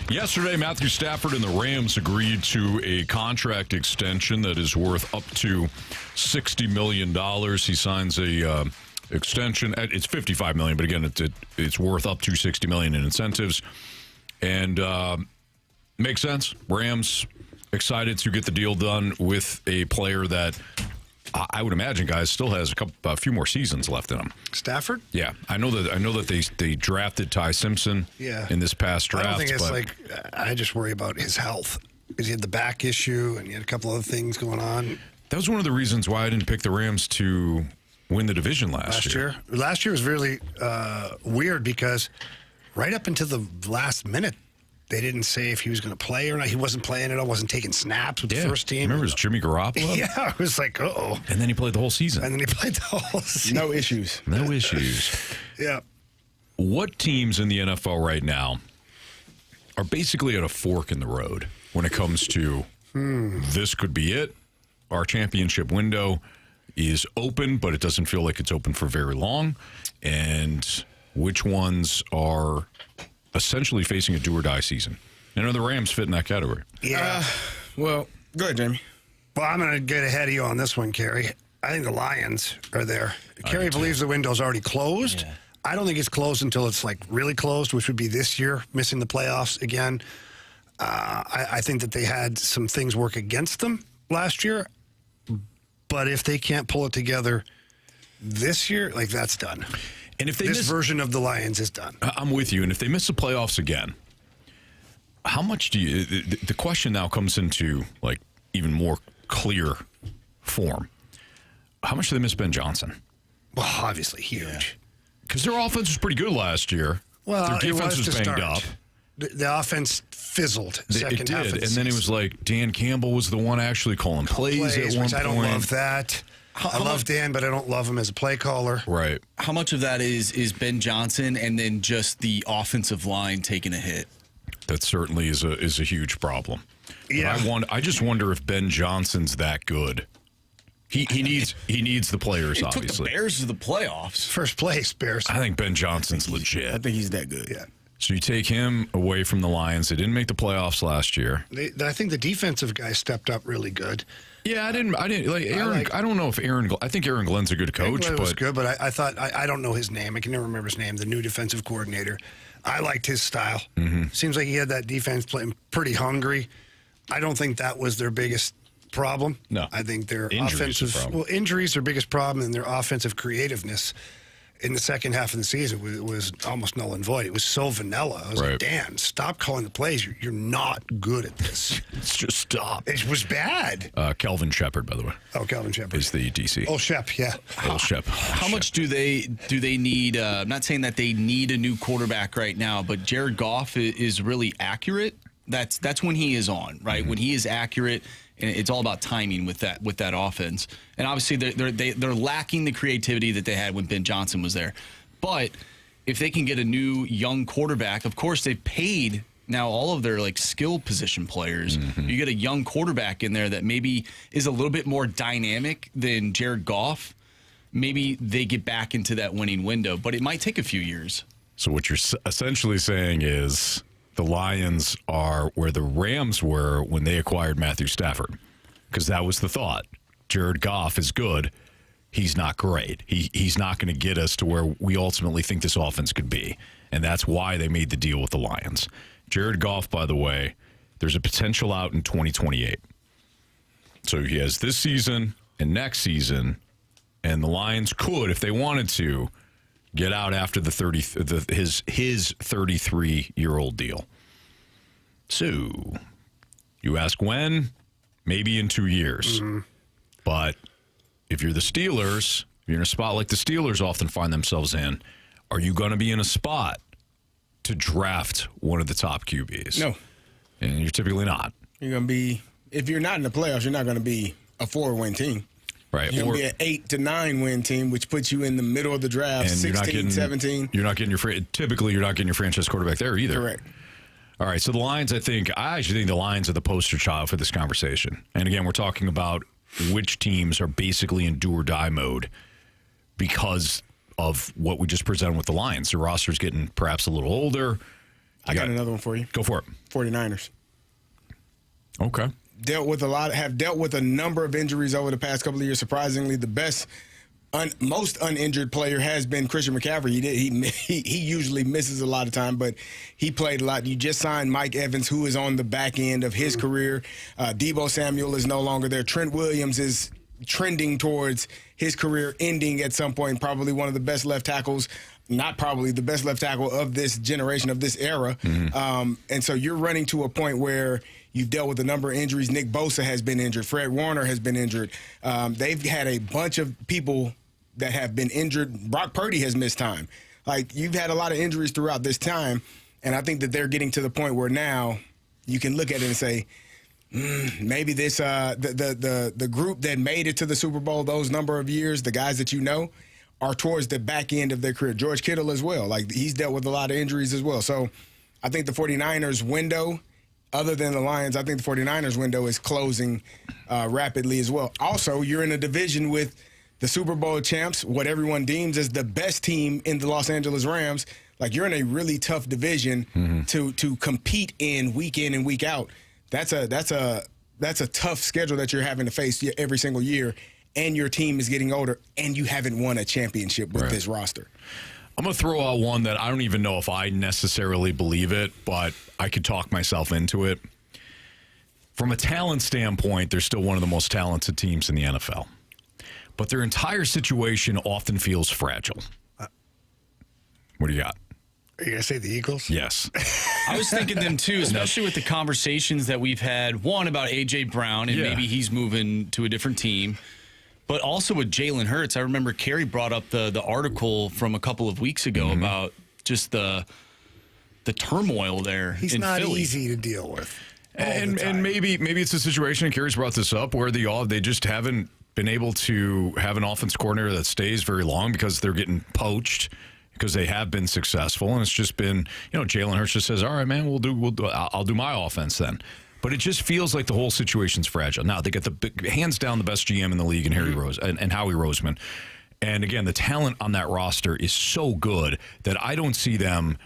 Speaker 1: Yesterday, Matthew Stafford and the Rams agreed to a contract extension that is worth up to $60 million. He signs a extension. It's $55 million, but again, it's worth up to $60 million in incentives. And makes sense. Rams excited to get the deal done with a player that I would imagine, guys, still has a few more seasons left in him.
Speaker 2: Stafford?
Speaker 1: Yeah, I know that they drafted Ty Simpson. In this past draft.
Speaker 2: I don't think it's I just worry about his health because he had the back issue and he had a couple other things going on.
Speaker 1: That was one of the reasons why I didn't pick the Rams to win the division last year.
Speaker 2: Last year was really weird because right up until the last minute, They didn't say if he was going to play or not. He wasn't playing at all. Wasn't taking snaps with the first team.
Speaker 1: Remember, it was Jimmy Garoppolo?
Speaker 2: Yeah, I was like, uh-oh.
Speaker 1: And then he played the whole season.
Speaker 2: And then he played the whole season.
Speaker 3: No issues.
Speaker 1: No issues.
Speaker 2: Yeah.
Speaker 1: What teams in the NFL right now are basically at a fork in the road when it comes to this could be it? Our championship window is open, but it doesn't feel like it's open for very long. And which ones are essentially facing a do-or-die season? And are the Rams fit in that category?
Speaker 2: Yeah.
Speaker 3: Well, go ahead, Jamie.
Speaker 2: Well, I'm going to get ahead of you on this one, Carey. I think the Lions are there. Carey believes the window's already closed. Yeah. I don't think it's closed until it's like really closed, which would be this year, missing the playoffs again. I think that they had some things work against them last year. But if they can't pull it together this year, like that's done.
Speaker 1: And if they
Speaker 2: this version of the Lions is done.
Speaker 1: I'm with you. And if they miss the playoffs again, how much do you... The question now comes into like even more clear form. How much do they miss Ben Johnson?
Speaker 2: Well, obviously huge.
Speaker 1: Because their offense was pretty good last year.
Speaker 2: Well,
Speaker 1: their defense was banged
Speaker 2: start.
Speaker 1: up.
Speaker 2: The offense fizzled second half of the
Speaker 1: and
Speaker 2: season.
Speaker 1: then it was like Dan Campbell was the one actually calling plays at one
Speaker 2: which
Speaker 1: point.
Speaker 2: I don't love that. I love Dan, but I don't love him as a play caller.
Speaker 1: Right.
Speaker 4: How much of that is Ben Johnson and then just the offensive line taking a hit?
Speaker 1: That certainly is a huge problem.
Speaker 2: Yeah.
Speaker 1: But I just wonder if Ben Johnson's that good. He needs the players,
Speaker 4: He
Speaker 1: obviously.
Speaker 4: took the Bears to the playoffs.
Speaker 2: First place, Bears.
Speaker 1: I think Ben Johnson's legit.
Speaker 3: I think he's that good.
Speaker 2: Yeah.
Speaker 1: So you take him away from the Lions. They didn't make the playoffs last year.
Speaker 2: I think the defensive guys stepped up really good.
Speaker 1: Yeah, I didn't like Aaron. I don't know if I think Aaron Glenn's a good coach,
Speaker 2: Glenn
Speaker 1: but
Speaker 2: was good, but I thought I don't know his name. I can never remember his name. The new defensive coordinator. I liked his style.
Speaker 1: Mm-hmm.
Speaker 2: Seems like he had that defense playing pretty hungry. I don't think that was their biggest problem.
Speaker 1: No.
Speaker 2: I think their
Speaker 1: Injuries
Speaker 2: injuries are their biggest problem, and their offensive creativeness in the second half of the season was almost null and void. It was so vanilla. I was like, Dan, stop calling the plays. You're not good at this.
Speaker 1: It's just stop.
Speaker 2: It was bad.
Speaker 1: Kelvin Shepard, by the way.
Speaker 2: Oh, Kelvin Shepard
Speaker 1: is the DC.
Speaker 2: Oh, Shep, yeah.
Speaker 1: Shep.
Speaker 4: How much do they need? I'm not saying that they need a new quarterback right now, but Jared Goff is really accurate. That's when he is on, right? Mm-hmm. When he is accurate, and it's all about timing with that offense. And obviously they're lacking the creativity that they had when Ben Johnson was there. But if they can get a new young quarterback, of course they've paid now all of their like skill position players. Mm-hmm. You get a young quarterback in there that maybe is a little bit more dynamic than Jared Goff. Maybe they get back into that winning window, but it might take a few years.
Speaker 1: So what you're essentially saying is the Lions are where the Rams were when they acquired Matthew Stafford, because that was the thought. Jared Goff is good. He's not great. He's not going to get us to where we ultimately think this offense could be, and that's why they made the deal with the Lions. Jared Goff, by the way, there's a potential out in 2028. So he has this season and next season, and the Lions could, if they wanted to, get out after his 33-year-old deal. So you ask when? Maybe in 2 years. Mm-hmm. But if you're the Steelers, if you're in a spot like the Steelers often find themselves in, are you going to be in a spot to draft one of the top QBs?
Speaker 3: No.
Speaker 1: And you're typically not.
Speaker 3: You're going to be, if you're not in the playoffs, you're not going to be a 4-win team.
Speaker 1: Right.
Speaker 3: You're going to be an 8 to 9 win team, which puts you in the middle of the draft,
Speaker 1: and
Speaker 3: 16, 17.
Speaker 1: You're not getting typically you're not getting your franchise quarterback there either.
Speaker 3: Correct.
Speaker 1: All right, so the Lions, I actually think the Lions are the poster child for this conversation. And again, we're talking about which teams are basically in do or die mode because of what we just presented with the Lions. The roster's getting perhaps a little older.
Speaker 3: I got another one for you.
Speaker 1: Go for it.
Speaker 3: 49ers.
Speaker 1: Okay.
Speaker 3: Have dealt with a number of injuries over the past couple of years. Surprisingly, the most uninjured player has been Christian McCaffrey. He usually misses a lot of time, but he played a lot. You just signed Mike Evans, who is on the back end of his career. Deebo Samuel is no longer there. Trent Williams is trending towards his career ending at some point. Probably one of the best left tackles. Not probably the best left tackle of this generation, of this era. Mm-hmm. And so you're running to a point where you've dealt with a number of injuries. Nick Bosa has been injured. Fred Warner has been injured. They've had a bunch of people that have been injured. Brock Purdy has missed time. Like, you've had a lot of injuries throughout this time. And I think that they're getting to the point where now you can look at it and say, maybe this the group that made it to the Super Bowl those number of years, the guys that you know, are towards the back end of their career. George Kittle as well. Like, he's dealt with a lot of injuries as well. So I think the 49ers window, other than the Lions, I think the 49ers window is closing rapidly as well. Also, you're in a division with the Super Bowl champs, what everyone deems as the best team in the Los Angeles Rams. Like, you're in a really tough division to compete in and week out. That's a tough schedule that you're having to face every single year, and your team is getting older, and you haven't won a championship with this roster.
Speaker 1: I'm going to throw out one that I don't even know if I necessarily believe it, but I could talk myself into it. From a talent standpoint, they're still one of the most talented teams in the NFL. But their entire situation often feels fragile. What do you got?
Speaker 2: Are you going to say the Eagles?
Speaker 1: Yes.
Speaker 4: I was thinking them too, especially with the conversations that we've had, one about A.J. Brown, and maybe he's moving to a different team, but also with Jalen Hurts. I remember Carey brought up the article from a couple of weeks ago about just the turmoil there in Philly.
Speaker 2: He's not easy to deal with.
Speaker 1: And maybe it's a situation, and Carey's brought this up, where they just haven't been able to have an offense coordinator that stays very long because they're getting poached, because they have been successful, and it's just been, Jalen Hurts just says, all right, man, I'll do my offense then. But it just feels like the whole situation's fragile. Now, they got hands down the best GM in the league in Howie Roseman. And again, the talent on that roster is so good that I don't see them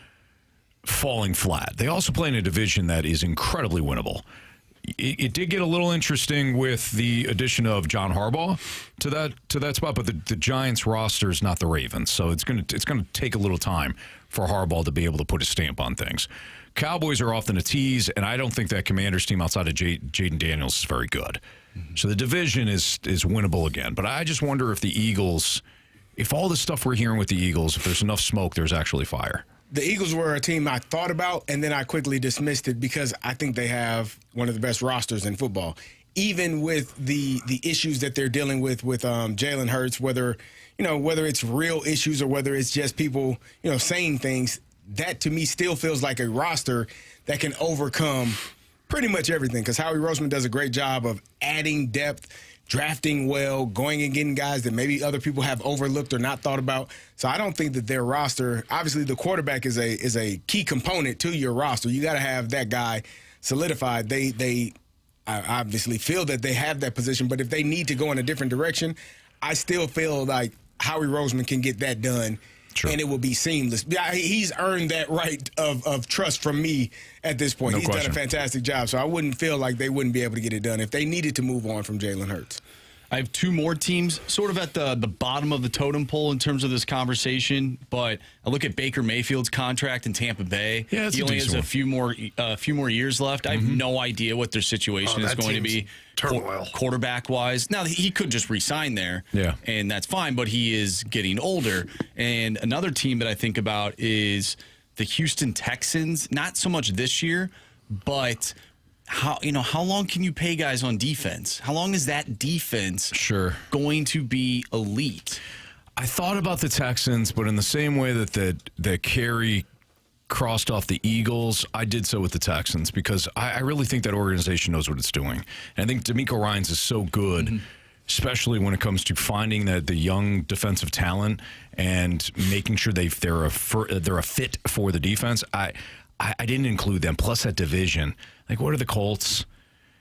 Speaker 1: falling flat. They also play in a division that is incredibly winnable. It did get a little interesting with the addition of John Harbaugh to that spot, but the Giants roster is not the Ravens, so it's going to take a little time for Harbaugh to be able to put a stamp on things. Cowboys are often a tease, and I don't think that Commanders team outside of Jaden Daniels is very good. So the division is winnable again, but I just wonder if the Eagles, if all the stuff we're hearing with the Eagles, if there's enough smoke, there's actually fire.
Speaker 3: The Eagles were a team I thought about, and then I quickly dismissed it because I think they have one of the best rosters in football. Even with the issues that they're dealing with Jalen Hurts, whether it's real issues or whether it's just people saying things, that to me still feels like a roster that can overcome pretty much everything. Because Howie Roseman does a great job of adding depth, drafting well, going and getting guys that maybe other people have overlooked or not thought about. So I don't think that their roster, obviously the quarterback is a key component to your roster. You got to have that guy solidified. They obviously feel that they have that position, but if they need to go in a different direction, I still feel like Howie Roseman can get that done. Sure. And it will be seamless. He's earned that right of trust from me at this point.
Speaker 1: No
Speaker 3: He's
Speaker 1: question.
Speaker 3: done a fantastic job, so I wouldn't feel like they wouldn't be able to get it done if they needed to move on from Jalen Hurts.
Speaker 4: I have two more teams sort of at the bottom of the totem pole in terms of this conversation, but I look at Baker Mayfield's contract in Tampa Bay.
Speaker 1: Yeah,
Speaker 4: he only has a few more years left. I have no idea what their situation is going to be quarterback-wise. Now, he could just re-sign there, and that's fine, but he is getting older. And another team that I think about is the Houston Texans, not so much this year, but how long can you pay guys on defense? How long is that defense going to be elite?
Speaker 1: I thought about the Texans, but in the same way that Carey crossed off the Eagles, I did so with the Texans because I really think that organization knows what it's doing. And I think D'Amico Ryans is so good, especially when it comes to finding the young defensive talent and making sure they're a fit for the defense. I didn't include them. Plus that division. Like, what are the Colts?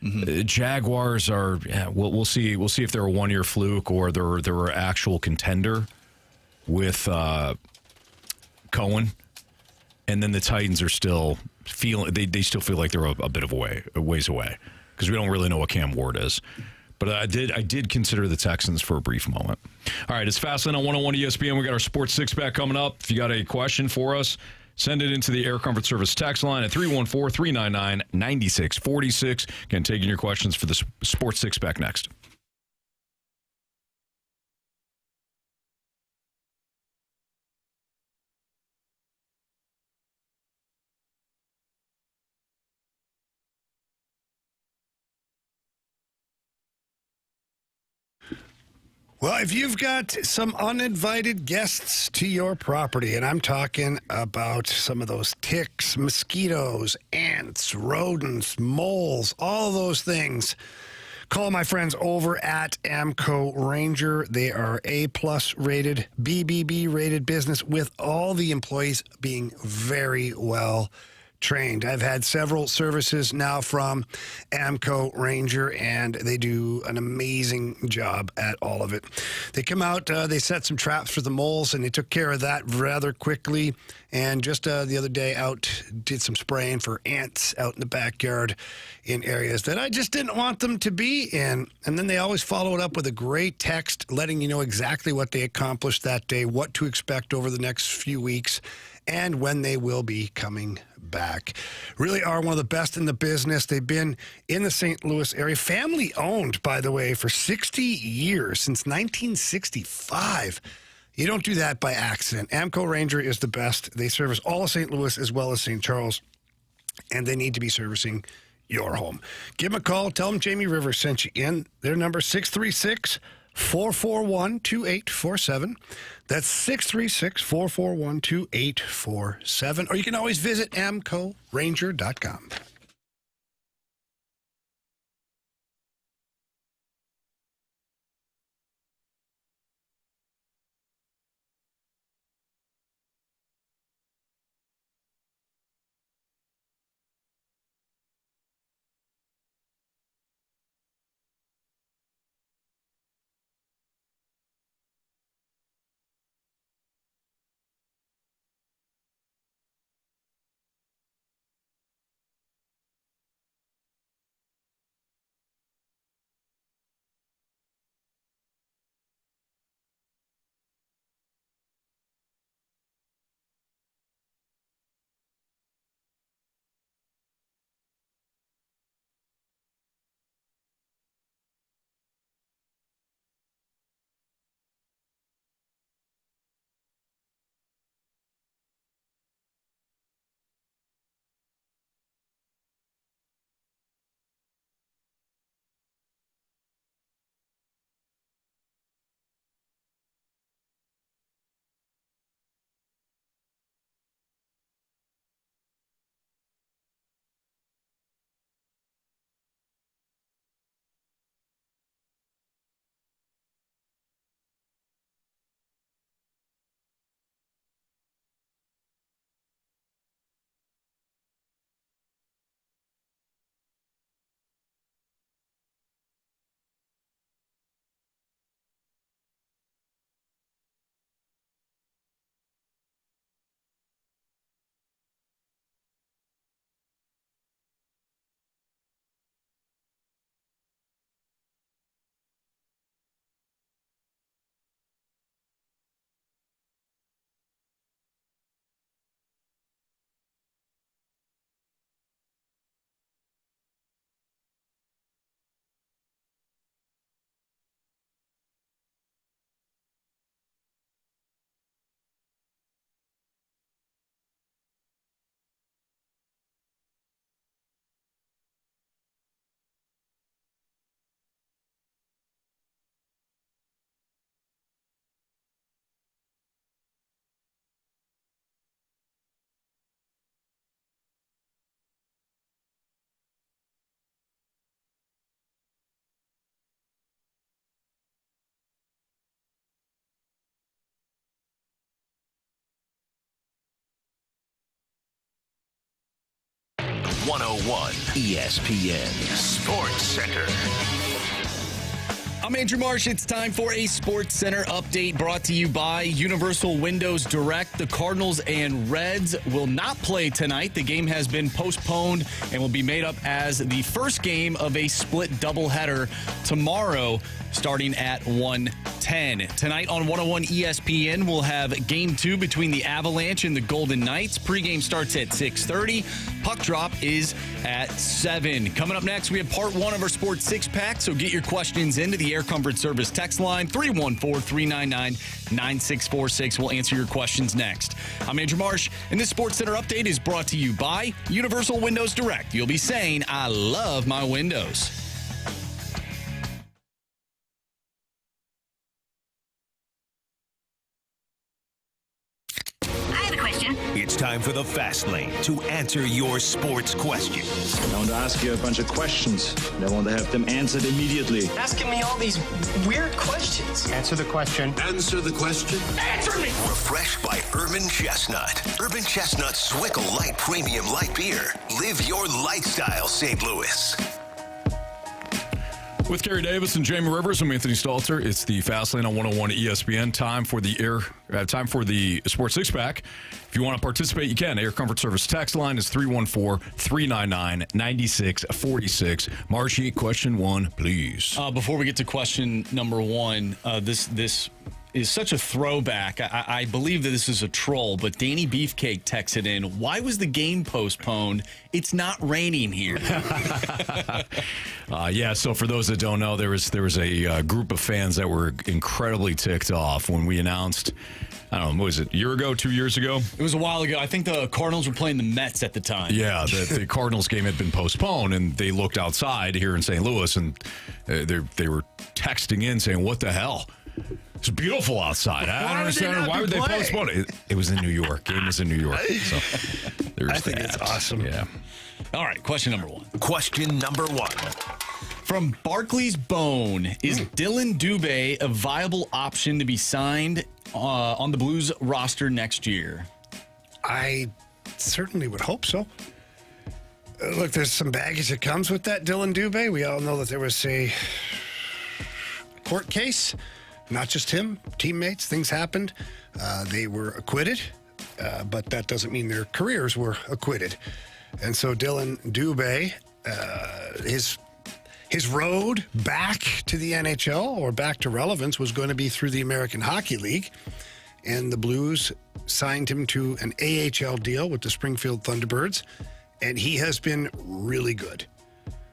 Speaker 1: Jaguars are. We'll see. We'll see if they're a one-year fluke or they're an actual contender with Cohen. And then the Titans are still feeling. They still feel like they're a bit of a ways away because we don't really know what Cam Ward is. But I did consider the Texans for a brief moment. All right, it's Fastlane on 101 ESPN. We got our Sports Six-Pack coming up. If you got a question for us, send it into the Air Comfort Service text line at 314-399-9646. Again, taking your questions for the Sports Six-Pack next.
Speaker 2: Well, if you've got some uninvited guests to your property, and I'm talking about some of those ticks, mosquitoes, ants, rodents, moles, all of those things, call my friends over at Amco Ranger. They are A+ rated, BBB rated business with all the employees being very well trained. I've had several services now from Amco Ranger, and they do an amazing job at all of it. They come out, they set some traps for the moles, and they took care of that rather quickly. And just the other day out, did some spraying for ants out in the backyard in areas that I just didn't want them to be in. And then they always follow it up with a great text letting you know exactly what they accomplished that day, what to expect over the next few weeks, and when they will be coming back. Really are one of the best in the business. They've been in the St. Louis area, family owned, by the way, for 60 years, since 1965. You don't do that by accident. Amco Ranger is the best. They service all of St. Louis as well as St. Charles, and they need to be servicing your home. Give them a call. Tell them Jamie Rivers sent you in. Their number 636-441-2847. That's 636-441-2847. Or you can always visit amcoranger.com.
Speaker 7: ESPN Sports Center.
Speaker 4: I'm Andrew Marsh. It's time for a Sports Center update brought to you by Universal Windows Direct. The Cardinals and Reds will not play tonight. The game has been postponed and will be made up as the first game of a split doubleheader tomorrow, starting at 1:10. Tonight on 101 ESPN, we'll have Game 2 between the Avalanche and the Golden Knights. Pregame starts at 6:30. Puck drop is at 7. Coming up next, we have part 1 of our Sports Six-Pack, so get your questions into the Air Comfort Service text line, 314-399-9646. We'll answer your questions next. I'm Andrew Marsh, and this Sports Center update is brought to you by Universal Windows Direct. You'll be saying, I love my windows.
Speaker 9: time for the Fast Lane to answer your sports questions.
Speaker 10: I want to ask you a bunch of questions, and I want to have them answered immediately.
Speaker 11: Asking me all these weird questions.
Speaker 2: Answer the question.
Speaker 8: Answer the question.
Speaker 11: Answer me!
Speaker 9: Refreshed by Urban Chestnut. Urban Chestnut Swickle Light Premium Light Beer. Live your lifestyle, St. Louis.
Speaker 1: With Carey Davis and Jamie Rivers, I'm Anthony Stalter. It's the Fast Lane on 101 ESPN. Time for the Sports Six Pack. If you want to participate, you can. Air Comfort Service text line is 314-399-9646. Marshy, question one, please.
Speaker 4: Before we get to question number one, this is such a throwback. I believe that this is a troll, but Danny Beefcake texted in, why was the game postponed? It's not raining here.
Speaker 1: So for those that don't know, there was a group of fans that were incredibly ticked off when we announced, I don't know, what was it, a year ago, 2 years ago?
Speaker 4: It was a while ago. I think the Cardinals were playing the Mets at the time.
Speaker 1: Yeah, the Cardinals game had been postponed, and they looked outside here in St. Louis, and they were texting in saying, what the hell? It's beautiful outside. I don't understand. Why would they postpone it? It was in New York. Game was in New York. So
Speaker 2: I think it's awesome.
Speaker 1: Yeah.
Speaker 4: All right, question number one.
Speaker 9: Question number one.
Speaker 4: From Barclays Bone, is Dylan Dubé a viable option to be signed on the Blues roster next year?
Speaker 2: I certainly would hope so. Look, there's some baggage that comes with that Dylan Dubé. We all know that there was a court case. Not just him, teammates, things happened. They were acquitted, but that doesn't mean their careers were acquitted. And so Dylan Dubé, his road back to the NHL or back to relevance was going to be through the American Hockey League. And the Blues signed him to an AHL deal with the Springfield Thunderbirds. And he has been really good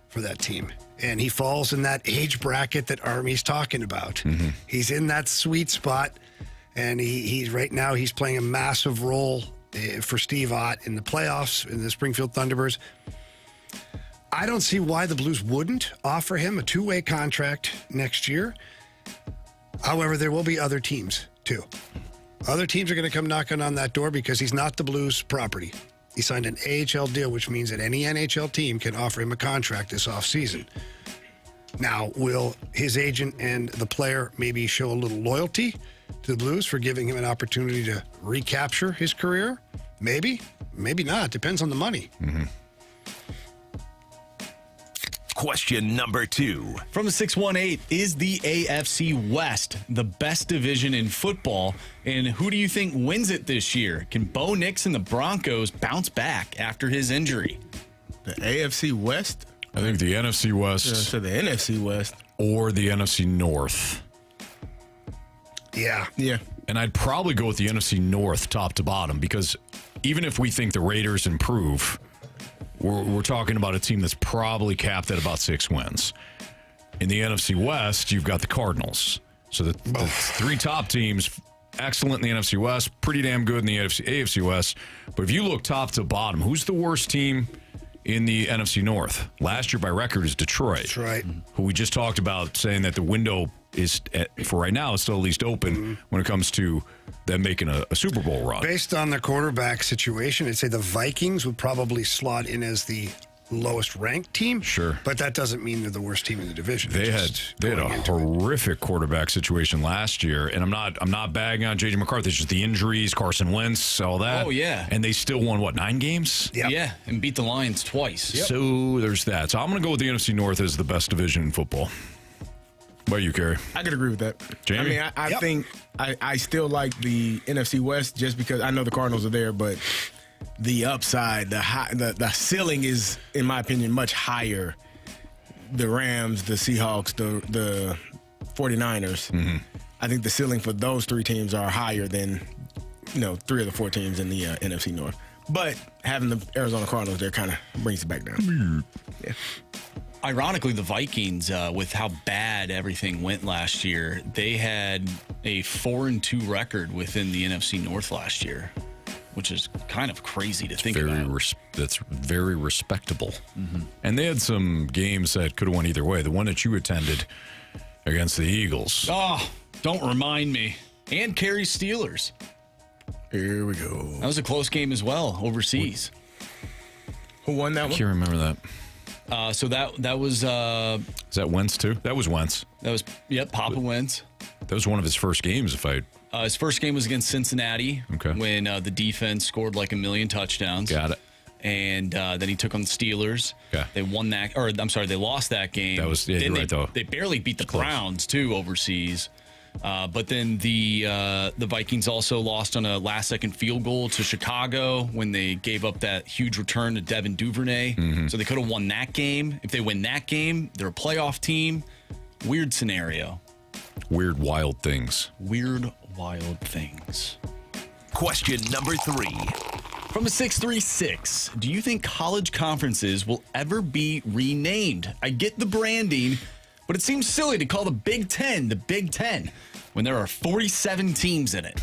Speaker 2: for that team. And he falls in that age bracket that Army's talking about. Mm-hmm. He's in that sweet spot, and he's right now he's playing a massive role for Steve Ott in the playoffs in the Springfield Thunderbirds. I don't see why the Blues wouldn't offer him a two-way contract next year. However, there will be other teams too. Other teams are going to come knocking on that door because he's not the Blues' property. He signed an AHL deal, which means that any NHL team can offer him a contract this offseason. Now, will his agent and the player maybe show a little loyalty to the Blues for giving him an opportunity to recapture his career? Maybe. Maybe not. Depends on the money.
Speaker 1: Mm-hmm.
Speaker 9: Question number two.
Speaker 4: From the 618, is the AFC West the best division in football? And who do you think wins it this year? Can Bo Nix and the Broncos bounce back after his injury?
Speaker 3: The AFC West?
Speaker 1: I think the NFC West.
Speaker 3: So the NFC West.
Speaker 1: Or the NFC North.
Speaker 2: Yeah.
Speaker 3: Yeah.
Speaker 1: And I'd probably go with the NFC North top to bottom because even if we think the Raiders improve, we're talking about a team that's probably capped at about 6 wins. In the NFC West, you've got the Cardinals. So the three top teams, excellent in the NFC West, pretty damn good in the AFC West. But if you look top to bottom, who's the worst team in the NFC North? Last year by record is Detroit.
Speaker 2: That's right.
Speaker 1: Who we just talked about saying that the window is, for right now, is still at least open when it comes to them making a Super Bowl run.
Speaker 2: Based on the quarterback situation, I'd say the Vikings would probably slot in as the lowest ranked team.
Speaker 1: Sure.
Speaker 2: But that doesn't mean they're the worst team in the division.
Speaker 1: They had a horrific quarterback situation last year, and I'm not bagging on J.J. McCarthy. It's just the injuries, Carson Wentz, all that.
Speaker 4: Oh, yeah.
Speaker 1: And they still won, 9 games?
Speaker 2: Yep.
Speaker 4: Yeah, and beat the Lions twice.
Speaker 1: Yep. So there's that. So I'm going to go with the NFC North as the best division in football. What about you, Carey?
Speaker 3: I could agree with that.
Speaker 1: Jamie?
Speaker 3: I mean, I think I still like the NFC West just because I know the Cardinals are there, but the upside, the ceiling is, in my opinion, much higher. The Rams, the Seahawks, the 49ers. Mm-hmm. I think the ceiling for those three teams are higher than 3 of the 4 teams in the NFC North. But having the Arizona Cardinals there kind of brings it back down. Yeah.
Speaker 4: Ironically, the Vikings, with how bad everything went last year, they had a 4-2 record within the NFC North last year, which is kind of crazy to think about.
Speaker 1: That's very respectable. Mm-hmm. And they had some games that could have went either way. The one that you attended against the Eagles.
Speaker 4: Oh, don't remind me. And Carey Steelers.
Speaker 3: Here we go.
Speaker 4: That was a close game as well, overseas.
Speaker 3: Who won that
Speaker 1: I
Speaker 3: one?
Speaker 1: can't remember that.
Speaker 4: So that was...
Speaker 1: Is that Wentz, too? That was Wentz.
Speaker 4: That was, Papa Wentz.
Speaker 1: That was one of his first games, if I...
Speaker 4: His first game was against Cincinnati when the defense scored like 1 million touchdowns.
Speaker 1: Got it.
Speaker 4: And then he took on the Steelers.
Speaker 1: Okay.
Speaker 4: They won that, or I'm sorry, they lost that game.
Speaker 1: That was, you're right, though.
Speaker 4: They barely beat the Browns, too, overseas. But then the Vikings also lost on a last-second field goal to Chicago when they gave up that huge return to Devin Duvernay.
Speaker 1: Mm-hmm.
Speaker 4: So they could have won that game. If they win that game, they're a playoff team. Weird scenario.
Speaker 1: Weird, wild things.
Speaker 4: Weird, wild things.
Speaker 9: Question number 3.
Speaker 4: From a 636, do you think college conferences will ever be renamed? I get the branding, but it seems silly to call the Big Ten the Big Ten when there are 47 teams in it.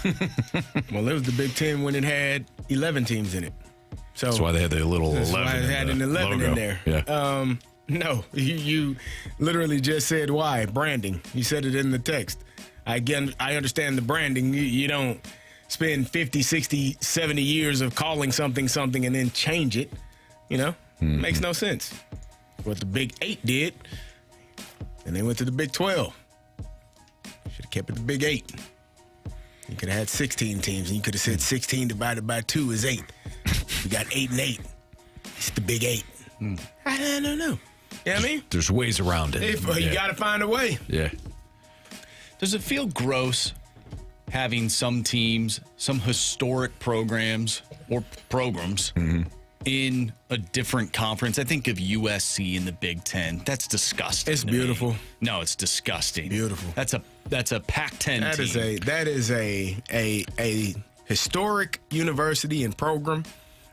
Speaker 3: Well, it was the Big Ten when it had 11 teams in it. So
Speaker 1: That's why they had the little 11
Speaker 3: why it had an 11
Speaker 1: logo.
Speaker 3: in there.
Speaker 1: Yeah.
Speaker 3: No, you literally just said why. Branding. You said it in the text. Again, I understand the branding. You don't spend 50, 60, 70 years of calling something and then change it. Makes no sense. What the Big 8 did, and they went to the Big 12. Should have kept it the Big 8. You could have had 16 teams, and you could have said 16 divided by 2 is 8. We got 8 and 8. It's the Big 8. I don't know. You know what I mean?
Speaker 1: There's ways around it.
Speaker 3: You got to find a way.
Speaker 1: Yeah.
Speaker 4: Does it feel gross having some teams, some historic programs or programs in a different conference? I think of USC in the Big Ten. That's disgusting.
Speaker 3: It's beautiful.
Speaker 4: No, it's disgusting.
Speaker 3: Beautiful.
Speaker 4: That's a Pac-10 team.
Speaker 3: That is a historic university and program.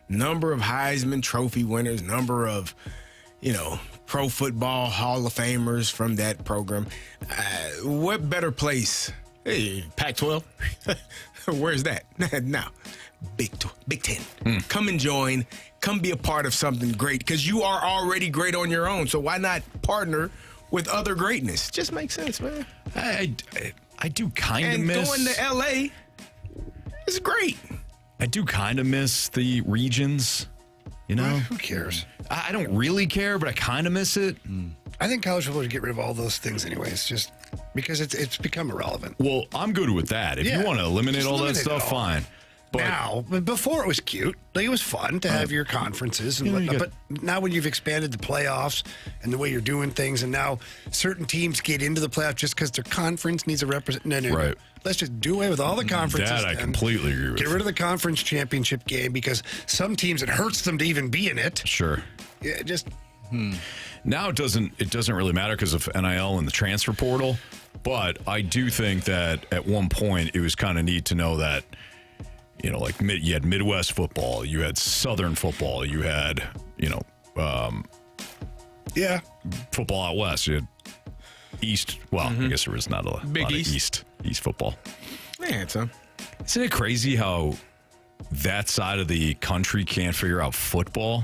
Speaker 3: Number of Heisman Trophy winners, number of, Pro Football Hall of Famers from that program. What better place? Hey, Pac-12? Where's that? No. Big Ten. Come and join. Come be a part of something great because you are already great on your own. So why not partner with other greatness? Just makes sense, man.
Speaker 1: I do kind of miss...
Speaker 3: And going to L.A. is great.
Speaker 1: I do kind of miss the regions,
Speaker 2: Who cares?
Speaker 1: I don't really care, but I kind of miss it.
Speaker 2: I think college football should get rid of all those things anyways, just because it's become irrelevant.
Speaker 1: Well, I'm good with that. If you want to eliminate all that stuff, fine.
Speaker 2: But before it was cute. Like it was fun to have your conferences and whatnot. But now when you've expanded the playoffs and the way you're doing things, and now certain teams get into the playoffs just because their conference needs a representative.
Speaker 1: Right.
Speaker 2: Let's just do away with all the conferences.
Speaker 1: That I completely agree with.
Speaker 2: Get rid of the conference championship game because some teams it hurts them to even be in it.
Speaker 1: Sure.
Speaker 2: Yeah, just.
Speaker 1: Now it doesn't really matter because of NIL and the transfer portal. But I do think that at one point it was kind of neat to know that. You had Midwest football, you had Southern football, you had, football out west. You had East. Well, I guess there was not a lot of East football.
Speaker 3: Man, son.
Speaker 1: Isn't it crazy how that side of the country can't figure out football?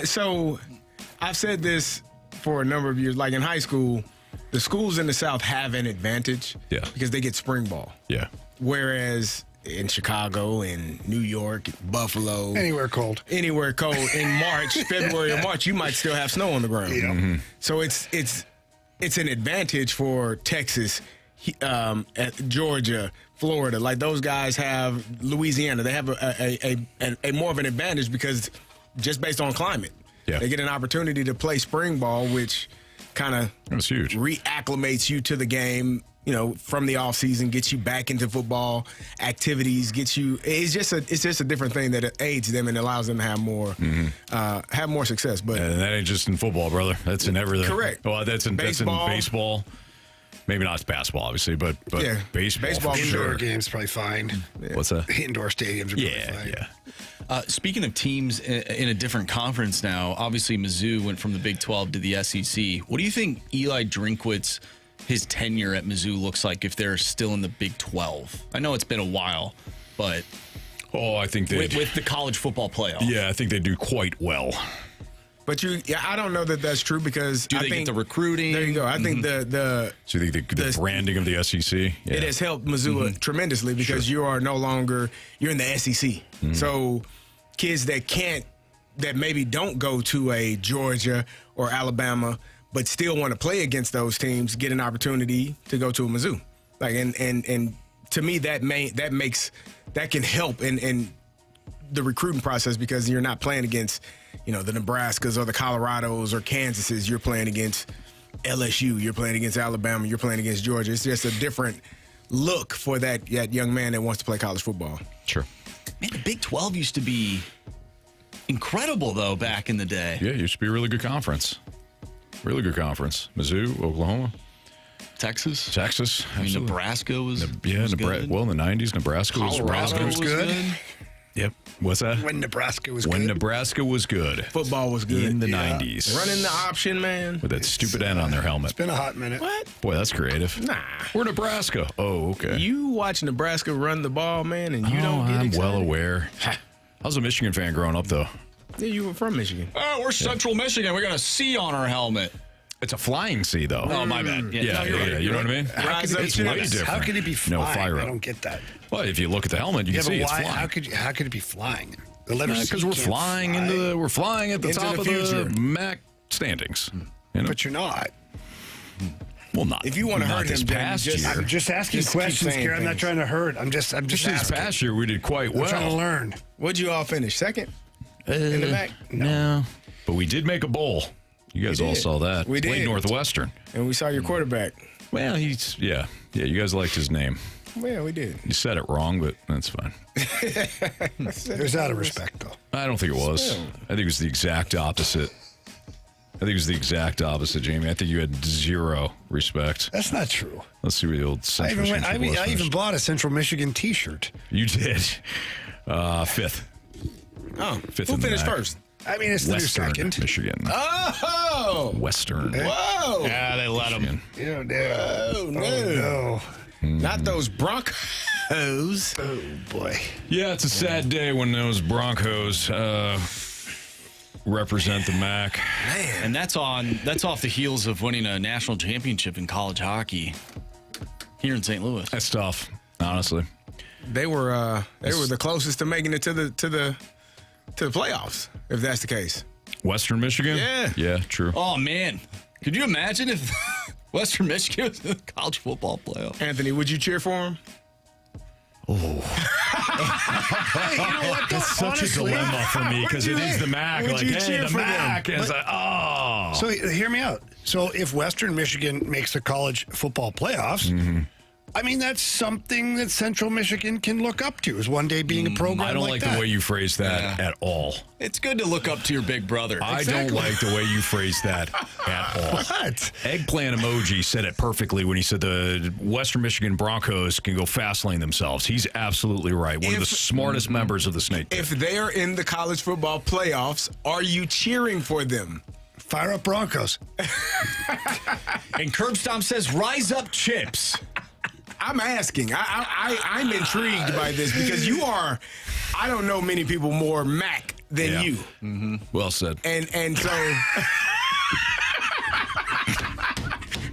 Speaker 3: So I've said this for a number of years. Like in high school, the schools in the South have an advantage because they get spring ball.
Speaker 1: Yeah.
Speaker 3: Whereas in Chicago, in New York, Buffalo.
Speaker 2: Anywhere cold.
Speaker 3: In March, February or March, you might still have snow on the ground.
Speaker 2: Yeah.
Speaker 3: So it's an advantage for Texas, Georgia, Florida. Like those guys have Louisiana. They have a more of an advantage because just based on climate.
Speaker 1: Yeah.
Speaker 3: They get an opportunity to play spring ball, which kind of reacclimates you to the game. From the off season, gets you back into football activities. It's just a different thing that aids them and allows them to have more success. But
Speaker 1: and that ain't just in football, brother. That's in everything.
Speaker 3: Correct.
Speaker 1: Well, that's in baseball. Maybe not basketball, obviously, but baseball.
Speaker 2: Indoor games probably fine.
Speaker 1: What's that?
Speaker 2: Indoor stadiums are probably fine.
Speaker 1: Yeah.
Speaker 4: Speaking of teams in a different conference now, obviously Mizzou went from the Big 12 to the SEC. What do you think Eli Drinkwitz, his tenure at Mizzou looks like if they're still in the Big 12? I know it's been a while, but
Speaker 1: I think they
Speaker 4: with the college football playoff.
Speaker 1: Yeah, I think they do quite well.
Speaker 3: But I don't know that that's true because
Speaker 4: Do they get the recruiting?
Speaker 3: There you go. I think the
Speaker 1: So you think the branding of the SEC? Yeah.
Speaker 3: it has helped Missoula tremendously because you are no longer you're in the SEC. So kids that maybe don't go to a Georgia or Alabama but still want to play against those teams get an opportunity to go to a Mizzou. Like and to me that can help in the recruiting process because you're not playing against, the Nebraskas or the Colorados or Kansases. You're playing against LSU. You're playing against Alabama. You're playing against Georgia. It's just a different look for that young man that wants to play college football.
Speaker 1: Sure.
Speaker 4: Man, the Big 12 used to be incredible, though, back in the day.
Speaker 1: Yeah, it used to be a really good conference. Really good conference. Mizzou, Oklahoma.
Speaker 4: Texas.
Speaker 1: I
Speaker 4: mean, Nebraska was good.
Speaker 1: Well, in the 90s, Nebraska
Speaker 4: Colorado
Speaker 1: was
Speaker 2: good.
Speaker 1: Yep. What's that?
Speaker 2: When Nebraska was good.
Speaker 1: When Nebraska was good.
Speaker 3: Football was good.
Speaker 1: In the 90s.
Speaker 3: Running the option, man.
Speaker 1: With that stupid N on their helmet.
Speaker 2: It's been a hot minute.
Speaker 3: What?
Speaker 1: Boy, that's creative.
Speaker 3: Nah.
Speaker 1: We're Nebraska. Oh, okay.
Speaker 3: You watch Nebraska run the ball, man, and you don't get
Speaker 1: I'm
Speaker 3: excited.
Speaker 1: well aware. I was a Michigan fan growing up, though.
Speaker 3: Yeah, you were from Michigan.
Speaker 4: Oh, we're Central Michigan. We got a C on our helmet.
Speaker 1: It's a flying C, though.
Speaker 4: Oh, my bad.
Speaker 1: Yeah, you know what I mean?
Speaker 3: Rise up,
Speaker 1: It's
Speaker 3: chips.
Speaker 1: way different.
Speaker 2: How could it be flying?
Speaker 1: No, fire
Speaker 2: I
Speaker 1: up.
Speaker 2: don't get that.
Speaker 1: Well, if you look at the helmet, you can see it's
Speaker 2: why?
Speaker 1: flying.
Speaker 2: How could it be flying? The letters
Speaker 1: Because we're flying at the
Speaker 3: Into
Speaker 1: top
Speaker 3: the
Speaker 1: of
Speaker 3: future.
Speaker 1: the MAC standings.
Speaker 2: But you're not.
Speaker 1: Well, not.
Speaker 3: If you want to
Speaker 1: not
Speaker 3: hurt
Speaker 1: this
Speaker 3: him,
Speaker 1: past
Speaker 3: then
Speaker 1: year.
Speaker 2: I'm just asking
Speaker 3: Just keep
Speaker 2: questions,
Speaker 3: saying
Speaker 2: Carey. I'm not
Speaker 3: things.
Speaker 2: trying to hurt. I'm just
Speaker 1: This
Speaker 2: asking.
Speaker 1: past year, we did quite
Speaker 2: I'm trying to
Speaker 1: well.
Speaker 2: learn.
Speaker 3: What'd you all finish? Second? In the back?
Speaker 1: No. But we did make a bowl. You guys all
Speaker 3: did.
Speaker 1: saw that.
Speaker 3: We
Speaker 1: Played
Speaker 3: did.
Speaker 1: Northwestern.
Speaker 3: And we saw your quarterback.
Speaker 1: Well, yeah. You guys liked his name.
Speaker 3: Well, we did.
Speaker 1: You said it wrong, but that's fine.
Speaker 2: It was out of respect, though.
Speaker 1: I don't think it was. I think it was the exact opposite. Jamie. I think you had zero respect.
Speaker 2: That's not true.
Speaker 1: Let's see what the old Central Michigan
Speaker 2: I
Speaker 1: was
Speaker 2: even
Speaker 1: finished.
Speaker 2: bought a Central Michigan T-shirt.
Speaker 1: You did. Fifth.
Speaker 3: Oh,
Speaker 1: Fifth
Speaker 3: who
Speaker 1: in the
Speaker 3: finished
Speaker 1: MAC.
Speaker 3: first?
Speaker 2: I mean, it's the new
Speaker 1: Western
Speaker 2: second.
Speaker 1: Michigan.
Speaker 3: Oh!
Speaker 1: Western.
Speaker 3: Whoa!
Speaker 4: Yeah, they let him.
Speaker 2: Oh, no.
Speaker 3: Oh, no.
Speaker 2: Oh, no.
Speaker 3: Not those Broncos.
Speaker 2: Oh, boy.
Speaker 1: Yeah, it's a sad day when those Broncos represent the MAC.
Speaker 4: And that's off the heels of winning a national championship in college hockey here in St. Louis.
Speaker 1: That's tough, honestly.
Speaker 3: They were the closest to making it to the playoffs, if that's the case.
Speaker 1: Western Michigan?
Speaker 3: Yeah.
Speaker 1: Yeah, true.
Speaker 4: Oh, man. Could you imagine if Western Michigan was in the college football playoff?
Speaker 3: Anthony, would you cheer for him?
Speaker 2: Hey, you know what?
Speaker 1: That's such a dilemma for me because it is the MAC.
Speaker 3: Would
Speaker 1: Like,
Speaker 3: you
Speaker 1: hey,
Speaker 3: cheer
Speaker 1: the
Speaker 3: for
Speaker 1: MAC.
Speaker 3: them?
Speaker 1: And it's like, oh.
Speaker 2: So hear me out. So if Western Michigan makes the college football playoffs, I mean, that's something that Central Michigan can look up to, is one day being a program
Speaker 1: I don't like
Speaker 2: that.
Speaker 1: the way you phrase that at all.
Speaker 4: It's good to look up to your big brother.
Speaker 1: I don't like the way you phrase that at all.
Speaker 2: What?
Speaker 1: Eggplant emoji said it perfectly when he said the Western Michigan Broncos can go fast lane themselves. He's absolutely right. One of the smartest members of the Snake Pit.
Speaker 3: If they're in the college football playoffs, are you cheering for them?
Speaker 2: Fire up Broncos.
Speaker 4: And Curb Stomp says, rise up, Chips.
Speaker 3: I'm asking. I'm intrigued by this because you are. I don't know many people more MAC than you.
Speaker 1: Mm-hmm. Well said.
Speaker 3: And so.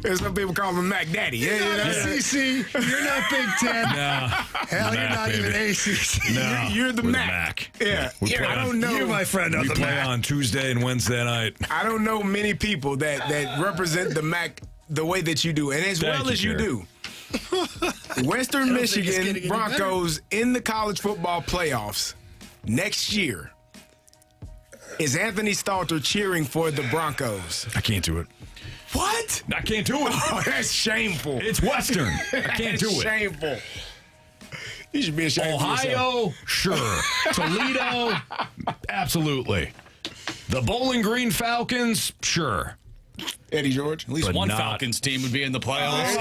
Speaker 3: There's some people call him Mac Daddy.
Speaker 2: You're not SEC. You're not Big Ten.
Speaker 1: No.
Speaker 2: Hell, you're not even ACC.
Speaker 1: No.
Speaker 3: You're the
Speaker 1: We're
Speaker 3: Mac. Yeah.
Speaker 1: We play
Speaker 3: I
Speaker 1: on-
Speaker 3: don't know.
Speaker 2: You're my friend on
Speaker 1: We
Speaker 2: the
Speaker 1: play
Speaker 2: MAC.
Speaker 1: on Tuesday and Wednesday night.
Speaker 3: I don't know many people that represent the MAC the way that you do, and as
Speaker 1: Thank
Speaker 3: well
Speaker 1: you,
Speaker 3: as you
Speaker 1: Carey.
Speaker 3: do. Western
Speaker 2: don't think it's getting
Speaker 3: Michigan
Speaker 2: any
Speaker 3: Broncos in the college football playoffs next year. Is Anthony Stalter cheering for the Broncos?
Speaker 1: I can't do it.
Speaker 3: What?
Speaker 1: I can't do it.
Speaker 3: Oh, that's shameful.
Speaker 1: It's Western. I can't do it.
Speaker 3: Shameful. You should be ashamed of yourself.
Speaker 1: Ohio, sure. Toledo, absolutely. The Bowling Green Falcons, sure.
Speaker 3: Eddie George.
Speaker 4: At least
Speaker 1: But
Speaker 4: one
Speaker 1: not-
Speaker 4: Falcons team would be in the playoffs.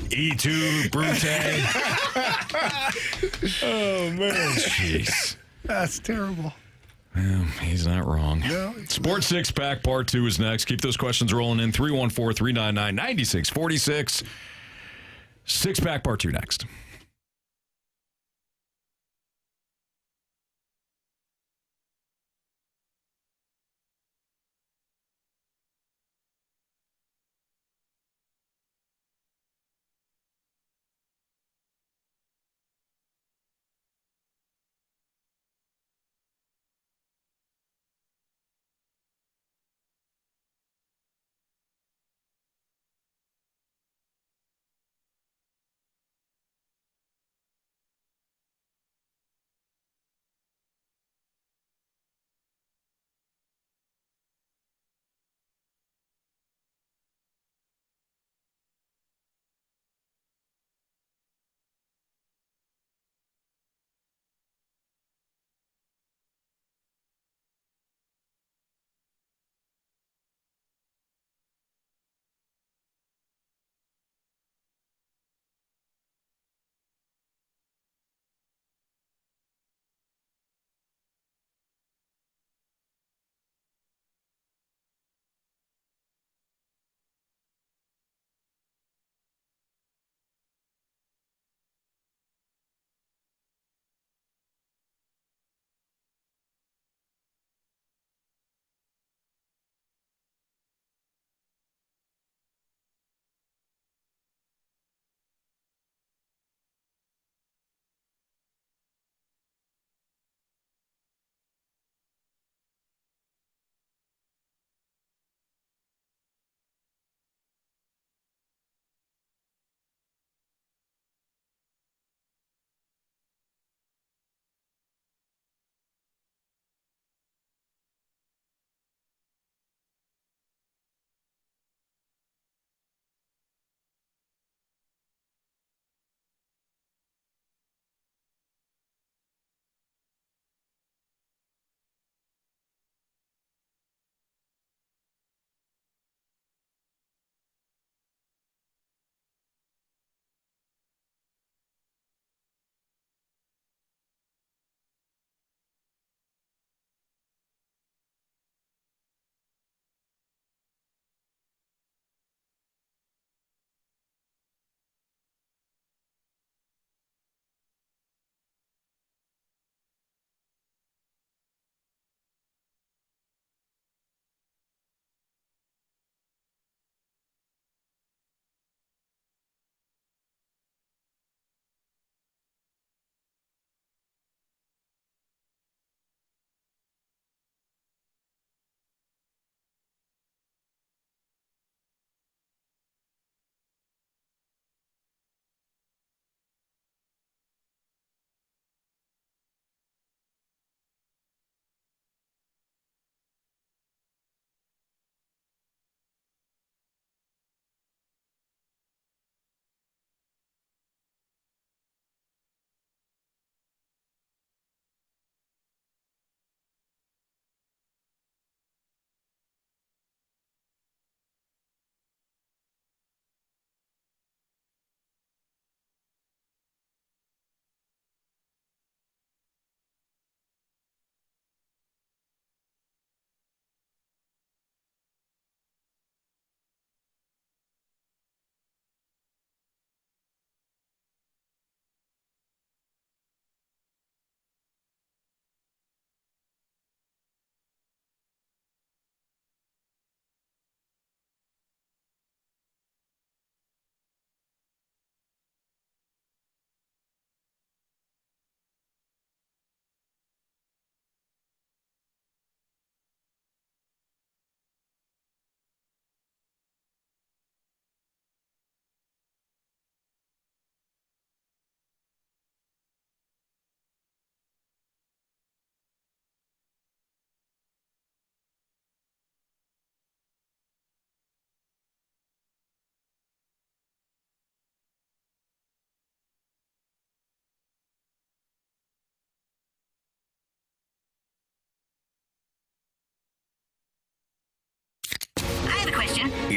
Speaker 1: E2, Brute.
Speaker 3: Oh, man.
Speaker 1: Jeez.
Speaker 2: That's terrible.
Speaker 1: He's not wrong.
Speaker 2: No.
Speaker 1: Sports Six Pack Part 2 is next. Keep those questions rolling in. 314-399-9646. Six Pack Part 2 next.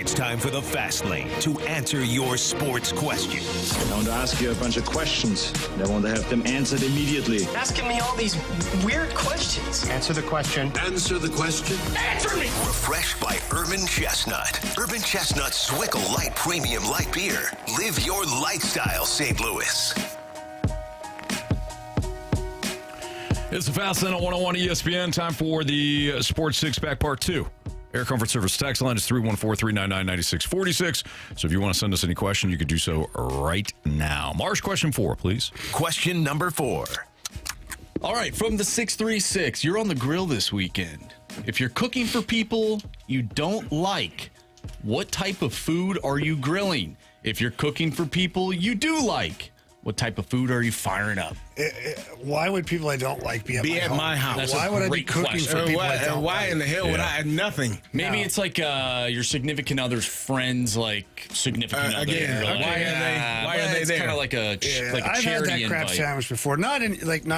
Speaker 9: It's time for the Fast Lane to answer your sports questions.
Speaker 10: I want to ask you a bunch of questions. And I want to have them answered immediately.
Speaker 11: Asking me all these weird questions.
Speaker 2: Answer the question.
Speaker 7: Answer the question.
Speaker 11: Answer me!
Speaker 9: Refreshed by Urban Chestnut. Urban Chestnut Swickle Light Premium Light Beer. Live your lifestyle, St. Louis.
Speaker 1: It's the Fast Lane on 101 ESPN. Time for the Sports Six Pack Part 2. Air Comfort Service text line is 314-399-9646. So if you want to send us any question, you can do so right now. Marsh, question 4, please.
Speaker 9: Question number 4.
Speaker 4: All right, from the 636, you're on the grill this weekend. If you're cooking for people you don't like, what type of food are you grilling? If you're cooking for people you do like, what type of food are you firing up?
Speaker 2: Why would people I don't like be at my house?
Speaker 4: That's
Speaker 2: Why
Speaker 4: a
Speaker 2: would I be
Speaker 4: great
Speaker 2: cooking
Speaker 4: question.
Speaker 2: for people I don't
Speaker 3: Why
Speaker 2: like?
Speaker 3: in the hell would I have nothing?
Speaker 4: Maybe it's like your significant other's friends, like significant other.
Speaker 3: Again,
Speaker 4: You're like,
Speaker 3: why are they
Speaker 4: it's
Speaker 3: there?
Speaker 4: kind of like a like a
Speaker 2: I've had
Speaker 4: charity
Speaker 2: that crap
Speaker 4: invite.
Speaker 2: sandwich before. Not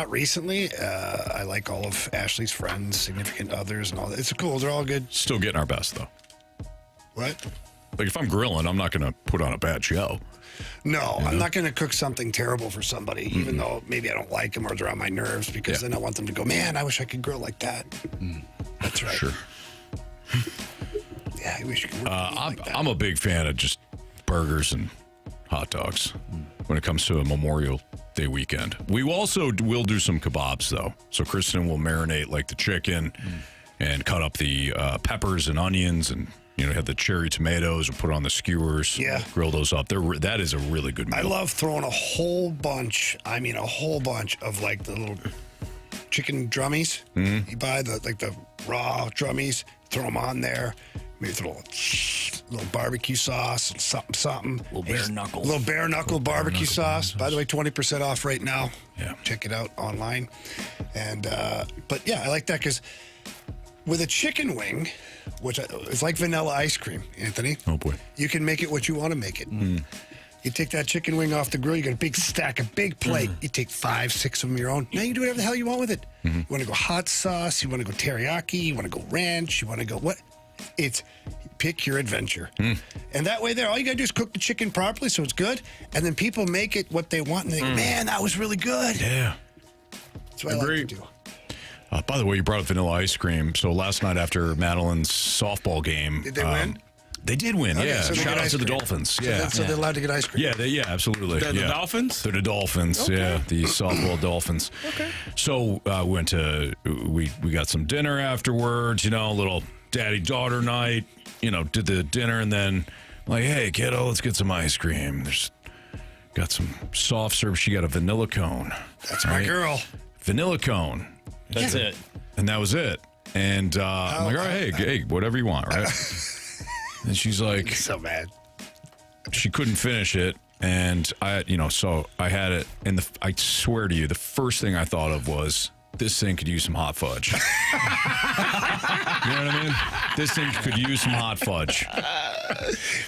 Speaker 2: recently. I like all of Ashley's friends, significant others, and all that. It's cool. They're all good.
Speaker 1: Still getting our best, though.
Speaker 2: What?
Speaker 1: Like, if I'm grilling, I'm not going to put on a bad show.
Speaker 2: No, I'm not going to cook something terrible for somebody, even though maybe I don't like them or they're on my nerves, because then I want them to go, man, I wish I could grill like that. That's right.
Speaker 1: Sure.
Speaker 2: Yeah, I wish you could grill like that.
Speaker 1: I'm a big fan of just burgers and hot dogs when it comes to a Memorial Day weekend. We also will do some kebabs, though. So Kristen will marinate, like, the chicken and cut up the peppers and onions and, have the cherry tomatoes and put on the skewers.
Speaker 2: Yeah.
Speaker 1: Grill those up. That is a really good meal.
Speaker 2: I love throwing a whole bunch of like the little chicken drummies. You buy the raw drummies, throw them on there. Maybe throw a little barbecue sauce, something.
Speaker 4: Little bare knuckle.
Speaker 2: Little bare knuckle barbecue sauce. By the way, 20% off right now.
Speaker 1: Yeah.
Speaker 2: Check it out online. And but yeah, I like that because with a chicken wing, which is like vanilla ice cream, Anthony.
Speaker 1: Oh, boy.
Speaker 2: You can make it what you want to make it. You take that chicken wing off the grill, you got a big stack, a big plate. You take 5, 6 of them your own. Now you can do whatever the hell you want with it. You want to go hot sauce, you want to go teriyaki, you want to go ranch, you want to go what? It's pick your adventure. And that way there, all you got to do is cook the chicken properly so it's good. And then people make it what they want and they go, man, that was really good.
Speaker 1: Yeah.
Speaker 2: That's what I like to do.
Speaker 1: By the way, you brought up vanilla ice cream. So last night after Madeline's softball game.
Speaker 2: Did they win?
Speaker 1: They did win,
Speaker 2: Okay,
Speaker 1: yeah.
Speaker 2: so they
Speaker 1: Shout
Speaker 2: get
Speaker 1: out
Speaker 2: ice
Speaker 1: to the
Speaker 2: cream.
Speaker 1: Dolphins.
Speaker 2: So they're allowed to get ice cream?
Speaker 1: Yeah, absolutely.
Speaker 3: The Dolphins?
Speaker 1: They're the Dolphins, yeah. The softball Dolphins.
Speaker 2: Okay.
Speaker 1: So we got some dinner afterwards, a little daddy-daughter night, did the dinner, and then like, hey, kiddo, let's get some ice cream. There's got some soft serve. She got a vanilla cone.
Speaker 2: That's my girl.
Speaker 1: Vanilla cone.
Speaker 4: That's it.
Speaker 1: And that was it. And I'm like, all right, hey, whatever you want, right? And she's like,
Speaker 2: So bad.
Speaker 1: she couldn't finish it. And so I had it. And I swear to you, the first thing I thought of was, this thing could use some hot fudge. You know what I mean? This thing could use some hot fudge.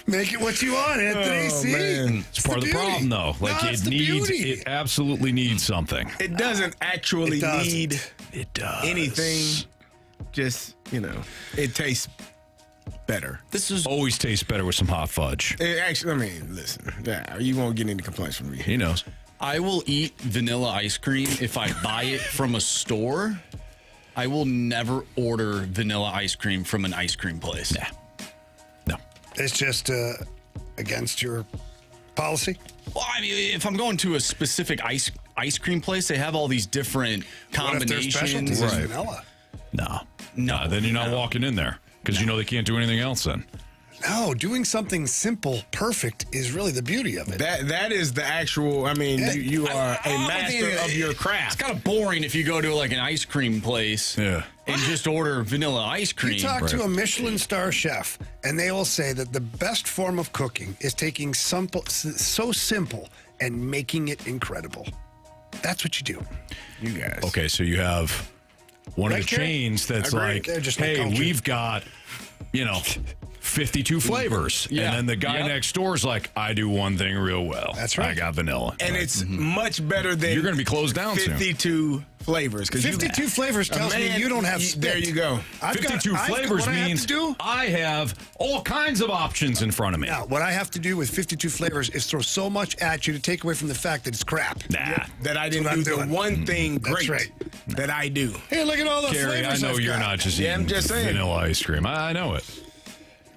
Speaker 2: Make it what you want, Anthony. See?
Speaker 3: Man.
Speaker 1: It's part of the problem, though. Like, it absolutely needs something.
Speaker 3: It doesn't actually need
Speaker 1: It does.
Speaker 3: anything. Just, it tastes better.
Speaker 4: This is
Speaker 1: Always tastes better with some hot fudge.
Speaker 3: It actually, listen, you won't get any complaints from me.
Speaker 1: He knows.
Speaker 4: I will eat vanilla ice cream if I buy it from a store. I will never order vanilla ice cream from an ice cream place.
Speaker 1: No.
Speaker 2: It's just against your policy?
Speaker 4: Well, I mean, if I'm going to a specific ice cream place, they have all these different combinations.
Speaker 2: What if their specialty is vanilla?
Speaker 1: No, then you're not walking in there because they can't do anything else then.
Speaker 2: No, doing something simple, perfect is really the beauty of it.
Speaker 3: That is the actual, you are a master of your craft.
Speaker 4: It's kind of boring if you go to like an ice cream place and just order vanilla ice cream.
Speaker 2: You talk to a Michelin star chef, and they will say that the best form of cooking is taking so simple and making it incredible. That's what you do.
Speaker 3: You guys.
Speaker 1: Okay, so you have one of the
Speaker 2: Carey?
Speaker 1: chains that's
Speaker 2: Agreed.
Speaker 1: like,
Speaker 2: They're just
Speaker 1: hey,
Speaker 2: like culture.
Speaker 1: we've got, 52 flavors.
Speaker 4: Yeah.
Speaker 1: And then the guy next door is like, I do one thing real well.
Speaker 2: That's right.
Speaker 1: I got vanilla.
Speaker 3: And it's much better than
Speaker 1: You're going to be closed down
Speaker 3: 52 flavors.
Speaker 2: 52 flavors tells me you don't have spit.
Speaker 3: There you go.
Speaker 1: 52 flavors means I have all kinds of options in front of me.
Speaker 2: Now, what I have to do with 52 flavors is throw so much at you to take away from the fact that it's crap.
Speaker 1: Nah.
Speaker 3: That I didn't do the one thing great that I do.
Speaker 2: Hey, look at all the
Speaker 1: Carey, I
Speaker 2: flavors
Speaker 1: know
Speaker 2: I've
Speaker 1: you're
Speaker 2: got.
Speaker 1: not just eating
Speaker 3: I'm just saying.
Speaker 1: vanilla ice cream. I know it.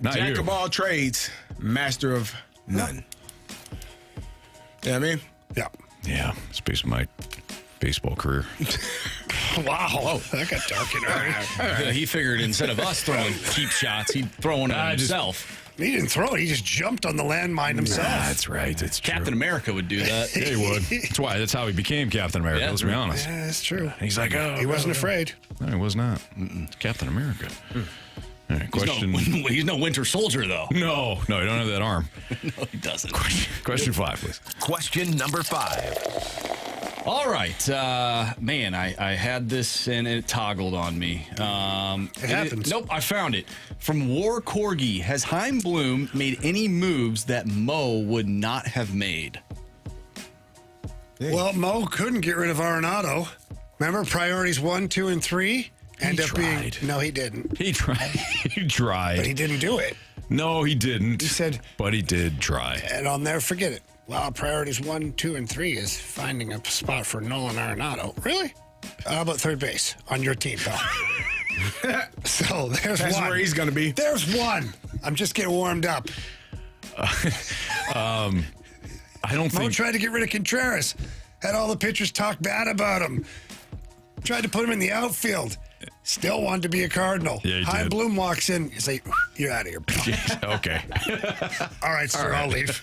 Speaker 1: Not
Speaker 3: Jack
Speaker 1: you.
Speaker 3: of all trades, master of none. You know what I mean?
Speaker 2: Yeah.
Speaker 1: Yeah, it's based on my baseball career.
Speaker 2: Wow. That got dark in hurry.
Speaker 4: He figured instead of us throwing cheap shots, he'd throw one at himself.
Speaker 2: He didn't throw it. He just jumped on the landmine himself.
Speaker 1: That's right. It's true.
Speaker 4: Captain America would do that.
Speaker 1: Yeah, he would. That's how he became Captain America.
Speaker 4: Yeah,
Speaker 1: Let's be honest.
Speaker 2: Yeah, that's true.
Speaker 1: He's like, oh,
Speaker 2: He wasn't afraid.
Speaker 1: No, he was not. Captain America. All right, question.
Speaker 4: He's no Winter Soldier, though.
Speaker 1: No, he don't have that arm.
Speaker 4: No, he doesn't.
Speaker 1: Question 5, please.
Speaker 9: Question number 5.
Speaker 4: All right. Man, I had this and it toggled on me.
Speaker 2: It happens.
Speaker 4: Nope, I found it. From War Corgi, has Chaim Bloom made any moves that Mo would not have made?
Speaker 2: Well, Mo couldn't get rid of Arenado. Remember priorities 1, 2, and 3? End up
Speaker 1: tried.
Speaker 2: being no, he didn't.
Speaker 1: He tried. He tried.
Speaker 2: But he didn't do it.
Speaker 1: No, he didn't.
Speaker 2: He said,
Speaker 1: but he did try.
Speaker 2: And I'll never forget it. Well, priorities 1, 2, and 3 is finding a spot for Nolan Arenado. Really? How about third base on your team, pal? So there's
Speaker 3: That's
Speaker 2: one.
Speaker 3: where he's going to be.
Speaker 2: There's one. I'm just getting warmed up.
Speaker 1: I don't
Speaker 2: Mo
Speaker 1: think.
Speaker 2: tried to get rid of Contreras. Had all the pitchers talk bad about him. Tried to put him in the outfield. Still wanted to be a Cardinal.
Speaker 1: Yeah, he
Speaker 2: Chaim
Speaker 1: did.
Speaker 2: Bloom walks in. He's like, you're out of here, pal.
Speaker 1: Okay.
Speaker 2: All right, sir, I'll leave.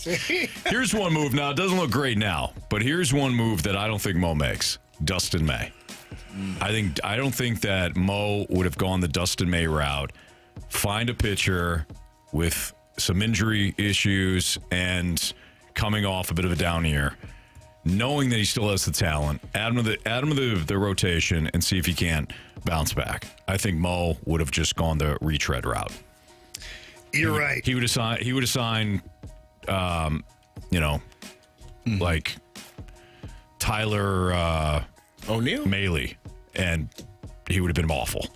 Speaker 1: Here's one move. Now, it doesn't look great now, but here's one move that I don't think Mo makes. Dustin May. I don't think that Mo would have gone the Dustin May route. Find a pitcher with some injury issues and coming off a bit of a down year, knowing that he still has the talent, add him to the rotation and see if he can't bounce back. I think Mo would have just gone the retread route.
Speaker 2: You're right.
Speaker 1: He would have signed, like Tyler
Speaker 3: O'Neill?
Speaker 1: Maley, and he would have been awful.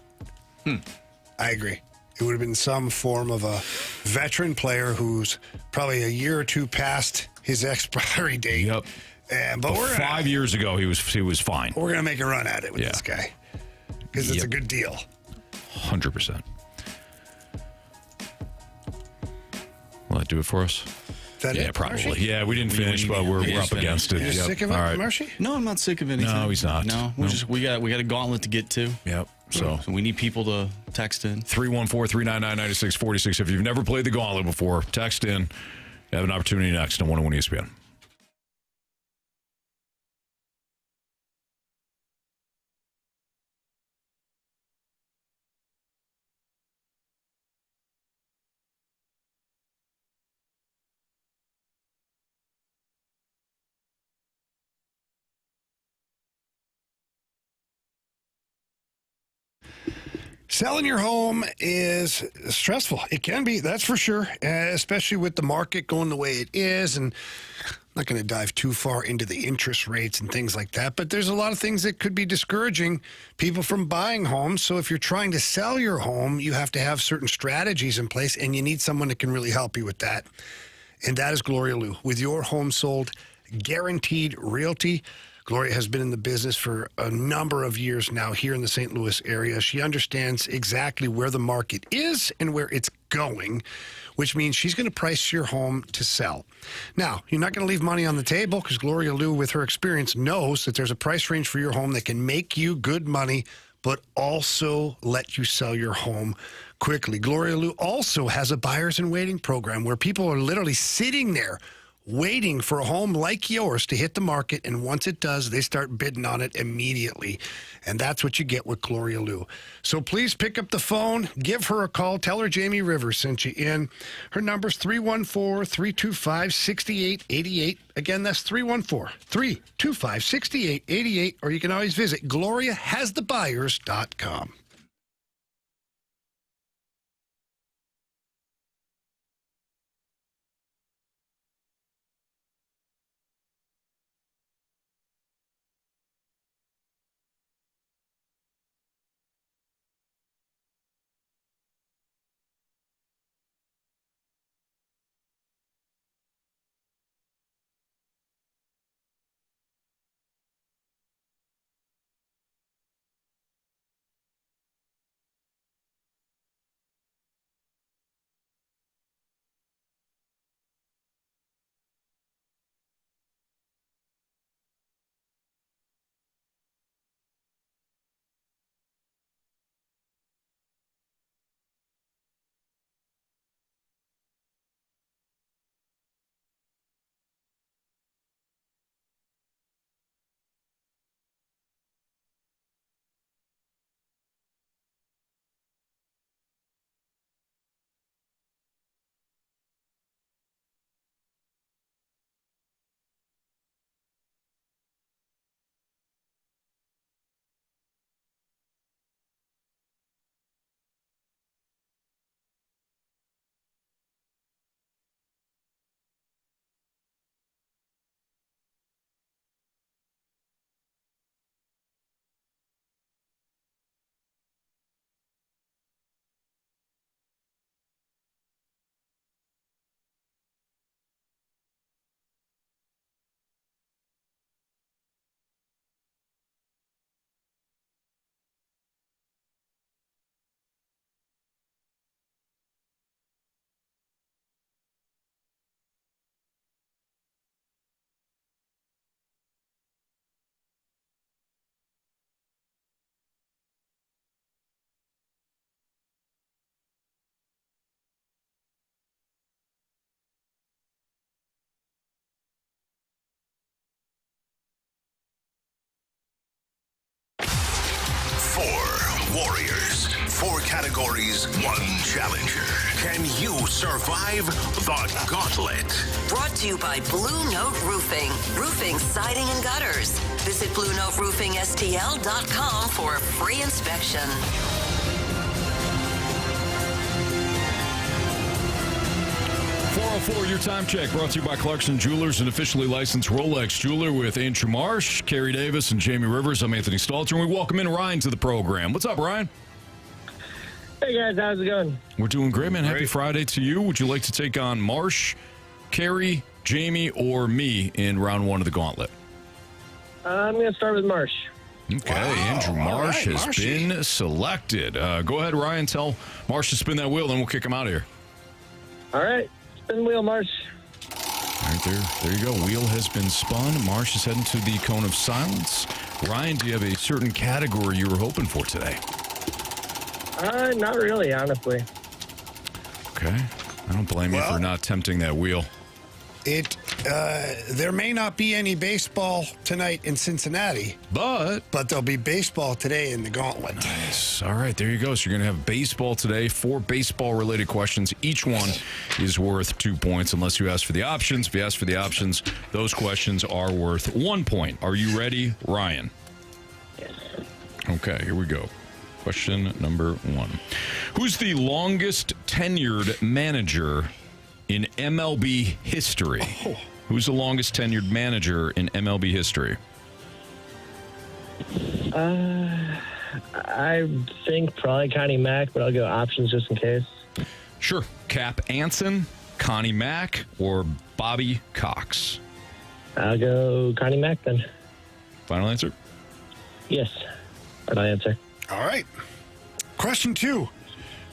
Speaker 2: I agree. It would have been some form of a veteran player who's probably a year or two past his expiry date.
Speaker 1: Yep.
Speaker 2: But we're
Speaker 1: 5 years ago, he was fine.
Speaker 2: We're gonna make a run at it with this guy because it's a good deal.
Speaker 1: 100%. Will that do it for us?
Speaker 2: Yeah,
Speaker 1: probably.
Speaker 2: Marshy?
Speaker 1: Yeah, we didn't finish, but we're up against it.
Speaker 2: You're sick of it,
Speaker 1: All right.
Speaker 2: Marshy?
Speaker 4: No, I'm not sick of anything.
Speaker 1: No, he's not.
Speaker 4: No, we got a gauntlet to get to.
Speaker 1: Yep. So
Speaker 4: we need people to text in.
Speaker 1: 314-399-9646. If you've never played the Gauntlet before, text in. You have an opportunity next on 101 ESPN.
Speaker 2: Selling your home is stressful. It can be, that's for sure, especially with the market going the way it is. And I'm not going to dive too far into the interest rates and things like that, but there's a lot of things that could be discouraging people from buying homes. So if you're trying to sell your home, you have to have certain strategies in place, and you need someone that can really help you with that. And that is Gloria Liu. With your home sold, guaranteed realty. Gloria has been in the business for a number of years now here in the St. Louis area. She understands exactly where the market is and where it's going, which means she's going to price your home to sell. Now, you're not going to leave money on the table because Gloria Liu, with her experience, knows that there's a price range for your home that can make you good money, but also let you sell your home quickly. Gloria Liu also has a buyers in waiting program where people are literally sitting there waiting for a home like yours to hit the market, and once it does, they start bidding on it immediately. And that's what you get with Gloria Liu. So please pick up the phone, give her a call, tell her Jamie Rivers sent you in. Her number's 314-325-6888. Again, that's 314-325-6888, or you can always visit GloriaHasTheBuyers.com.
Speaker 9: warriors. 4 categories, 1 challenger. Can you survive the Gauntlet?
Speaker 12: Brought to you by Blue Note Roofing. Roofing, siding, and gutters. Visit BlueNoteRoofingSTL.com for a free inspection.
Speaker 1: 404, your time check, brought to you by Clarkson Jewelers, an officially licensed Rolex jeweler with Andrew Marsh, Carey Davis, and Jamie Rivers. I'm Anthony Stalter, and we welcome in Ryan to the program. What's up, Ryan?
Speaker 13: Hey, guys. How's it going?
Speaker 1: We're doing great, man. Happy Friday to you. Would you like to take on Marsh, Carey, Jamie, or me in round 1 of the Gauntlet?
Speaker 13: I'm going to start with Marsh.
Speaker 1: Okay, Andrew Marsh has been selected. Go ahead, Ryan. Tell Marsh to spin that wheel, then we'll kick him out of here.
Speaker 13: All right. Spin the wheel, Marsh.
Speaker 1: All right, there you go. Wheel has been spun. Marsh is heading to the cone of silence. Ryan, do you have a certain category you were hoping for today?
Speaker 13: Not really, honestly.
Speaker 1: Okay. I don't blame you for not tempting that wheel.
Speaker 2: There may not be any baseball tonight in Cincinnati, but there'll be baseball today in the Gauntlet.
Speaker 1: Nice. All right, there you go. So you're going to have baseball today, 4 baseball-related questions. Each one is worth 2 points unless you ask for the options. If you ask for the options, those questions are worth 1 point. Are you ready, Ryan?
Speaker 13: Yes.
Speaker 1: Okay, here we go. Question number 1. Who's the longest tenured manager in MLB history? Who's the longest tenured manager in MLB history?
Speaker 13: I think probably Connie Mack, but I'll go options just in case.
Speaker 1: Sure. Cap Anson, Connie Mack, or Bobby Cox?
Speaker 13: I'll go Connie Mack then.
Speaker 1: Final answer?
Speaker 13: Yes. Final answer.
Speaker 2: All right. Question 2.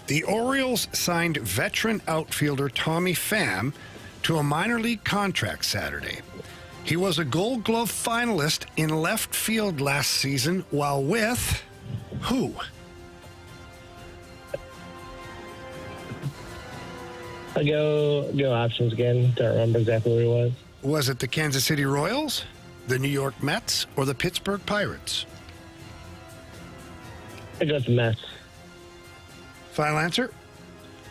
Speaker 2: The Orioles signed veteran outfielder Tommy Pham to a minor league contract Saturday. He was a Gold Glove finalist in left field last season while with who?
Speaker 13: I'll go options again. Don't remember exactly where he was.
Speaker 2: Was it the Kansas City Royals, the New York Mets, or the Pittsburgh Pirates?
Speaker 13: I go with the Mets.
Speaker 2: Final answer?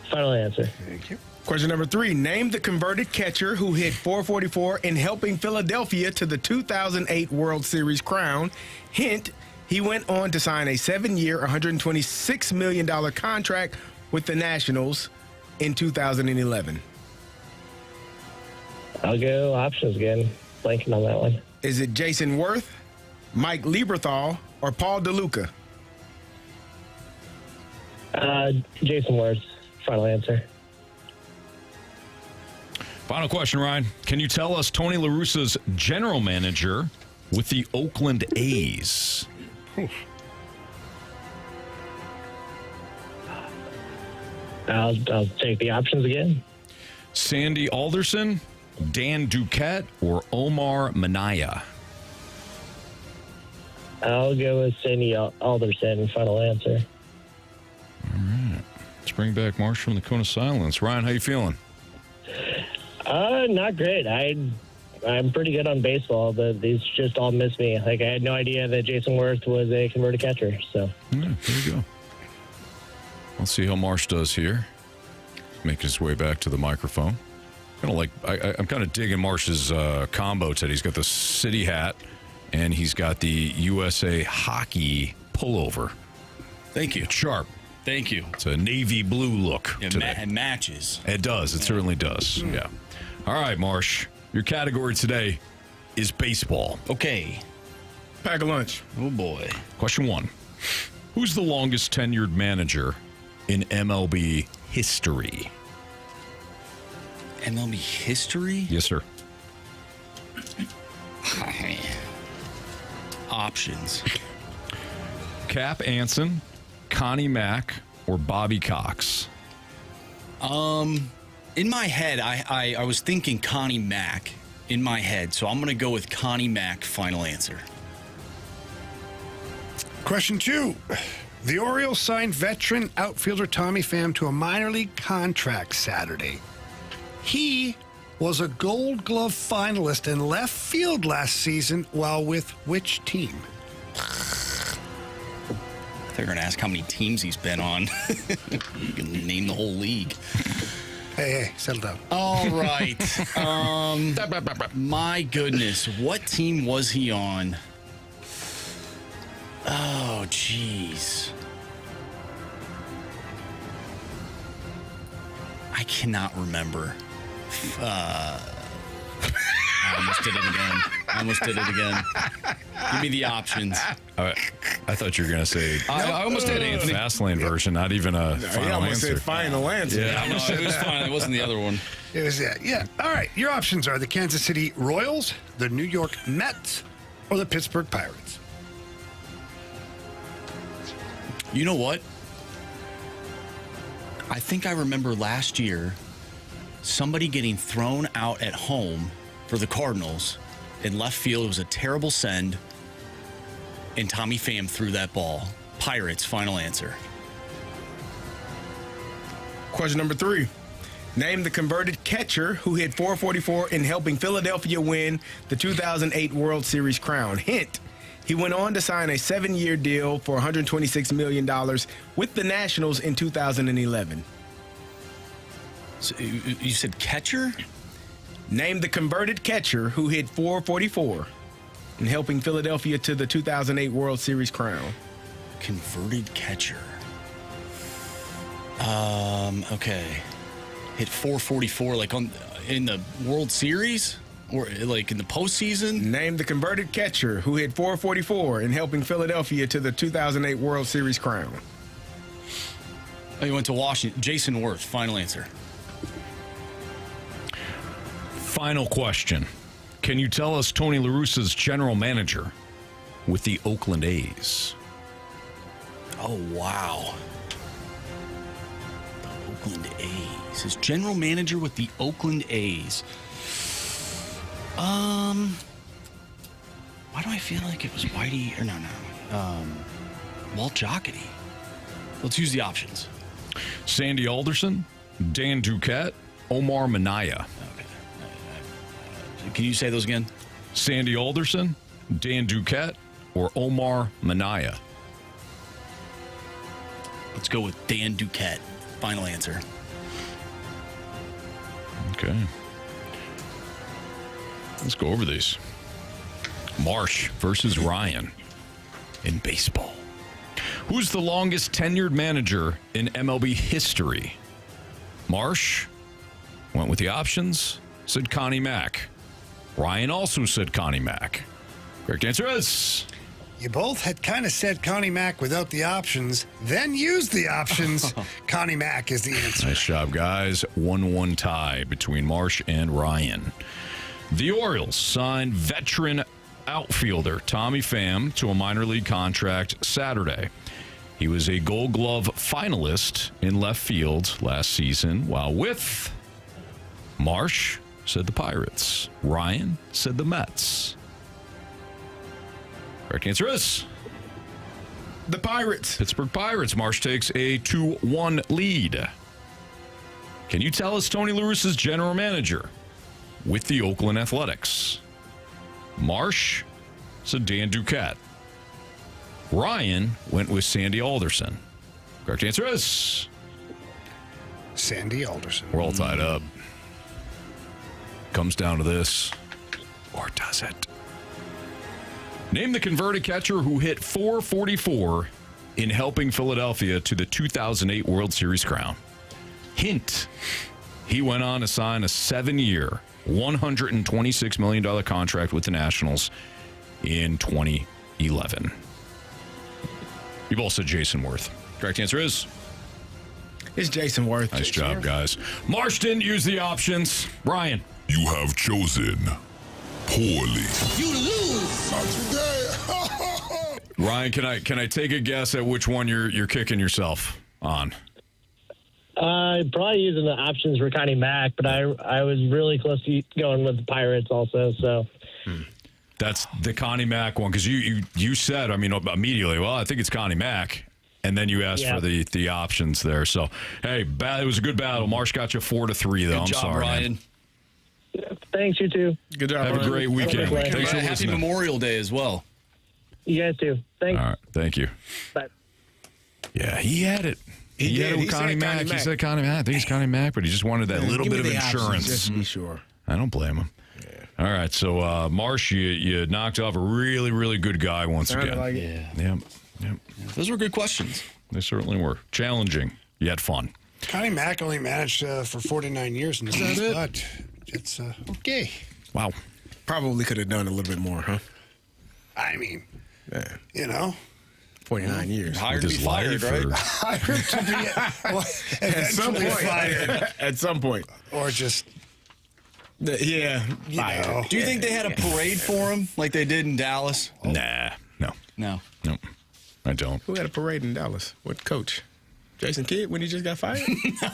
Speaker 13: Final answer.
Speaker 2: Thank you.
Speaker 3: Question number 3. Name the converted catcher who hit .444 in helping Philadelphia to the 2008 World Series crown. Hint, he went on to sign a 7-year, $126 million contract with the Nationals in 2011.
Speaker 13: I'll go options again. Blanking on that one.
Speaker 3: Is it Jason Worth, Mike Lieberthal, or Paul DeLuca?
Speaker 13: Jason Worth. Final answer.
Speaker 1: Final question, Ryan. Can you tell us Tony La Russa's general manager with the Oakland A's?
Speaker 13: I'll take the options again.
Speaker 1: Sandy Alderson, Dan Duquette, or Omar Minaya?
Speaker 13: I'll go with Sandy Alderson. Final answer.
Speaker 1: All right. Let's bring back Marsh from the Cone of Silence. Ryan, how you feeling?
Speaker 13: Not great. I'm pretty good on baseball, but these just all miss me. Like, I had no idea that Jason Worth was a converted catcher. So
Speaker 1: yeah, there you go. Let's see how Marsh does here. Making his way back to the microphone. I'm kind of digging Marsh's combo today. He's got the city hat, and he's got the USA hockey pullover.
Speaker 4: Thank you.
Speaker 1: It's sharp.
Speaker 4: Thank you.
Speaker 1: It's a navy blue look.
Speaker 4: It matches.
Speaker 1: It does. It certainly does. Yeah. All right, Marsh. Your category today is baseball.
Speaker 4: Okay.
Speaker 3: Pack a lunch.
Speaker 4: Oh, boy.
Speaker 1: Question 1. Who's the longest tenured manager in MLB history?
Speaker 4: MLB history?
Speaker 1: Yes, sir.
Speaker 4: Options.
Speaker 1: Cap Anson, Connie Mack, or Bobby Cox?
Speaker 4: In my head, I was thinking Connie Mack in my head, so I'm going to go with Connie Mack. Final answer.
Speaker 2: Question 2. The Orioles signed veteran outfielder Tommy Pham to a minor league contract Saturday. He was a Gold Glove finalist in left field last season while with which team?
Speaker 4: They're going to ask how many teams he's been on. You can name the whole league.
Speaker 2: Hey, settle down.
Speaker 4: All right. My goodness. What team was he on? Oh, jeez. I cannot remember. I almost did it again. Give me the options.
Speaker 1: I thought you were going to say, I almost had a Fastlane version, not even a final answer.
Speaker 3: Said final answer.
Speaker 1: Yeah,
Speaker 4: No, it was fine. It wasn't the other one.
Speaker 2: It was that. Yeah. All right. Your options are the Kansas City Royals, the New York Mets, or the Pittsburgh Pirates.
Speaker 4: You know what? I think I remember last year somebody getting thrown out at home for the Cardinals in left field. It was a terrible send, and Tommy Pham threw that ball. Pirates, final answer.
Speaker 3: Question number 3. Name the converted catcher who hit .444 in helping Philadelphia win the 2008 World Series crown. Hint, he went on to sign a 7-year deal for $126 million with the Nationals in 2011.
Speaker 4: So you said catcher?
Speaker 3: Name the converted catcher who hit .444 in helping Philadelphia to the 2008 World Series crown.
Speaker 4: Converted catcher. Okay. Hit .444 like in the World Series or like in the postseason?
Speaker 3: Name the converted catcher who hit .444 in helping Philadelphia to the 2008 World Series crown.
Speaker 4: Oh, you went to Washington. Jason Worth, final answer.
Speaker 1: Final question. Can you tell us Tony La Russa's general manager with the Oakland A's?
Speaker 4: Oh, wow. The Oakland A's. His general manager with the Oakland A's. Why do I feel like it was Whitey? Or no. Walt Jocketty. Let's use the options.
Speaker 1: Sandy Alderson, Dan Duquette, Omar Minaya.
Speaker 4: Can you say those again?
Speaker 1: Sandy Alderson, Dan Duquette, or Omar Minaya?
Speaker 4: Let's go with Dan Duquette. Final answer.
Speaker 1: Okay. Let's go over these. Marsh versus Ryan in baseball. Who's the longest tenured manager in MLB history? Marsh went with the options, said Connie Mack. Ryan also said Connie Mack. Correct answer is...
Speaker 2: You both had kind of said Connie Mack without the options, then used the options. Connie Mack is the answer.
Speaker 1: Nice job, guys. 1-1 tie between Marsh and Ryan. The Orioles signed veteran outfielder Tommy Pham to a minor league contract Saturday. He was a Gold Glove finalist in left field last season, while with Marsh said the Pirates. Ryan said the Mets. Correct answer is
Speaker 3: the Pirates.
Speaker 1: Pittsburgh Pirates. Marsh takes a 2-1 lead. Can you tell us Tony La Russa's general manager with the Oakland Athletics? Marsh said Dan Duquette. Ryan went with Sandy Alderson. Correct answer is
Speaker 2: Sandy Alderson.
Speaker 1: We're all tied up. Comes down to this, or does it? Name the converted catcher who hit .444 in helping Philadelphia to the 2008 World Series crown. Hint, he went on to sign a 7-year, $126 million contract with the Nationals in 2011. You've all said Jason Worth. Correct answer is?
Speaker 3: It's Jason Worth.
Speaker 1: Nice job, guys. Marsh didn't use the options. Ryan.
Speaker 8: You have chosen poorly.
Speaker 5: You lose.
Speaker 8: Not today.
Speaker 1: Ryan, can I take a guess at which one you're kicking yourself on?
Speaker 13: Probably using the options for Connie Mack, but I was really close to going with the Pirates also. So
Speaker 1: that's the Connie Mack one, because you said, I mean, immediately, well, I think it's Connie Mack, and then you asked for the options there. So hey, it was a good battle. Marsh got you 4-3 though.
Speaker 4: Good job,
Speaker 1: sorry,
Speaker 4: Ryan.
Speaker 1: man.
Speaker 13: Thanks, you too.
Speaker 3: Good job.
Speaker 1: Have a great weekend. Thanks for
Speaker 4: Happy
Speaker 1: listening.
Speaker 4: Memorial Day as well.
Speaker 13: You guys too. Thanks.
Speaker 1: All right, thank you.
Speaker 13: Bye.
Speaker 1: Yeah, he had it. He had it with Connie Mack. He said Connie Mack. I think it's Connie Mack, but he just wanted that little bit of insurance.
Speaker 3: Just to be sure.
Speaker 1: I don't blame him. All right, so Marsh, you knocked off a really, really good guy once again.
Speaker 3: Like
Speaker 1: Yep.
Speaker 4: Those were good questions.
Speaker 1: They certainly were. Challenging, yet fun.
Speaker 2: Connie Mack only managed for 49 years in the league, but it's okay.
Speaker 1: Wow.
Speaker 3: Probably could have done a little bit more, huh?
Speaker 2: I mean,
Speaker 3: yeah. 49 years.
Speaker 4: Hired to be fired, right?
Speaker 2: Hired to be
Speaker 3: At some point.
Speaker 2: fired.
Speaker 3: At some point.
Speaker 2: Or just,
Speaker 3: Yeah.
Speaker 2: know.
Speaker 4: Do you think they had a parade for him like they did in Dallas?
Speaker 1: Nah, no, I don't.
Speaker 3: Who had a parade in Dallas? What coach? Jason Kidd when he just got fired? No.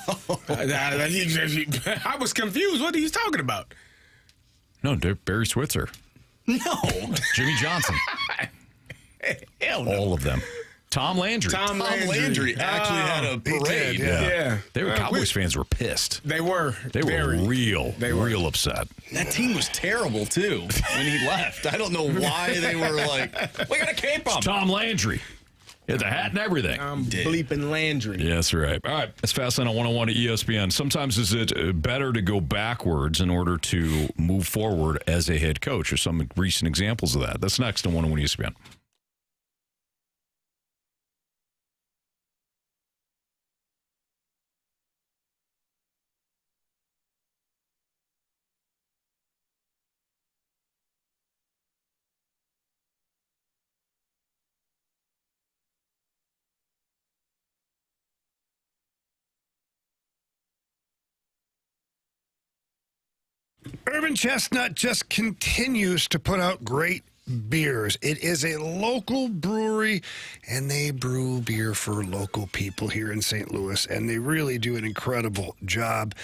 Speaker 3: I was confused. What are you talking about?
Speaker 1: No, Barry Switzer.
Speaker 4: No.
Speaker 1: Jimmy Johnson.
Speaker 3: Hell no.
Speaker 1: All of them. Tom Landry.
Speaker 4: Tom Landry actually had a parade.
Speaker 3: Yeah.
Speaker 1: They were Cowboys fans were pissed.
Speaker 3: They were.
Speaker 1: They were real upset.
Speaker 4: That team was terrible, too, when he left. I don't know why they were like, we got to keep him.
Speaker 1: It's Tom Landry. He had the hat and everything.
Speaker 3: I'm bleeping Landry.
Speaker 1: Yes, right. All right. That's Fastlane on 101 at ESPN. Sometimes is it better to go backwards in order to move forward as a head coach? Or some recent examples of that. That's next on 101 ESPN.
Speaker 2: Urban Chestnut just continues to put out great beers. It is a local brewery, and they brew beer for local people here in St. Louis, and they really do an incredible job.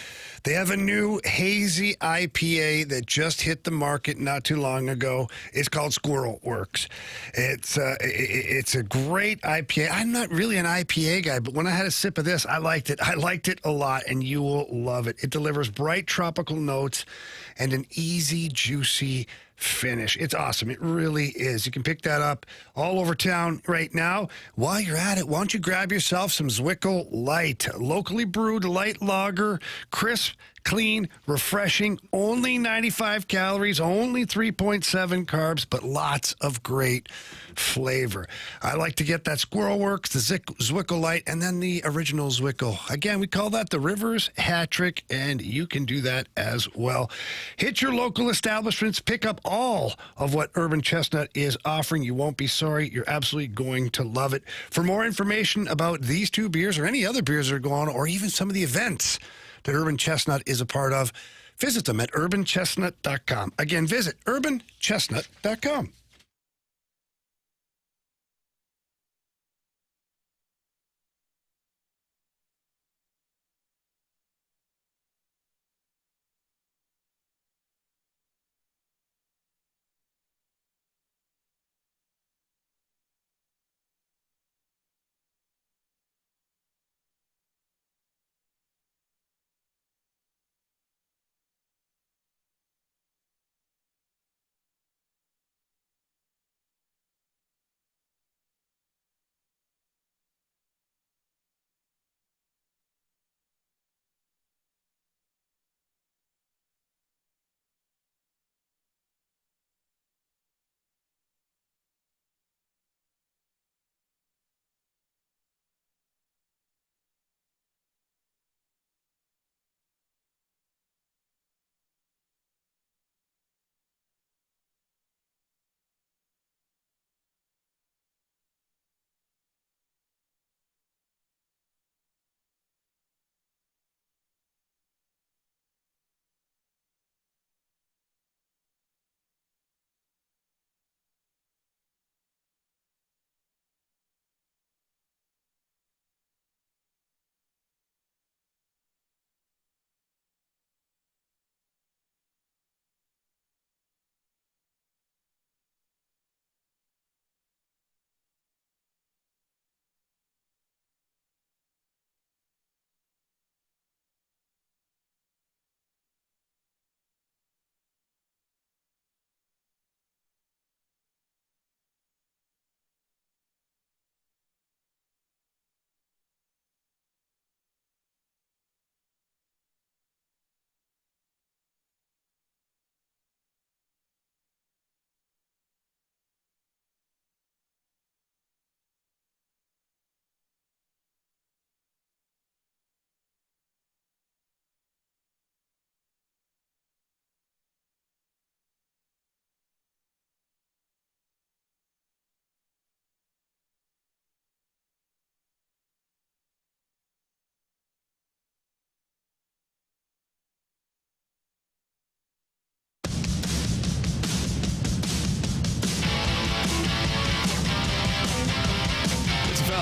Speaker 2: They have a new hazy IPA that just hit the market not too long ago. It's called Squirrel Works. It's a great IPA. I'm not really an IPA guy, but when I had a sip of this, I liked it. I liked it a lot, and you will love it. It delivers bright tropical notes and an easy, juicy finish. It's awesome. It really is. You can pick that up all over town right now. While you're at it, why don't you grab yourself some Zwickel Light, locally brewed light lager, crisp, clean, refreshing, only 95 calories, only 3.7 carbs, but lots of great flavor. I like to get that Squirrel Works, the Zwickel Light, and then the original Zwickel. Again, we call that the Rivers Hat Trick, and you can do that as well. Hit your local establishments, pick up all of what Urban Chestnut is offering. You won't be sorry. You're absolutely going to love it. For more information about these two beers or any other beers that are going on, or even some of the events that Urban Chestnut is a part of, visit them at urbanchestnut.com. Again, visit urbanchestnut.com.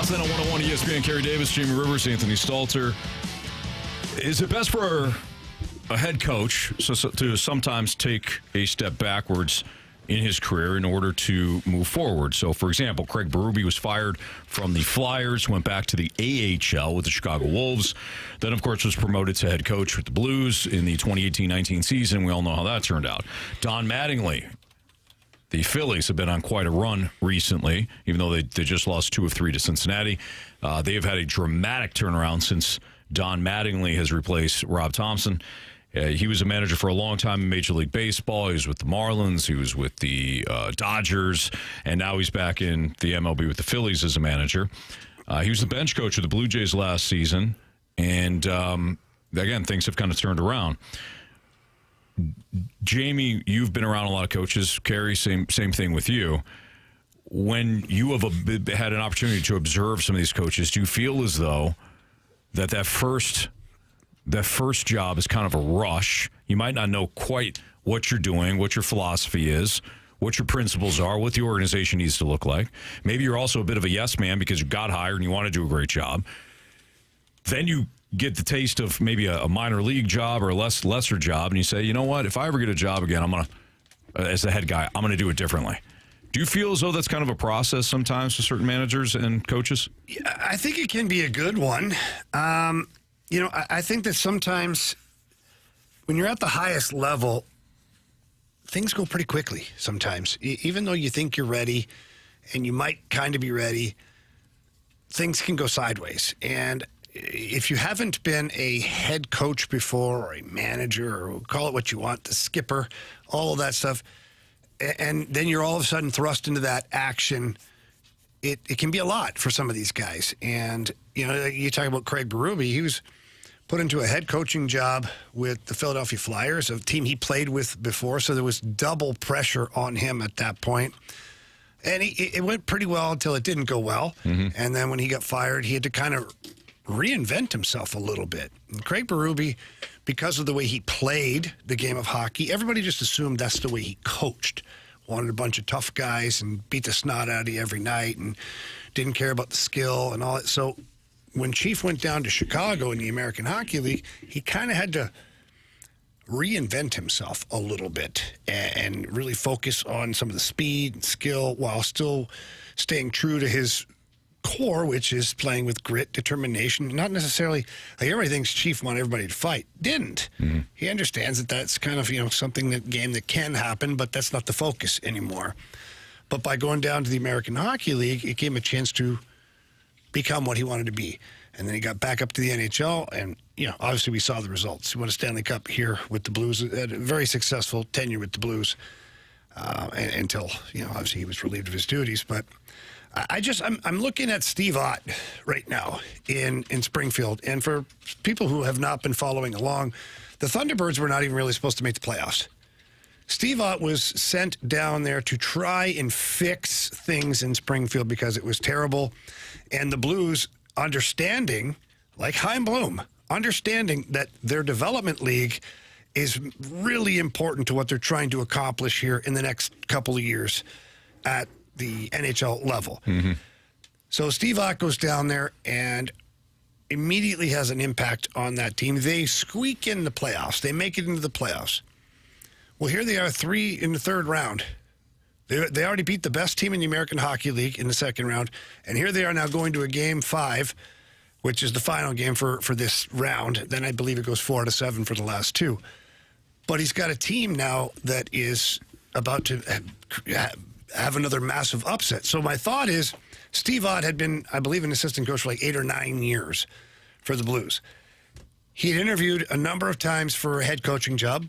Speaker 1: Gauntlet on 101 ESPN. Carey Davis, Jamie Rivers, Anthony Stalter. Is it best for a head coach to sometimes take a step backwards in his career in order to move forward? So, for example, Craig Berube was fired from the Flyers, went back to the AHL with the Chicago Wolves, then, of course, was promoted to head coach with the Blues in the 2018-19 season. We all know how that turned out. Don Mattingly, the Phillies have been on quite a run recently, even though they just lost 2 of 3 to Cincinnati. They have had a dramatic turnaround since Don Mattingly has replaced Rob Thompson. He was a manager for a long time in Major League Baseball. He was with the Marlins. He was with the Dodgers. And now he's back in the MLB with the Phillies as a manager. He was the bench coach of the Blue Jays last season. And, again, things have kind of turned around. Jamie, you've been around a lot of coaches. Carey, same thing with you. When you have had an opportunity to observe some of these coaches, do you feel as though that first job is kind of a rush? You might not know quite what you're doing, what your philosophy is, what your principles are, what the organization needs to look like. Maybe you're also a bit of a yes man because you got hired and you want to do a great job. Then you get the taste of maybe a minor league job or a lesser job, and you say, you know what, if I ever get a job again, I'm going to, as the head guy, I'm going to do it differently. Do you feel as though that's kind of a process sometimes for certain managers and coaches?
Speaker 2: Yeah, I think it can be a good one. I think that sometimes when you're at the highest level, things go pretty quickly sometimes. Even though you think you're ready and you might kind of be ready, things can go sideways. And if you haven't been a head coach before or a manager or call it what you want, the skipper, all of that stuff, and then you're all of a sudden thrust into that action, it can be a lot for some of these guys. And, you talk about Craig Berube, he was put into a head coaching job with the Philadelphia Flyers, a team he played with before, so there was double pressure on him at that point. And it went pretty well until it didn't go well. Mm-hmm. And then when he got fired, he had to kind of reinvent himself a little bit. And Craig Berube, because of the way he played the game of hockey, everybody just assumed that's the way he coached. Wanted a bunch of tough guys and beat the snot out of you every night and didn't care about the skill and all that. So when Chief went down to Chicago in the American Hockey League, he kind of had to reinvent himself a little bit and really focus on some of the speed and skill while still staying true to his core, which is playing with grit, determination. Not necessarily, like everybody thinks Chief wanted everybody to fight. Didn't. Mm-hmm. He understands that that's kind of, something that can happen, but that's not the focus anymore. But by going down to the American Hockey League, it gave him a chance to become what he wanted to be. And then he got back up to the NHL, and, obviously we saw the results. He won a Stanley Cup here with the Blues, had a very successful tenure with the Blues until, obviously he was relieved of his duties. But I'm looking at Steve Ott right now in Springfield. And for people who have not been following along, the Thunderbirds were not even really supposed to make the playoffs. Steve Ott was sent down there to try and fix things in Springfield because it was terrible. And the Blues, understanding, like Chaim Bloom, understanding that their development league is really important to what they're trying to accomplish here in the next couple of years at the NHL level. Mm-hmm. So Steve Ott goes down there and immediately has an impact on that team. They squeak in the playoffs. They make it into the playoffs. Well, here they are, 3 in the third round. They already beat the best team in the American Hockey League in the second round, and here they are now going to a Game 5, which is the final game for this round. Then I believe it goes 4-7 for the last 2. But he's got a team now that is about to have another massive upset. So my thought is, Steve Ott had been, I believe, an assistant coach for like 8 or 9 years for the Blues. He had interviewed a number of times for a head coaching job,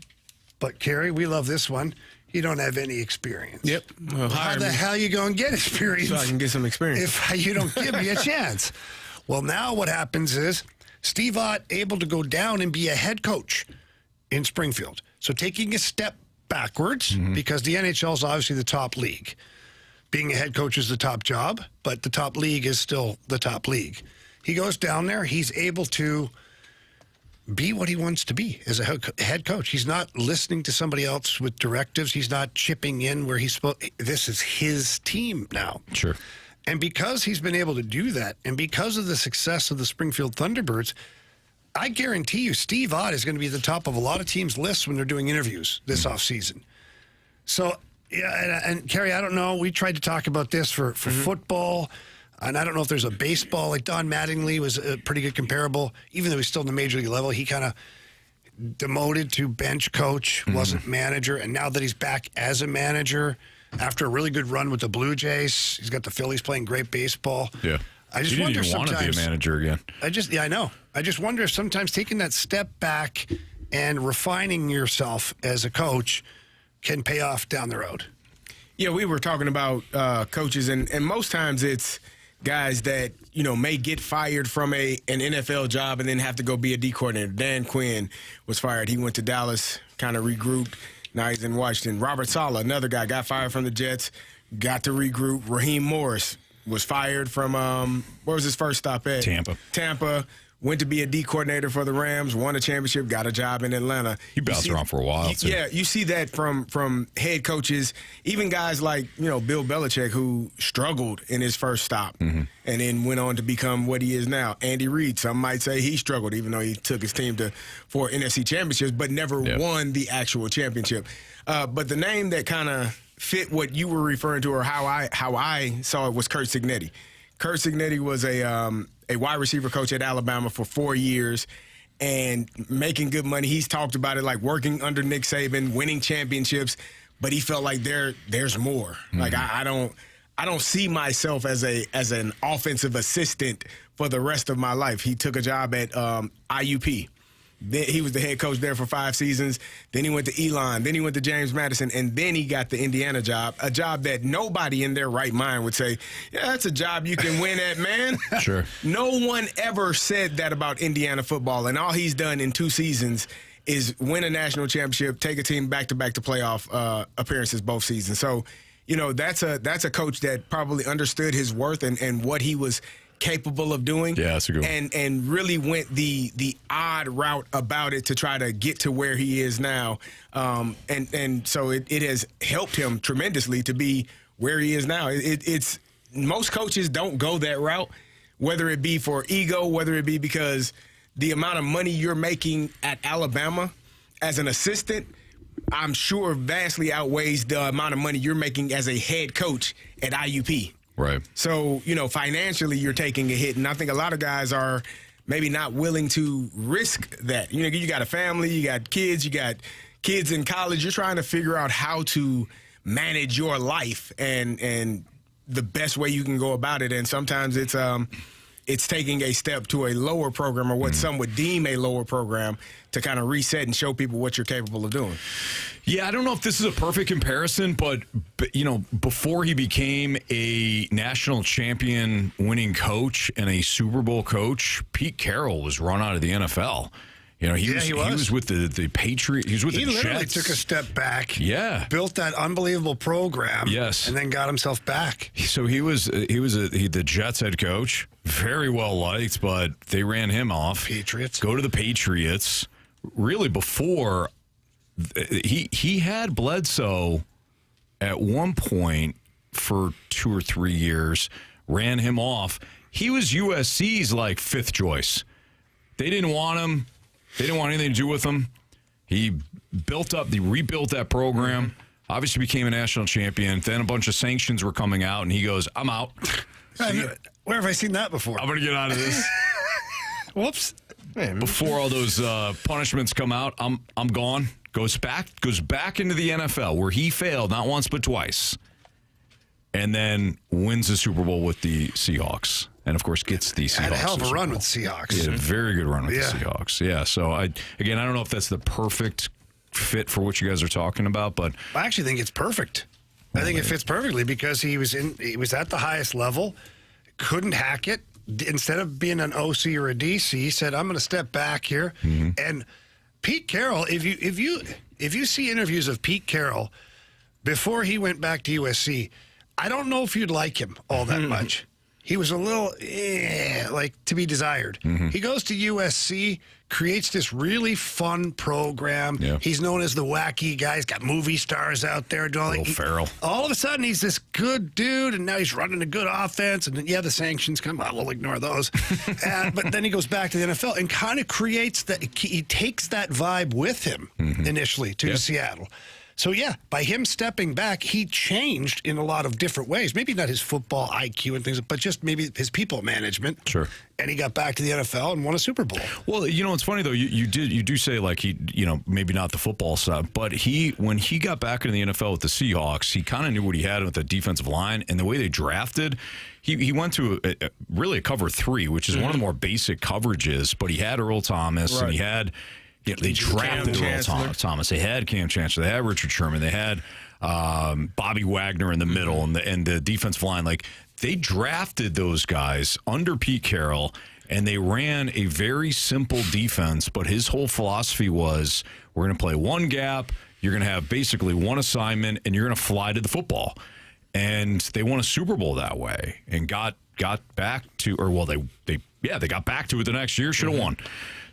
Speaker 2: but Carey, we love this one. You don't have any experience.
Speaker 3: Yep.
Speaker 2: Well, how the hell you going to get experience?
Speaker 3: So I can get some experience.
Speaker 2: If you don't give me a chance. Well, now what happens is Steve Ott able to go down and be a head coach in Springfield. So taking a step backwards, because the NHL is obviously the top league. Being a head coach is the top job, but the top league is still the top league. He goes down there. He's able to be what he wants to be as a head coach. He's not listening to somebody else with directives. He's not chipping in where he's supposed. This is his team now.
Speaker 1: Sure.
Speaker 2: And because he's been able to do that, and because of the success of the Springfield Thunderbirds, I guarantee you Steve Ott is going to be at the top of a lot of teams' lists when they're doing interviews this offseason. So, yeah, and Carey, I don't know. We tried to talk about this for football, and I don't know if there's a baseball. Like Don Mattingly was a pretty good comparable. Even though he's still in the major league level, he kind of demoted to bench coach, wasn't manager, and now that he's back as a manager after a really good run with the Blue Jays, he's got the Phillies playing great baseball.
Speaker 1: Yeah.
Speaker 2: I just
Speaker 1: he
Speaker 2: wonder
Speaker 1: didn't even want to be a manager again.
Speaker 2: I know. I just wonder if sometimes taking that step back and refining yourself as a coach can pay off down the road.
Speaker 3: Yeah, we were talking about coaches, and most times it's guys that, may get fired from an NFL job and then have to go be a D coordinator. Dan Quinn was fired. He went to Dallas, kind of regrouped. Now he's in Washington. Robert Saleh, another guy, got fired from the Jets, got to regroup. Raheem Morris was fired from, where was his first stop at? Tampa. Went to be a D coordinator for the Rams, won a championship, got a job in Atlanta.
Speaker 1: He bounced around for a while, too.
Speaker 3: Yeah, you see that from head coaches, even guys like, Bill Belichick, who struggled in his first stop and then went on to become what he is now. Andy Reid, some might say he struggled, even though he took his team to 4 NFC championships, but never won the actual championship. But the name that kind of fit what you were referring to, or how I saw it, was Curt Cignetti. Curt Cignetti was a wide receiver coach at Alabama for 4 years and making good money. He's talked about it, like working under Nick Saban, winning championships, but he felt like there's more. Like I don't see myself as an offensive assistant for the rest of my life. He took a job at IUP. Then he was the head coach there for 5 seasons. Then he went to Elon. Then he went to James Madison. And then he got the Indiana job, a job that nobody in their right mind would say, yeah, that's a job you can win at, man.
Speaker 1: Sure.
Speaker 3: No one ever said that about Indiana football. And all he's done in 2 seasons is win a national championship, take a team back-to-back to playoff appearances both seasons. So, that's a coach that probably understood his worth and what he was capable of doing.
Speaker 1: Yeah, that's a good one.
Speaker 3: And really went the odd route about it to try to get to where he is now. And so it has helped him tremendously to be where he is now. It's most coaches don't go that route, whether it be for ego, whether it be because the amount of money you're making at Alabama as an assistant, I'm sure vastly outweighs the amount of money you're making as a head coach at IUP.
Speaker 1: Right.
Speaker 3: So, financially you're taking a hit. And I think a lot of guys are maybe not willing to risk that. You got a family, you got kids in college. You're trying to figure out how to manage your life and the best way you can go about it. And sometimes it's taking a step to a lower program, or what some would deem a lower program, to kind of reset and show people what you're capable of doing.
Speaker 1: Yeah, I don't know if this is a perfect comparison, but before he became a national champion winning coach and a Super Bowl coach, Pete Carroll was run out of the NFL. He was with the Patriots. He was with the Jets.
Speaker 2: He literally took a step back.
Speaker 1: Yeah,
Speaker 2: built that unbelievable program.
Speaker 1: Yes,
Speaker 2: and then got himself back.
Speaker 1: So he was the Jets head coach, very well liked, but they ran him off.
Speaker 2: Patriots
Speaker 1: go to the Patriots. Really, before he had Bledsoe at one point for 2 or 3 years, ran him off. He was USC's 5th choice. They didn't want him. They didn't want anything to do with him. He rebuilt that program, obviously became a national champion. Then a bunch of sanctions were coming out, and he goes, I'm out.
Speaker 2: Where have I seen that before?
Speaker 1: I'm going to get out of this.
Speaker 2: Whoops. Man.
Speaker 1: Before all those punishments come out, I'm gone. Goes back into the NFL, where he failed not once but twice, and then wins the Super Bowl with the Seahawks. And, of course, gets the Seahawks.
Speaker 2: Had a hell of a run with Seahawks.
Speaker 1: He had a very good run with the Seahawks. Yeah, so, I don't know if that's the perfect fit for what you guys are talking about, but
Speaker 2: I actually think it's perfect. I think it fits perfectly because he was at the highest level, couldn't hack it. Instead of being an OC or a DC, he said, I'm going to step back here. And Pete Carroll, if you see interviews of Pete Carroll before he went back to USC, I don't know if you'd like him all that much. he was a little like to be desired. He goes to USC, creates this really fun program.
Speaker 1: Yeah.
Speaker 2: He's known as the wacky guy. He's got movie stars out there doing
Speaker 1: Will Ferrell.
Speaker 2: All of a sudden, he's this good dude, and now he's running a good offense. And then, the sanctions come out. We'll ignore those. But then he goes back to the NFL and kind of creates that. He takes that vibe with him initially to Seattle. So, by him stepping back, he changed in a lot of different ways. Maybe not his football IQ and things, but just maybe his people management.
Speaker 1: Sure.
Speaker 2: And he got back to the NFL and won a Super Bowl.
Speaker 1: Well, it's funny, though. You do say, like, he, maybe not the football side, but when he got back into the NFL with the Seahawks, he kind of knew what he had with the defensive line and the way they drafted. He went to really a cover 3, which is one of the more basic coverages, but he had Earl Thomas and he had... Yeah, they drafted Earl Thomas. They had Cam Chancellor. They had Richard Sherman. They had Bobby Wagner in the middle and the defensive line. Like, they drafted those guys under Pete Carroll, and they ran a very simple defense. But his whole philosophy was, we're going to play one gap. You're going to have basically one assignment, and you're going to fly to the football. And they won a Super Bowl that way and got back to, they got back to it the next year. Should have won.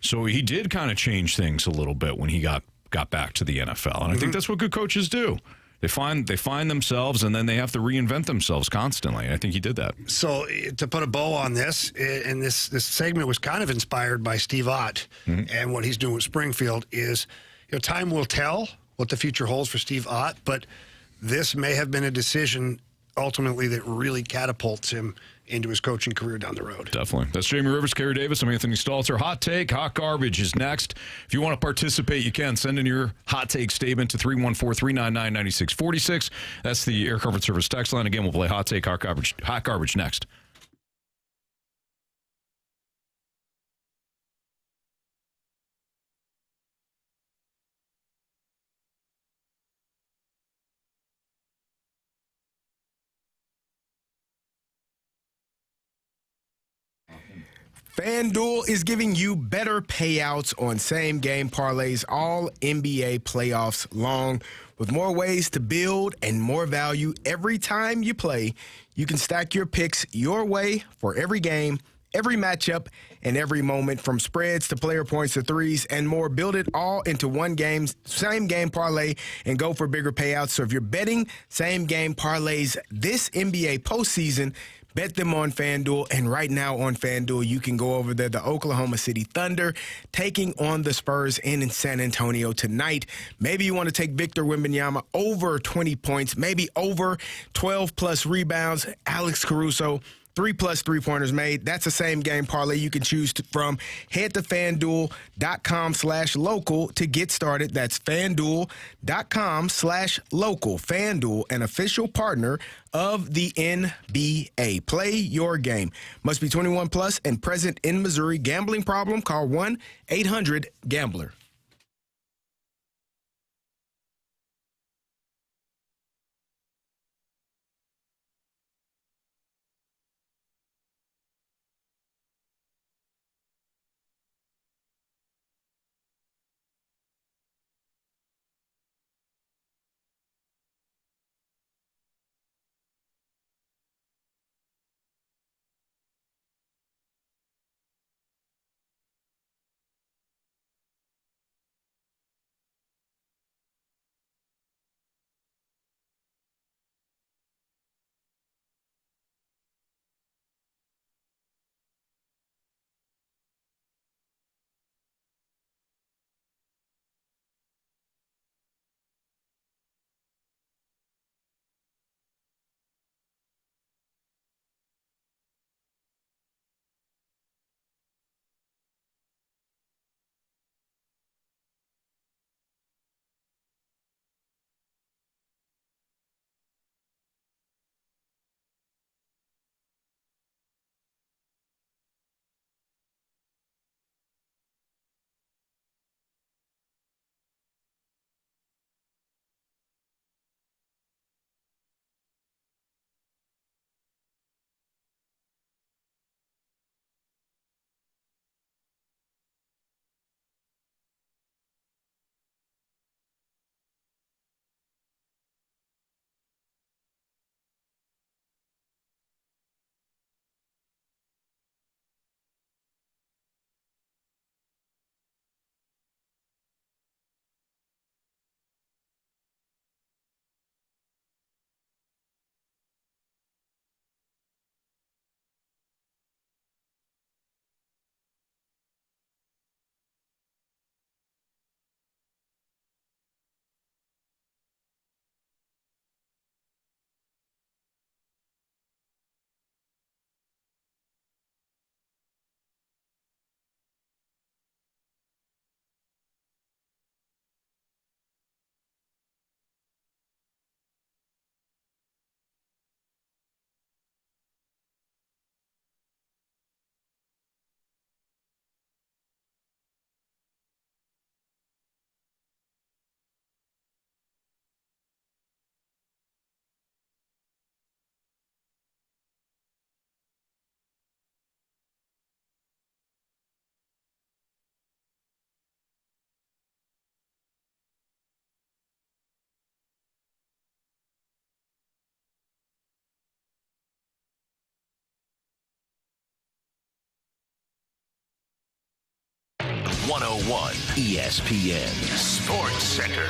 Speaker 1: So he did kind of change things a little bit when he got back to the NFL. And I think that's what good coaches do. They find themselves, and then they have to reinvent themselves constantly. And I think he did that.
Speaker 2: So to put a bow on this, and this segment was kind of inspired by Steve Ott and what he's doing with Springfield is, time will tell what the future holds for Steve Ott, but this may have been a decision ultimately that really catapults him into his coaching career down the road.
Speaker 1: Definitely. That's Jamie Rivers, Carey Davis. I'm Anthony Stalter. Hot Take, Hot Garbage is next. If you want to participate, you can. Send in your hot take statement to 314-399-9646. That's the Air Comfort Service text line. Again, we'll play Hot Take, Hot Garbage next.
Speaker 3: FanDuel is giving you better payouts on same-game parlays all NBA playoffs long. With more ways to build and more value every time you play, you can stack your picks your way for every game, every matchup, and every moment, from spreads to player points to threes and more. Build it all into one game, same-game parlay, and go for bigger payouts. So if you're betting same-game parlays this NBA postseason, bet them on FanDuel. And right now on FanDuel, you can go over there. The Oklahoma City Thunder taking on the Spurs in San Antonio tonight. Maybe you want to take Victor Wembanyama over 20 points, maybe over 12-plus rebounds. Alex Caruso, 3+ three-pointers made. That's a same-game parlay you can choose from. Head to FanDuel.com/local to get started. That's FanDuel.com/local. FanDuel, an official partner of the NBA. Play your game. Must be 21 plus and present in Missouri. Gambling problem? Call 1-800-GAMBLER.
Speaker 9: 101 ESPN Sports Center.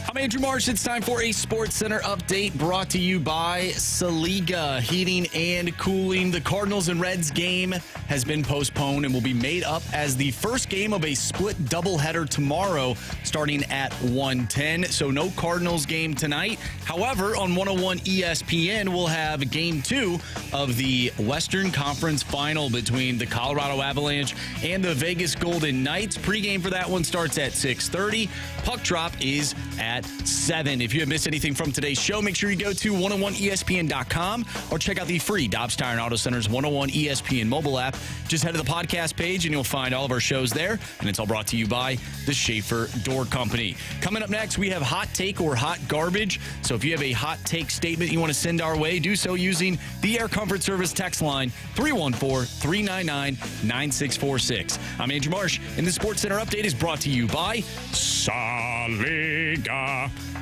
Speaker 4: I'm Andrew Marsh. It's time for a Sports Center update brought to you by Saliga Heating and Cooling. The Cardinals and Reds game has been postponed and will be made up as the first game of a split doubleheader tomorrow starting at 1:10. So no Cardinals game tonight. However, on 101 ESPN, we'll have game 2 of the Western Conference Final between the Colorado Avalanche and the Vegas Golden Knights. Pregame for that one starts at 6:30. Puck drop is at 7. If you have missed anything from today's show, make sure you go to 101ESPN.com or check out the free Dobbs Tire and Auto Center's 101 ESPN mobile app. Just head to the podcast page and you'll find all of our shows there. And it's all brought to you by the Schaefer Door Company. Coming up next, we have Hot Take or Hot Garbage. So if you have a hot take statement you want to send our way, do so using the Air Comfort Service text line 314-399-9646. I'm Andrew Marsh, and the Sports Center update is brought to you by Saliga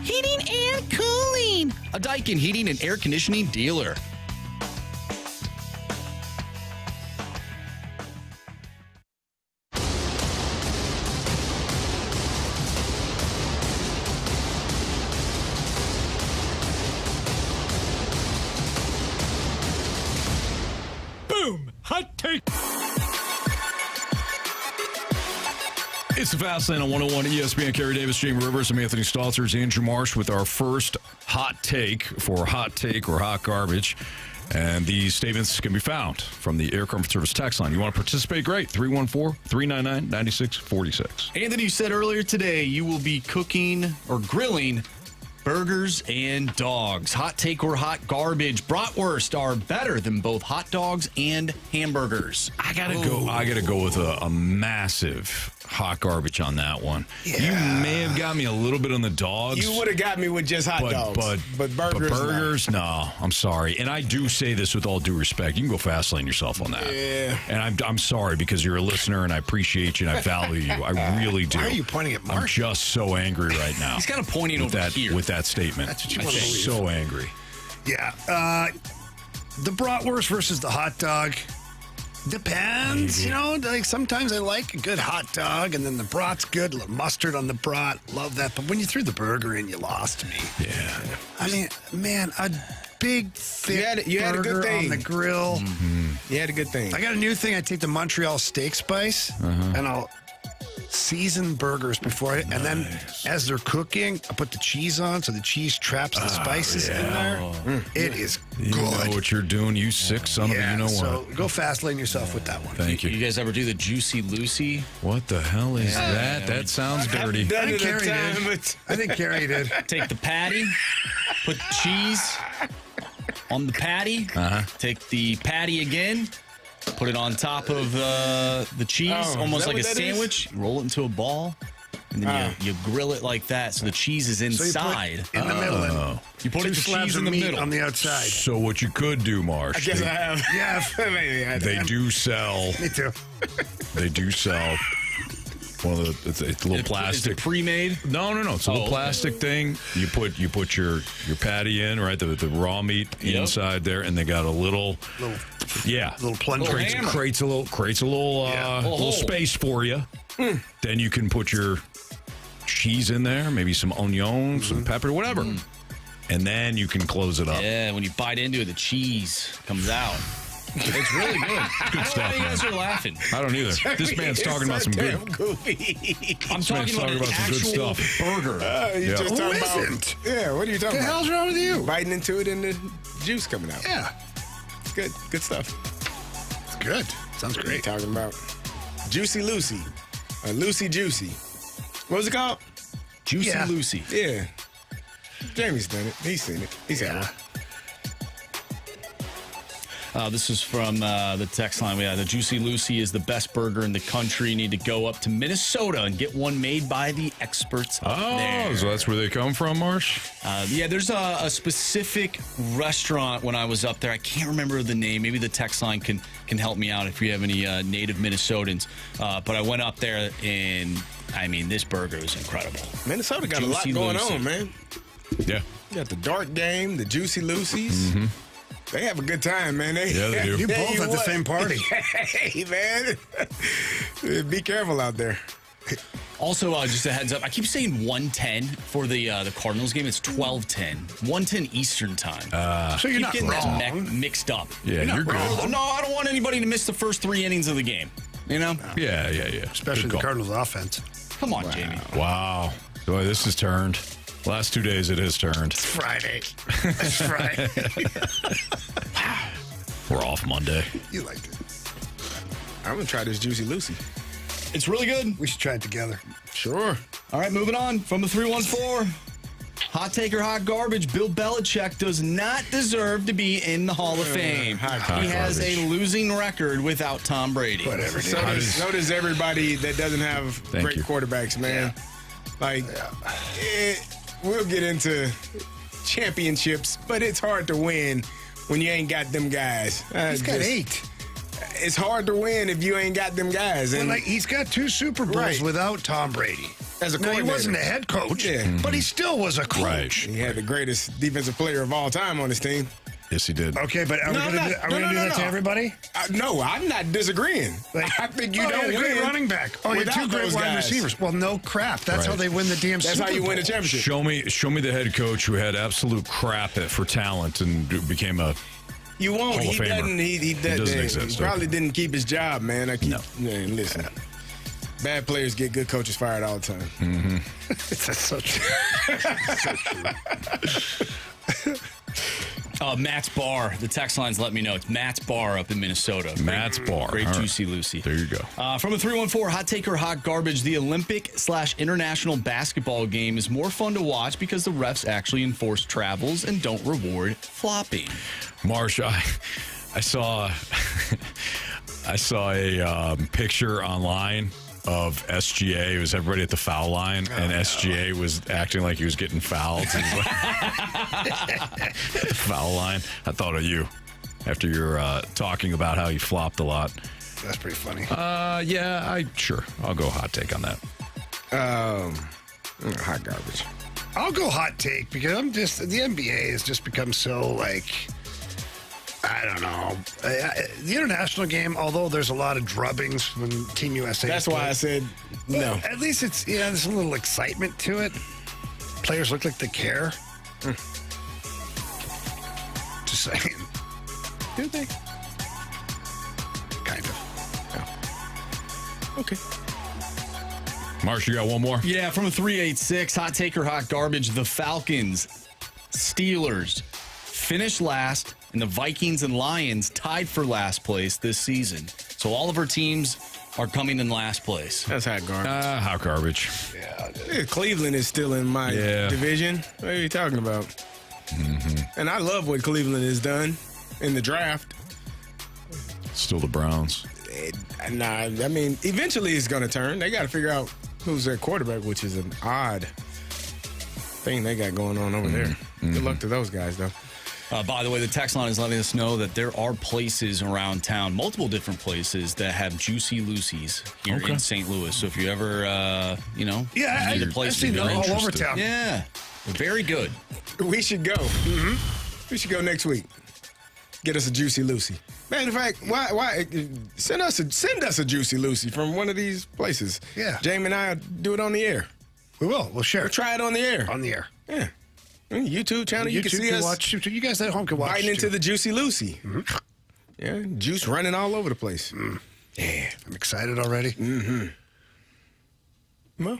Speaker 4: Heating and Cooling, a Daikin heating and air conditioning dealer.
Speaker 1: Boom! Hot take! It's the Fast Lane on 101 ESPN. Carey Davis, Jamie Rivers, and Anthony Stalter. Andrew Marsh with our first hot take for Hot Take or Hot Garbage. And these statements can be found from the Air Comfort Service text line. You want to participate? Great. 314-399-9646.
Speaker 4: Anthony, you said earlier today you will be cooking or grilling burgers and dogs. Hot take or hot garbage. Bratwurst are better than both hot dogs and hamburgers.
Speaker 1: I gotta go with a massive hot garbage on that one.
Speaker 2: Yeah.
Speaker 1: You may have got me a little bit on the dogs.
Speaker 3: You would have got me with just hot dogs. But
Speaker 1: burgers, no. I'm sorry. And I do say this with all due respect. You can go fast lane yourself on that.
Speaker 3: Yeah.
Speaker 1: And I'm sorry because you're a listener and I appreciate you and I value you. I really do.
Speaker 2: Why are you pointing at Marsh?
Speaker 1: I'm just so angry right now.
Speaker 4: He's kind of pointing over here.
Speaker 1: With that statement.
Speaker 2: That's what you
Speaker 1: I'm
Speaker 2: want to believe.
Speaker 1: so angry.
Speaker 2: Yeah. The bratwurst versus the hot dog. Depends, you know, like sometimes I like a good hot dog and then the brat's good, a little mustard on the brat, love that. But when you threw the burger in, you lost me.
Speaker 1: Yeah.
Speaker 2: I mean, man, a big, thick
Speaker 3: you had a good
Speaker 2: burger
Speaker 3: thing.
Speaker 2: on the grill.
Speaker 1: Mm-hmm.
Speaker 3: You had a good thing.
Speaker 2: I got a new thing. I take the Montreal steak spice and I'll season burgers before it. And then as they're cooking, I put the cheese on so the cheese traps the spices in there. It is
Speaker 1: You
Speaker 2: good.
Speaker 1: know what you're doing, you sick son of a you know
Speaker 2: so
Speaker 1: what.
Speaker 2: go fast lane yourself with that one.
Speaker 1: Thank you.
Speaker 4: You guys ever do the Juicy Lucy?
Speaker 1: What the hell is that? That sounds dirty.
Speaker 2: I think Carey did. I think Carey did.
Speaker 4: Take the patty, put cheese on the patty, take the patty again, put it on top of the cheese, almost like a sandwich, roll it into a ball, and then you grill it like that so the cheese is inside.
Speaker 2: So you put in the middle.
Speaker 4: You put
Speaker 2: Two
Speaker 4: the
Speaker 2: slabs
Speaker 4: cheese
Speaker 2: of
Speaker 4: in the
Speaker 2: meat
Speaker 4: middle.
Speaker 2: on the outside.
Speaker 1: So what you could do, Marsh.
Speaker 3: I guess I have.
Speaker 2: Yeah.
Speaker 3: Maybe I
Speaker 1: They do sell.
Speaker 2: Me too.
Speaker 1: They do sell one of the. It's a little plastic.
Speaker 4: Is it pre-made?
Speaker 1: No. It's a little plastic thing. You put your patty in, right? The raw meat inside there, and they got a little
Speaker 2: Little plunger.
Speaker 1: creates a little space for you. Then you can put your cheese in there, maybe some onion, some pepper, whatever. And then you can close it up.
Speaker 4: Yeah, when you bite into it, the cheese comes out. It's really good. I don't know why you guys are laughing.
Speaker 1: I don't either. This man's talking about some good.
Speaker 4: I'm talking about an
Speaker 1: some good
Speaker 4: actual
Speaker 1: stuff.
Speaker 4: burger.
Speaker 3: You just
Speaker 2: Who
Speaker 3: talking
Speaker 2: isn't?
Speaker 3: about? Yeah, what are you talking
Speaker 2: The
Speaker 3: about?
Speaker 2: hell's wrong with you?
Speaker 3: Biting into it and the juice coming out.
Speaker 2: Yeah.
Speaker 3: It's good. Good stuff.
Speaker 2: It's good. Sounds
Speaker 3: What are you
Speaker 2: great.
Speaker 3: talking about? Juicy Lucy. Lucy Juicy. What was it called?
Speaker 4: Juicy Lucy.
Speaker 3: Yeah. Jamie's done it. He's seen it. He's had it.
Speaker 4: This is from the text line. The Juicy Lucy is the best burger in the country. You need to go up to Minnesota and get one made by the experts up there.
Speaker 1: So that's where they come from, Marsh?
Speaker 4: Yeah, there's a specific restaurant when I was up there. I can't remember the name. Maybe the text line can help me out if you have any native Minnesotans. But I went up there, and, I mean, this burger is incredible.
Speaker 3: Minnesota got
Speaker 4: Juicy
Speaker 3: a lot going
Speaker 4: Lucy.
Speaker 3: on, man.
Speaker 1: Yeah.
Speaker 3: You got the Dart Game, the Juicy Lucy's. They have a good time, man.
Speaker 1: Yeah, they do.
Speaker 2: You both at the same party.
Speaker 3: Hey, man. Be careful out there.
Speaker 4: Also, just a heads up, I keep saying 1:10 for the Cardinals game. It's 12:10, 1:10 Eastern time.
Speaker 2: So you're not
Speaker 4: getting
Speaker 2: wrong.
Speaker 4: that mixed up.
Speaker 1: Yeah, you're good.
Speaker 4: No, I don't want anybody to miss the first 3 innings of the game. You know?
Speaker 1: Yeah.
Speaker 2: Especially the Cardinals offense.
Speaker 4: Come on, Jamie.
Speaker 1: Wow. Boy, this has turned. Last 2 days it has turned.
Speaker 2: It's Friday. It's Friday.
Speaker 1: We're off Monday.
Speaker 2: You liked it.
Speaker 3: I'm going to try this Juicy Lucy.
Speaker 4: It's really good.
Speaker 2: We should try it together.
Speaker 3: Sure.
Speaker 4: All right, moving on from the 314. Hot take or hot garbage. Bill Belichick does not deserve to be in the Hall of Fame. He has a losing record without Tom Brady.
Speaker 2: Whatever.
Speaker 3: So does everybody that doesn't have great quarterbacks, man. We'll get into championships, but it's hard to win when you ain't got them guys.
Speaker 2: He's got 8.
Speaker 3: It's hard to win if you ain't got them guys. And
Speaker 2: he's got 2 Super Bowls without Tom Brady.
Speaker 3: As a
Speaker 2: now,
Speaker 3: coordinator.
Speaker 2: he wasn't a head coach, but he still was a coach.
Speaker 1: Right.
Speaker 3: He had the greatest defensive player of all time on his team.
Speaker 1: Yes, he did.
Speaker 2: Okay, but are we going to do that to everybody?
Speaker 3: No, I'm not disagreeing. I think you don't
Speaker 2: win.
Speaker 3: win.
Speaker 2: Running back. Oh, you had 2 great wide receivers. Well, no crap. That's how they win the damn
Speaker 3: That's
Speaker 2: Super
Speaker 3: how you
Speaker 2: Bowl.
Speaker 3: win a championship.
Speaker 1: Show me the head coach who had absolute crap for talent and became a
Speaker 3: You won't.
Speaker 1: Hall of
Speaker 3: He
Speaker 1: Famer.
Speaker 3: doesn't. He
Speaker 1: doesn't exist.
Speaker 3: He probably didn't keep his job, man. Man, listen. Bad players get good coaches fired all the time.
Speaker 1: Mm-hmm.
Speaker 2: That's so true. So true.
Speaker 4: Matt's Bar. The text lines let me know. It's Matt's Bar up in Minnesota.
Speaker 1: Matt's Bar.
Speaker 4: Great
Speaker 1: All right.
Speaker 4: Juicy Lucy.
Speaker 1: There you go.
Speaker 4: From a 314, hot take or hot garbage, the Olympic/international basketball game is more fun to watch because the refs actually enforce travels and don't reward flopping.
Speaker 1: Marsh, I saw a picture online of SGA. It was everybody at the foul line, and SGA was acting like he was getting fouled. He was like, at the foul line. I thought of you after you're talking about how he flopped a lot.
Speaker 2: That's pretty funny.
Speaker 1: Yeah, I'll go hot take on that.
Speaker 3: Hot garbage.
Speaker 2: I'll go hot take because the NBA has just become so I don't know. The international game, although there's a lot of drubbings when Team USA.
Speaker 3: That's why I said no.
Speaker 2: Well, at least it's there's a little excitement to it. Players look like they care. Just saying.
Speaker 3: Do they?
Speaker 2: Kind of.
Speaker 3: Okay.
Speaker 1: Marsh, you got one more?
Speaker 4: Yeah, from a 386, hot take or hot garbage, the Falcons, Steelers finished last, and the Vikings and Lions tied for last place this season. So all of our teams are coming in last place.
Speaker 3: That's hot garbage.
Speaker 1: Hot garbage.
Speaker 3: Yeah, Cleveland is still in my division. What are you talking about? Mm-hmm. And I love what Cleveland has done in the draft.
Speaker 1: Still the Browns.
Speaker 3: Nah, I mean, eventually it's going to turn. They got to figure out who's their quarterback, which is an odd thing they got going on over there.
Speaker 1: Mm-hmm.
Speaker 3: Good luck to those guys, though.
Speaker 4: By the way, the text line is letting us know that there are places around town, multiple different places that have Juicy Lucy's here in St. Louis. So if you ever, need a place
Speaker 2: I've seen them all over town.
Speaker 4: Yeah, very good.
Speaker 3: We should go. Mm-hmm. We should go next week. Get us a Juicy Lucy. Matter of fact, why send us a Juicy Lucy from one of these places.
Speaker 2: Yeah.
Speaker 3: Jamie and I do it on the air.
Speaker 2: We will. We'll share.
Speaker 3: We'll try it on the air.
Speaker 2: On the air.
Speaker 3: Yeah. YouTube channel, you can see us.
Speaker 2: Watch. You guys at home can watch.
Speaker 3: Biting into the Juicy Lucy. Mm-hmm. Yeah, juice running all over the place.
Speaker 2: Yeah, I'm excited already.
Speaker 3: Mm-hmm. Well.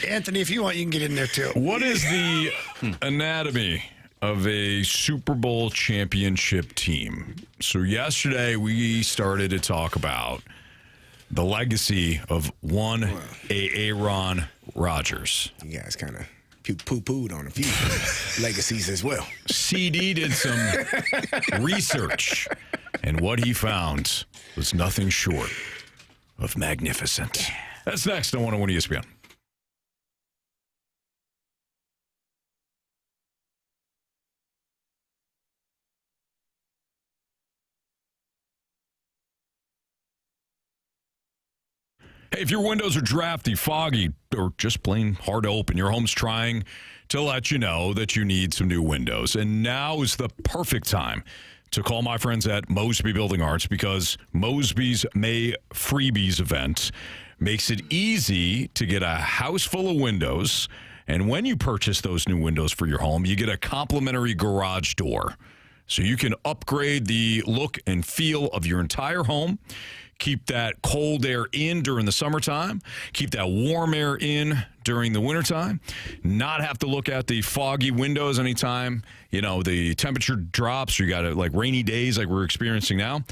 Speaker 2: Anthony, if you want, you can get in there too.
Speaker 1: What is the anatomy of a Super Bowl championship team? So yesterday we started to talk about the legacy of one Aaron Rodgers.
Speaker 3: You guys kind of poo-pooed on a few legacies as well.
Speaker 1: CD did some research, and what he found was nothing short of magnificent. That's next on 101 ESPN. Hey, if your windows are drafty, foggy, or just plain hard to open, your home's trying to let you know that you need some new windows. And now is the perfect time to call my friends at Mosby Building Arts, because Mosby's May Freebies event makes it easy to get a house full of windows. And when you purchase those new windows for your home, you get a complimentary garage door. So you can upgrade the look and feel of your entire home. Keep that cold air in during the summertime. Keep that warm air in during the wintertime. Not have to look at the foggy windows anytime, the temperature drops, or you got like rainy days like we're experiencing now.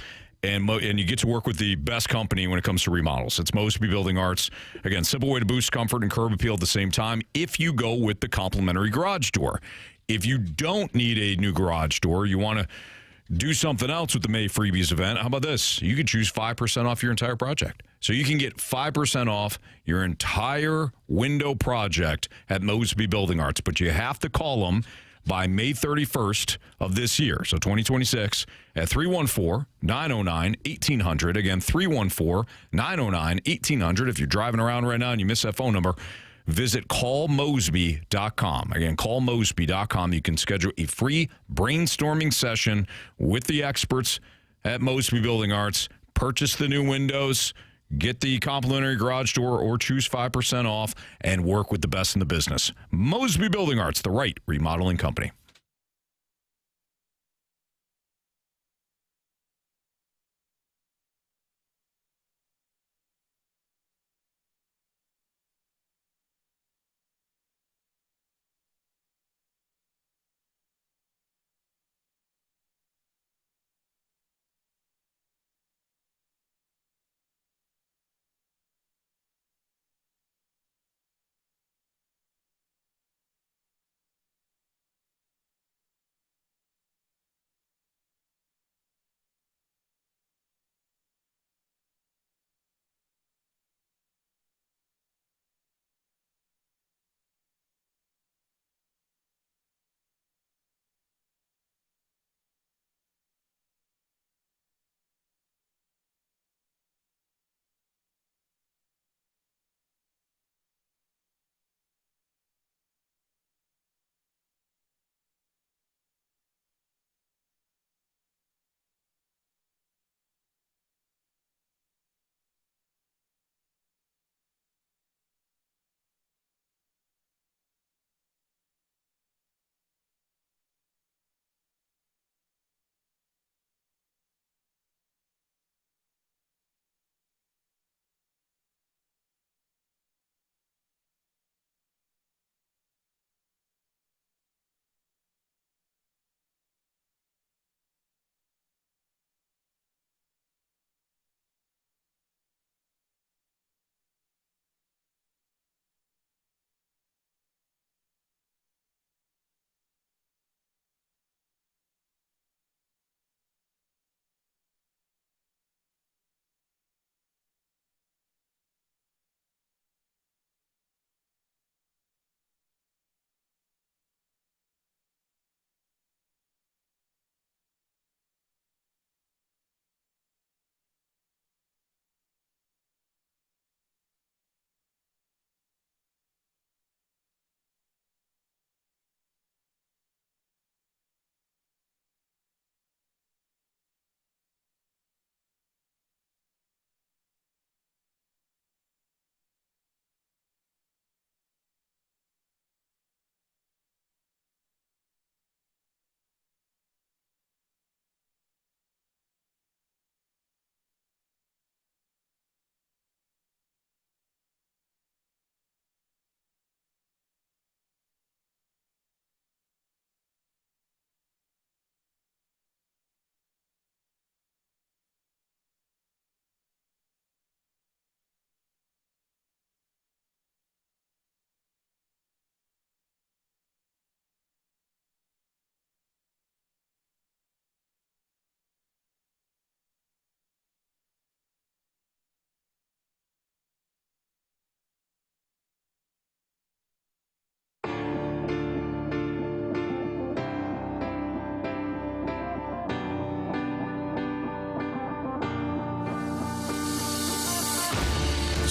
Speaker 1: And you get to work with the best company when it comes to remodels. It's Mosby Building Arts. Again, simple way to boost comfort and curb appeal at the same time if you go with the complimentary garage door. If you don't need a new garage door, you want to do something else with the May Freebies event, how about this? You can choose 5% off your entire project. So you can get 5% off your entire window project at Mosby Building Arts, but you have to call them by May 31st of this year, so 2026, at 314-909-1800. Again, 314-909-1800. If you're driving around right now and you miss that phone number, visit callmosby.com. Again, callmosby.com. You can schedule a free brainstorming session with the experts at Mosby Building Arts. Purchase the new windows, get the complimentary garage door, or choose 5% off and work with the best in the business. Mosby Building Arts, the right remodeling company.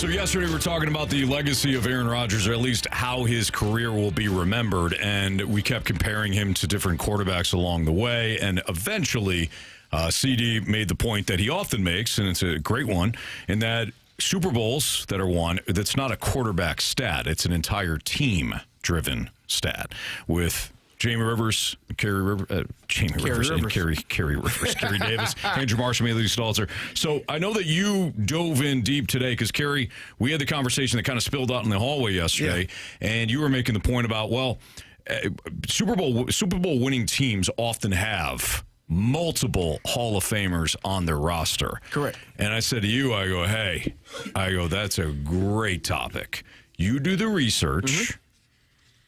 Speaker 1: So yesterday we were talking about the legacy of Aaron Rodgers, or at least how his career will be remembered, and we kept comparing him to different quarterbacks along the way, and eventually CD made the point that he often makes, and it's a great one, in that Super Bowls that are won, that's not a quarterback stat, it's an entire team-driven stat, with Jamie Rivers, Carey Rivers, and Carey Rivers, Carey Davis, Andrew Marshall, Lee Stalter. So I know that you dove in deep today because, Carey, we had the conversation that kind of spilled out in the hallway yesterday, and you were making the point about, Super Bowl winning teams often have multiple Hall of Famers on their roster.
Speaker 3: Correct.
Speaker 1: And I said to you, that's a great topic. You do the research.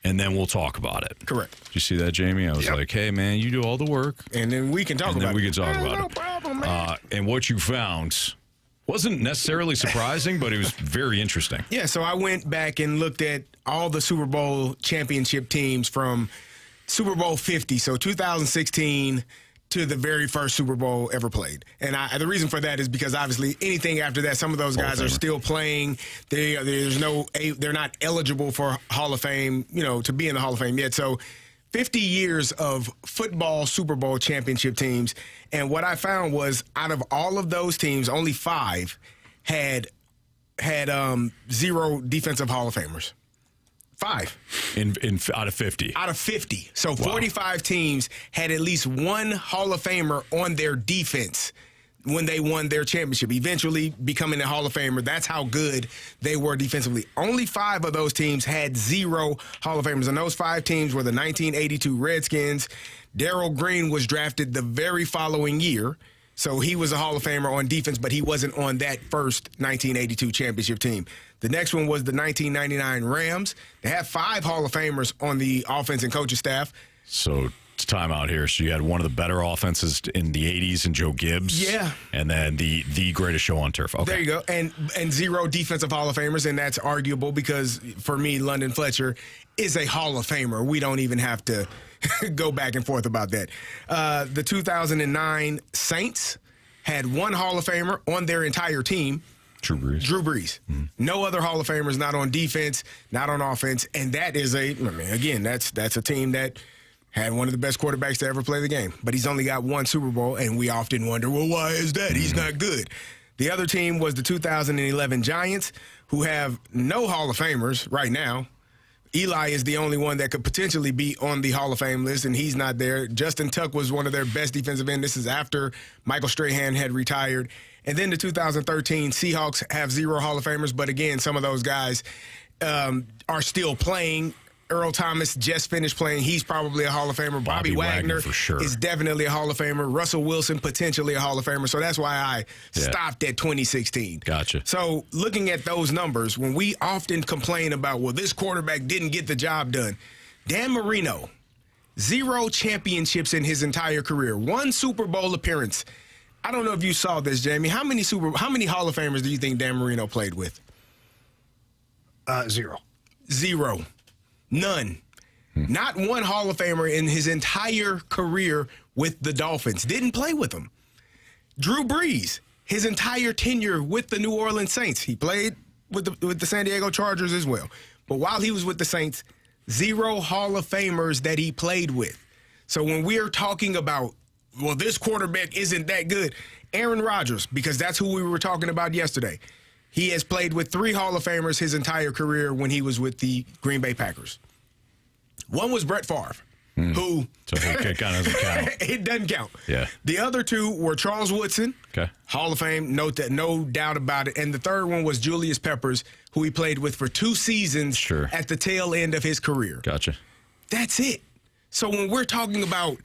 Speaker 1: And then we'll talk about it.
Speaker 3: Correct.
Speaker 1: Did you see that, Jamie? I was like, hey, man, you do all the work.
Speaker 3: And then we can talk about it.
Speaker 1: No problem, man. And what you found wasn't necessarily surprising, but it was very interesting.
Speaker 3: Yeah, so I went back and looked at all the Super Bowl championship teams from Super Bowl 50, so 2016 to the very first Super Bowl ever played. And the reason for that is because obviously anything after that, some of those guys are still playing. They're not eligible for Hall of Fame, to be in the Hall of Fame yet. So 50 years of football Super Bowl championship teams. And what I found was out of all of those teams, only 5 had 0 defensive Hall of Famers. 5
Speaker 1: out of 50.
Speaker 3: Out of 50. So 45 teams had at least one Hall of Famer on their defense when they won their championship, eventually becoming a Hall of Famer. That's how good they were defensively. Only 5 of those teams had 0 Hall of Famers, and those 5 teams were the 1982 Redskins. Darrell Green was drafted the very following year, so he was a Hall of Famer on defense, but he wasn't on that first 1982 championship team. The next one was the 1999 Rams. They had 5 Hall of Famers on the offense and coaching staff.
Speaker 1: So it's time out here. So you had one of the better offenses in the 80s and Joe Gibbs. Yeah. And then the greatest show on turf. Okay.
Speaker 3: There you go. And 0 defensive Hall of Famers, and that's arguable because for me, London Fletcher is a Hall of Famer. We don't even have to go back and forth about that. The 2009 Saints had 1 Hall of Famer on their entire team.
Speaker 1: Drew Brees.
Speaker 3: Mm-hmm. No other Hall of Famers, not on defense, not on offense. And that is that's a team that had one of the best quarterbacks to ever play the game. But he's only got 1 Super Bowl, and we often wonder, why is that? He's not good. The other team was the 2011 Giants, who have no Hall of Famers right now. Eli is the only one that could potentially be on the Hall of Fame list, and he's not there. Justin Tuck was one of their best defensive ends. This is after Michael Strahan had retired. And then the 2013 Seahawks have 0 Hall of Famers, but again, some of those guys are still playing. Earl Thomas just finished playing. He's probably a Hall of Famer. Bobby Wagner
Speaker 1: for sure
Speaker 3: is definitely a Hall of Famer. Russell Wilson, potentially a Hall of Famer. So that's why I stopped at 2016.
Speaker 1: Gotcha.
Speaker 3: So looking at those numbers, when we often complain about, this quarterback didn't get the job done. Dan Marino, 0 championships in his entire career. 1 Super Bowl appearance. I don't know if you saw this, Jamie. How many Hall of Famers do you think Dan Marino played with?
Speaker 2: 0.
Speaker 3: 0. None. Not 1 Hall of Famer in his entire career with the Dolphins. Didn't play with them. Drew Brees, his entire tenure with the New Orleans Saints. He played with the San Diego Chargers as well. But while he was with the Saints, 0 Hall of Famers that he played with. So when we're talking about, this quarterback isn't that good, Aaron Rodgers, because that's who we were talking about yesterday. He has played with 3 Hall of Famers his entire career when he was with the Green Bay Packers. One was Brett Favre, who...
Speaker 1: So it kind of doesn't count.
Speaker 3: It doesn't count.
Speaker 1: Yeah.
Speaker 3: The other 2 were Charles Woodson, Hall of Fame, no doubt about it. And the third one was Julius Peppers, who he played with for 2 seasons at the tail end of his career.
Speaker 1: Gotcha.
Speaker 3: That's it. So when we're talking about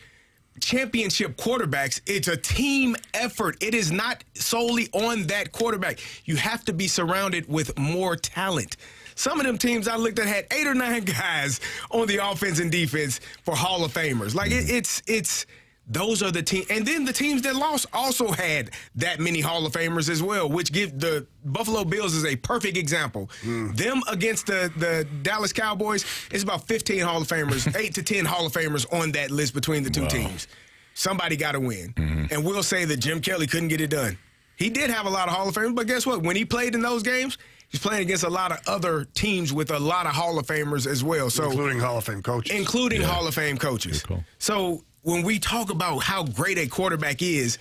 Speaker 3: championship quarterbacks, it's a team effort. It is not solely on that quarterback. You have to be surrounded with more talent. Some of them teams I looked at had 8 or 9 guys on the offense and defense for Hall of Famers. Like it's those are the teams. And then the teams that lost also had that many Hall of Famers as well, which give the Buffalo Bills is a perfect example. Them against the Dallas Cowboys, it's about 15 Hall of Famers, 8 to 10 Hall of Famers on that list between the 2 teams. Somebody got to win. And we'll say that Jim Kelly couldn't get it done. He did have a lot of Hall of Famers, but guess what? When he played in those games, he's playing against a lot of other teams with a lot of Hall of Famers as well. So
Speaker 2: including Hall of Fame coaches.
Speaker 3: Including Hall of Fame coaches.
Speaker 1: Cool.
Speaker 3: So when we talk about how great a quarterback is,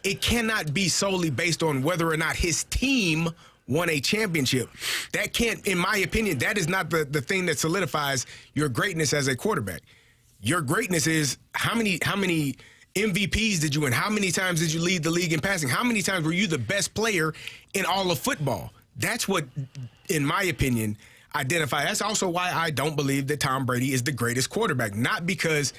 Speaker 3: it cannot be solely based on whether or not his team won a championship. That can't, in my opinion, that is not the thing that solidifies your greatness as a quarterback. Your greatness is how many MVPs did you win? How many times did you lead the league in passing? How many times were you the best player in all of football? That's what, in my opinion, identifies. That's also why I don't believe that Tom Brady is the greatest quarterback. Not because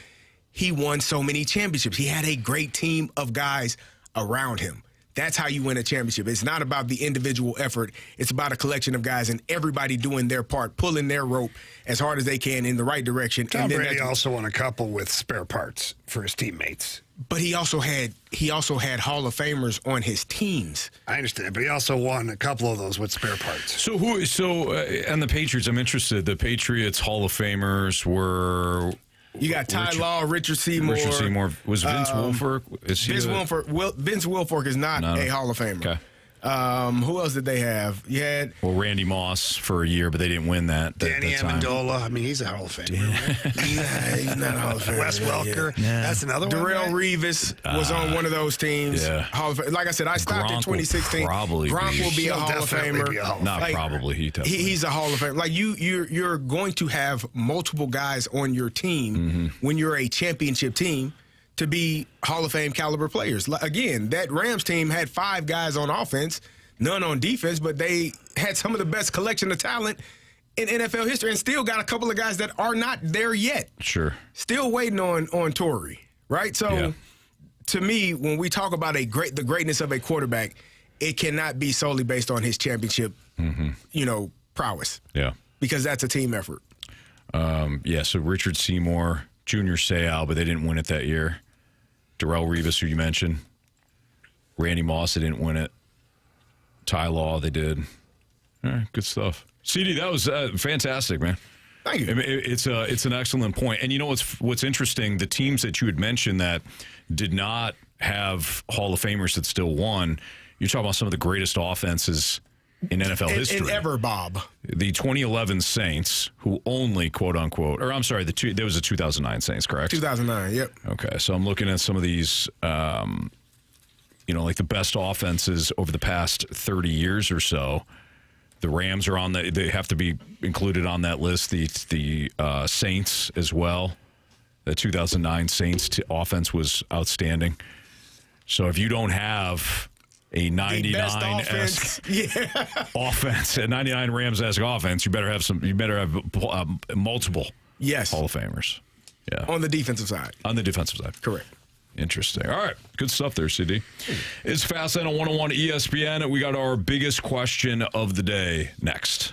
Speaker 3: he won so many championships. He had a great team of guys around him. That's how you win a championship. It's not about the individual effort. It's about a collection of guys and everybody doing their part, pulling their rope as hard as they can in the right direction.
Speaker 2: Tom Brady also won a couple with spare parts for his teammates.
Speaker 3: But he also had Hall of Famers on his teams.
Speaker 2: I understand, but he also won a couple of those with spare parts.
Speaker 1: So and the Patriots, I'm interested. The Patriots Hall of Famers were...
Speaker 3: You got Ty Law, Richard Seymour.
Speaker 1: Richard Seymour. Was Vince Wilfork?
Speaker 3: Vince Wilfork is not a Hall of Famer.
Speaker 1: Okay.
Speaker 3: Who else did they have? You had
Speaker 1: Randy Moss for a year, but they didn't win that.
Speaker 2: Danny Amendola. I mean, he's a Hall of Famer.
Speaker 3: he's not a Hall of Famer.
Speaker 2: Wes Welker. Yeah. That's another one.
Speaker 3: Darrell Revis was on one of those teams.
Speaker 1: Yeah.
Speaker 3: Hall of Fame. Like I said, I stopped in 2016. Gronk will be a Hall of Famer.
Speaker 1: Not probably.
Speaker 3: He's a Hall of Famer. Like you're going to have multiple guys on your team when you're a championship team to be Hall of Fame caliber players. Again, that Rams team had 5 guys on offense, none on defense, but they had some of the best collection of talent in NFL history and still got a couple of guys that are not there yet.
Speaker 1: Sure.
Speaker 3: Still waiting on Torrey, right? So to me, when we talk about the greatness of a quarterback, it cannot be solely based on his championship, prowess.
Speaker 1: Yeah.
Speaker 3: Because that's a team effort.
Speaker 1: So Richard Seymour, Junior Seau, but they didn't win it that year. Darrell Revis, who you mentioned. Randy Moss, they didn't win it. Ty Law, they did. All right, good stuff. CD, that was fantastic, man.
Speaker 3: Thank you.
Speaker 1: I mean, it's an excellent point. And you know what's interesting? The teams that you had mentioned that did not have Hall of Famers that still won, you're talking about some of the greatest offenses in NFL history.
Speaker 3: And ever, Bob.
Speaker 1: The 2011 Saints, who only, quote unquote, or I'm sorry, there was a 2009 Saints, correct?
Speaker 3: 2009, yep.
Speaker 1: Okay, so I'm looking at some of these, like the best offenses over the past 30 years or so. The Rams are they have to be included on that list. The Saints as well. The 2009 Saints offense was outstanding. So if you don't have a 99-esque offense, a 99 Rams-esque offense, you better have multiple Hall of Famers. Yeah.
Speaker 3: On the defensive side.
Speaker 1: On the defensive side.
Speaker 3: Correct.
Speaker 1: Interesting. All right. Good stuff there, CD. It's Fast Lane on 101 ESPN. We got our biggest question of the day next.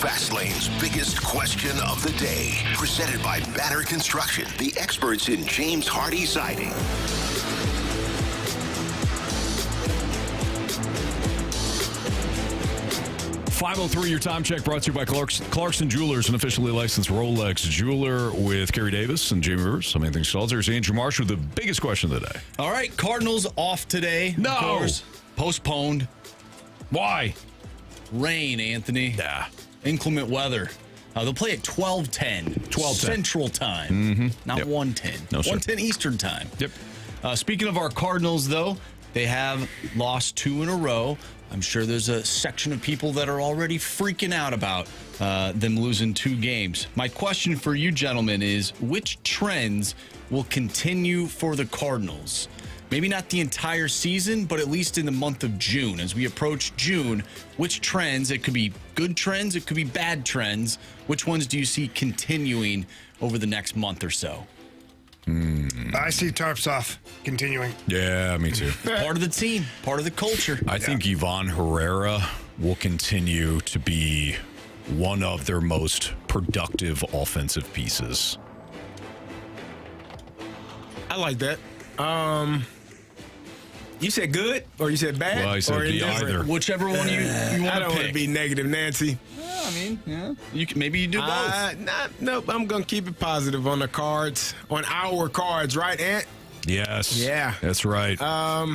Speaker 9: Fastlane's biggest question of the day. Presented by Banner Construction, the experts in James Hardy siding.
Speaker 1: 5:03, your time check brought to you by Clarkson Jewelers, an officially licensed Rolex jeweler, with Carey Davis and Jamie Rivers. I'm Anthony Stalter. Here's Andrew Marsh with the biggest question of the day.
Speaker 4: All right, Cardinals off today.
Speaker 1: No.
Speaker 4: Of course, postponed.
Speaker 1: Why?
Speaker 4: Rain, Anthony.
Speaker 1: Yeah.
Speaker 4: Inclement weather. They'll play at 12:10.
Speaker 1: 12:10.
Speaker 4: Central time. Not 1:10.
Speaker 1: No, sir.
Speaker 4: 1:10 Eastern time.
Speaker 1: Yep.
Speaker 4: Speaking of our Cardinals, though, they have lost 2 in a row. I'm sure there's a section of people that are already freaking out about them losing 2 games. My question for you, gentlemen, is which trends will continue for the Cardinals? Maybe not the entire season, but at least in the month of June. As we approach June, which trends, it could be good trends, it could be bad trends, which ones do you see continuing over the next month or so?
Speaker 2: I see tarps off continuing.
Speaker 1: Yeah, me too.
Speaker 4: Part of the team, part of the culture.
Speaker 1: I think Ivan Herrera will continue to be one of their most productive offensive pieces.
Speaker 3: I like that. You said good or you said bad?
Speaker 1: Well, I said
Speaker 3: or
Speaker 1: be
Speaker 3: indifferent?
Speaker 1: either.
Speaker 4: Whichever one you want
Speaker 3: I
Speaker 4: to
Speaker 3: don't want to
Speaker 4: pick.
Speaker 3: be negative, Nancy.
Speaker 4: I mean, yeah. Maybe you do both.
Speaker 3: Nope, I'm going to keep it positive on the cards, on our cards, right, Ant?
Speaker 1: Yes.
Speaker 3: Yeah.
Speaker 1: That's right.
Speaker 3: I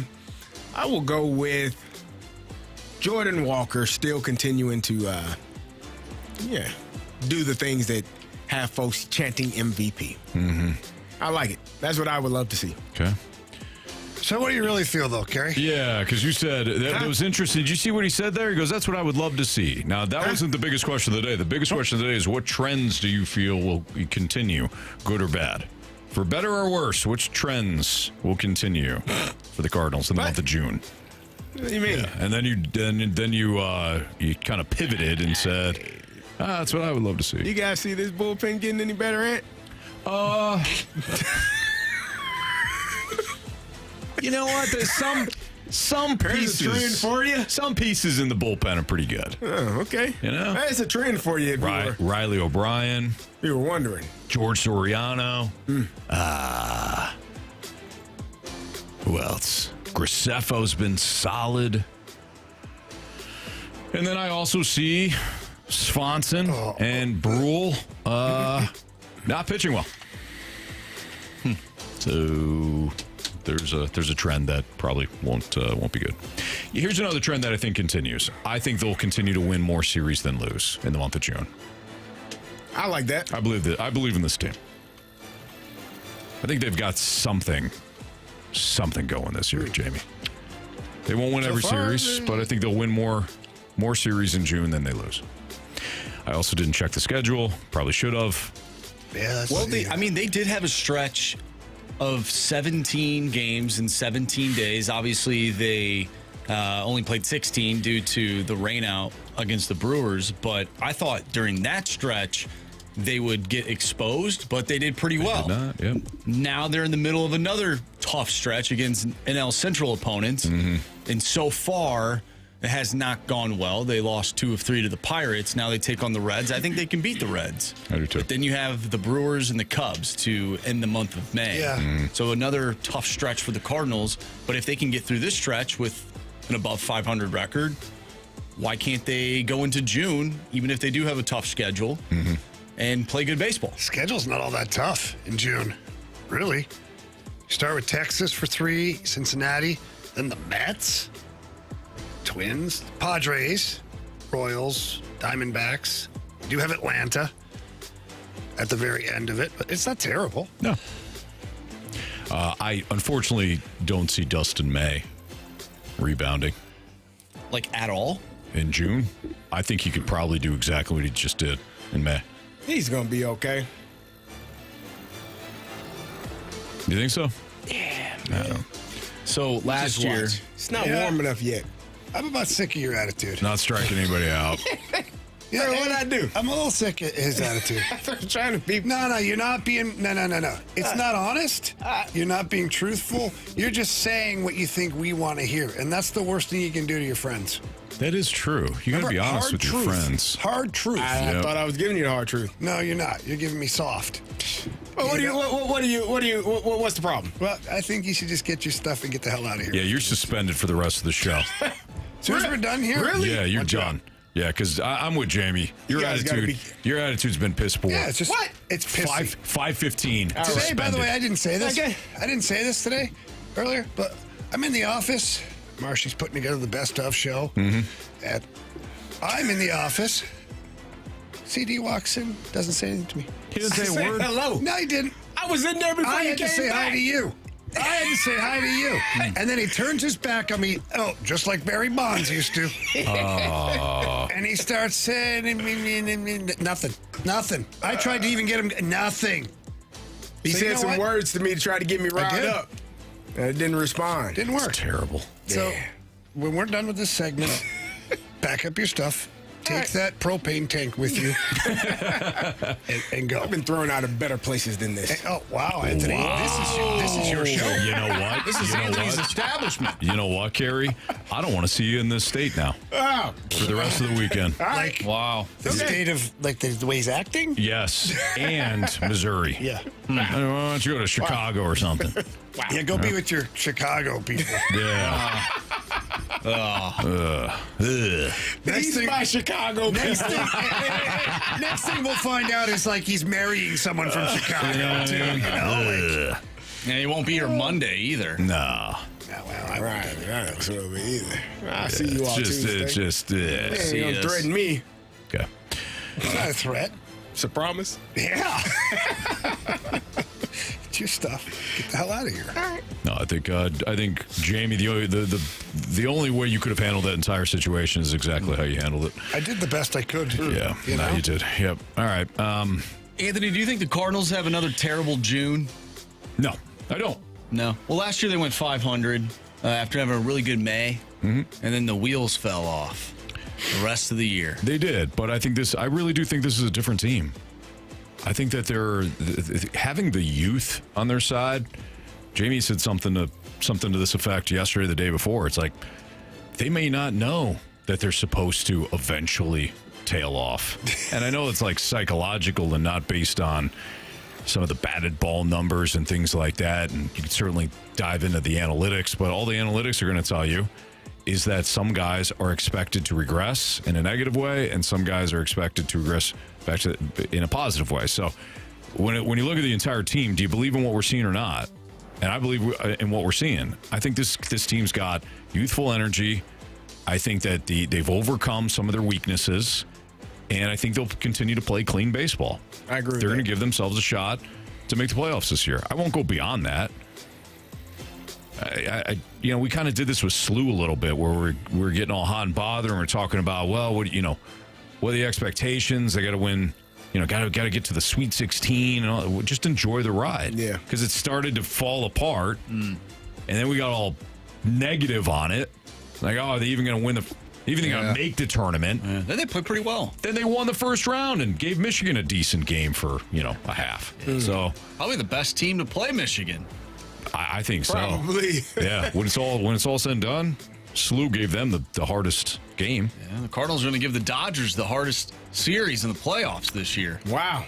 Speaker 3: will go with Jordan Walker still continuing to, do the things that have folks chanting MVP.
Speaker 1: Mm-hmm.
Speaker 3: I like it. That's what I would love to see.
Speaker 1: Okay.
Speaker 2: So what do you really feel, though, Carey?
Speaker 1: Yeah, because you said that was interesting. Did you see what he said there? He goes, that's what I would love to see. Now, that wasn't the biggest question of the day. The biggest question of the day is what trends do you feel will continue, good or bad? For better or worse, which trends will continue for the Cardinals in the month of June?
Speaker 3: What do you mean?
Speaker 1: Yeah. And then you kind of pivoted and said, that's what I would love to see.
Speaker 3: You guys see this bullpen getting any better, Ant?
Speaker 1: You know what? There's some pieces.
Speaker 3: There's a trend for you?
Speaker 1: Some pieces in the bullpen are pretty good.
Speaker 3: Oh, okay.
Speaker 1: You know?
Speaker 3: That's a trend for you. If
Speaker 1: Riley O'Brien.
Speaker 3: You were wondering.
Speaker 1: George Soriano. Who else? Graceffo's been solid. And then I also see Swanson and Brule not pitching well. So there's a trend that probably won't be good. Here's another trend that I think continues. I think they'll continue to win more series than lose in the month of June.
Speaker 3: I like that.
Speaker 1: I believe in this team. I think they've got something going this year, Jamie. They won't win every series, but I think they'll win more series in June than they lose. I also didn't check the schedule. Probably should have.
Speaker 2: Yeah.
Speaker 4: They did have a stretch of 17 games in 17 days. Obviously, they only played 16 due to the rainout against the Brewers. But I thought during that stretch, they would get exposed, but they did pretty well.
Speaker 1: Did not, yep.
Speaker 4: Now they're in the middle of another tough stretch against NL Central opponents. Mm-hmm. And so far, it has not gone well. They lost 2 of 3 to the Pirates. Now they take on the Reds. I think they can beat the Reds.
Speaker 1: I do too.
Speaker 4: But then you have the Brewers and the Cubs to end the month of May.
Speaker 2: Yeah. Mm-hmm.
Speaker 4: So another tough stretch for the Cardinals. But if they can get through this stretch with an above 500 record, why can't they go into June, even if they do have a tough schedule, and play good baseball?
Speaker 2: Schedule's not all that tough in June, really. You start with Texas for 3, Cincinnati, then the Mets, Twins, Padres, Royals, Diamondbacks. You do have Atlanta at the very end of it, but it's not terrible.
Speaker 1: No. I unfortunately don't see Dustin May rebounding.
Speaker 4: Like at all?
Speaker 1: In June? I think he could probably do exactly what he just did in May.
Speaker 3: He's going to be okay.
Speaker 1: You think so?
Speaker 3: Yeah,
Speaker 1: I don't know.
Speaker 4: So last year,
Speaker 3: it's not warm enough yet.
Speaker 2: I'm about sick of your attitude.
Speaker 1: Not striking anybody out.
Speaker 2: Yeah,
Speaker 3: what'd I do?
Speaker 2: I'm a little sick of his attitude.
Speaker 3: I'm trying to be.
Speaker 2: No, you're not being. No. It's not honest. You're not being truthful. You're just saying what you think we want to hear, and that's the worst thing you can do to your friends.
Speaker 1: That is true. You got to be honest with your friends.
Speaker 2: Hard truth.
Speaker 3: I thought I was giving you the hard truth.
Speaker 2: No, you're not. You're giving me soft.
Speaker 3: Well, what's the problem?
Speaker 2: Well, I think you should just get your stuff and get the hell out of here.
Speaker 1: Yeah, you're suspended for the rest of the show.
Speaker 2: So we're done here?
Speaker 3: Really?
Speaker 1: Yeah, you're done. Yeah, because I'm with Jamie. Your attitude's been piss poor.
Speaker 2: Yeah, it's just it's pissy.
Speaker 1: 5:15.
Speaker 2: Today, by the way, I didn't say this. Okay. I didn't say this today, earlier, but I'm in the office. Marshy's putting together the best of show. I'm in the office. CD walks in, doesn't say anything to me.
Speaker 1: He didn't say a word.
Speaker 3: Hello.
Speaker 2: No, he didn't.
Speaker 3: I was in there before
Speaker 2: I
Speaker 3: you
Speaker 2: had
Speaker 3: came
Speaker 2: to say
Speaker 3: back.
Speaker 2: hi to you. I had to say hi to you. And then he turns his back on me, just like Barry Bonds used to. And he starts saying, nothing. I tried to even get him, nothing.
Speaker 3: He said some words to me to try to get me riled up. And it didn't respond.
Speaker 2: Didn't work.
Speaker 1: It's terrible.
Speaker 2: So when we're done with this segment, pack up your stuff. Take that propane tank with you and go.
Speaker 3: I've been thrown out of better places than this.
Speaker 2: Oh, wow, Anthony.
Speaker 1: Wow.
Speaker 2: This is your show.
Speaker 1: You know what?
Speaker 4: This is Anthony's establishment.
Speaker 1: You know what, Carey? I don't want to see you in this state now for the rest of the weekend.
Speaker 2: Like,
Speaker 4: wow.
Speaker 2: The state of, like, the way he's acting?
Speaker 1: Yes, and Missouri.
Speaker 2: Yeah.
Speaker 1: Why don't you go to Chicago or something?
Speaker 2: Wow. Yeah, go be with your Chicago people.
Speaker 1: Yeah.
Speaker 3: He's my Chicago people.
Speaker 2: Next thing we'll find out is like he's marrying someone from Chicago too.
Speaker 4: Yeah, he won't be here Monday either.
Speaker 1: No.
Speaker 3: Right. So either. I'll see you all Tuesday.
Speaker 1: It's just.
Speaker 3: You don't threaten me.
Speaker 1: Okay.
Speaker 2: It's not a threat.
Speaker 3: It's a promise.
Speaker 2: Yeah. It's your stuff. Get the hell out of here. All right.
Speaker 1: No, I think Jamie, the only way you could have handled that entire situation is exactly how you handled it.
Speaker 2: I did the best I could.
Speaker 1: Yeah, you did. Yep. All right.
Speaker 4: Anthony, do you think the Cardinals have another terrible June?
Speaker 1: No, I don't.
Speaker 4: No. Well, last year they went 500 after having a really good May, and then the wheels fell off the rest of the year.
Speaker 1: They did, but I really do think this is a different team. I think that they're having the youth on their side. Jamie said something to this effect yesterday, the day before. It's like they may not know that they're supposed to eventually tail off. And I know it's like psychological and not based on some of the batted ball numbers and things like that. And you can certainly dive into the analytics, but all the analytics are going to tell you is that some guys are expected to regress in a negative way, and some guys are expected to regress back to in a positive way. So when you look at the entire team, do you believe in what we're seeing or not? And I believe in what we're seeing. I think this team's got youthful energy. I think that they've overcome some of their weaknesses, and I think they'll continue to play clean baseball.
Speaker 3: I agree.
Speaker 1: They're going to give themselves a shot to make the playoffs this year. I won't go beyond that. We kind of did this with SLU a little bit, where we're getting all hot and bothered, and we're talking about, well, what are the expectations? They got to win, got to get to the Sweet 16, and all. Just enjoy the ride.
Speaker 3: Yeah,
Speaker 1: because it started to fall apart, and then we got all negative on it, like, oh, are they even going to win they're going to make the tournament?
Speaker 4: Yeah. Then they played pretty well.
Speaker 1: Then they won the first round and gave Michigan a decent game for a half. So
Speaker 4: probably the best team to play Michigan.
Speaker 1: I think so.
Speaker 3: Probably.
Speaker 1: Yeah. When it's all said and done, SLU gave them the hardest game.
Speaker 4: Yeah, the Cardinals are going to give the Dodgers the hardest series in the playoffs this year.
Speaker 3: Wow.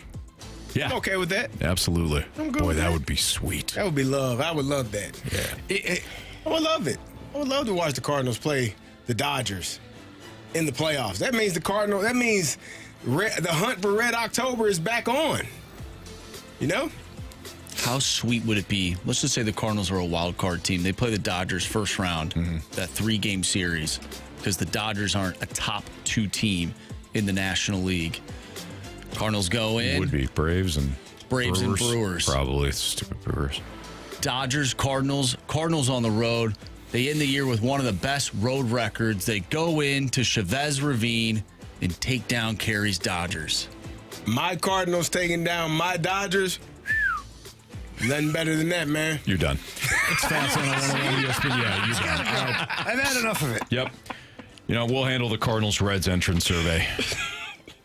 Speaker 1: Yeah.
Speaker 3: I'm okay with that.
Speaker 1: Absolutely.
Speaker 3: I'm good
Speaker 1: Boy,
Speaker 3: with
Speaker 1: that
Speaker 3: that
Speaker 1: would be sweet.
Speaker 3: That would be love. I would love that.
Speaker 1: Yeah.
Speaker 3: I would love it. I would love to watch the Cardinals play the Dodgers in the playoffs. That means the hunt for Red October is back on.
Speaker 4: How sweet would it be? Let's just say the Cardinals are a wild card team. They play the Dodgers first round, that 3-game series, because the Dodgers aren't a top 2 team in the National League. Cardinals go in.
Speaker 1: Would be Braves and
Speaker 4: Brewers.
Speaker 1: Probably stupid Brewers.
Speaker 4: Dodgers, Cardinals on the road. They end the year with one of the best road records. They go into Chavez Ravine and take down Carey's Dodgers.
Speaker 3: My Cardinals taking down my Dodgers. Nothing better than that, man.
Speaker 1: You're done.
Speaker 6: It's fast on 101 ESPN.
Speaker 1: Yeah, you're done.
Speaker 2: All right. I've had enough of it.
Speaker 1: Yep. We'll handle the Cardinals-Reds entrance survey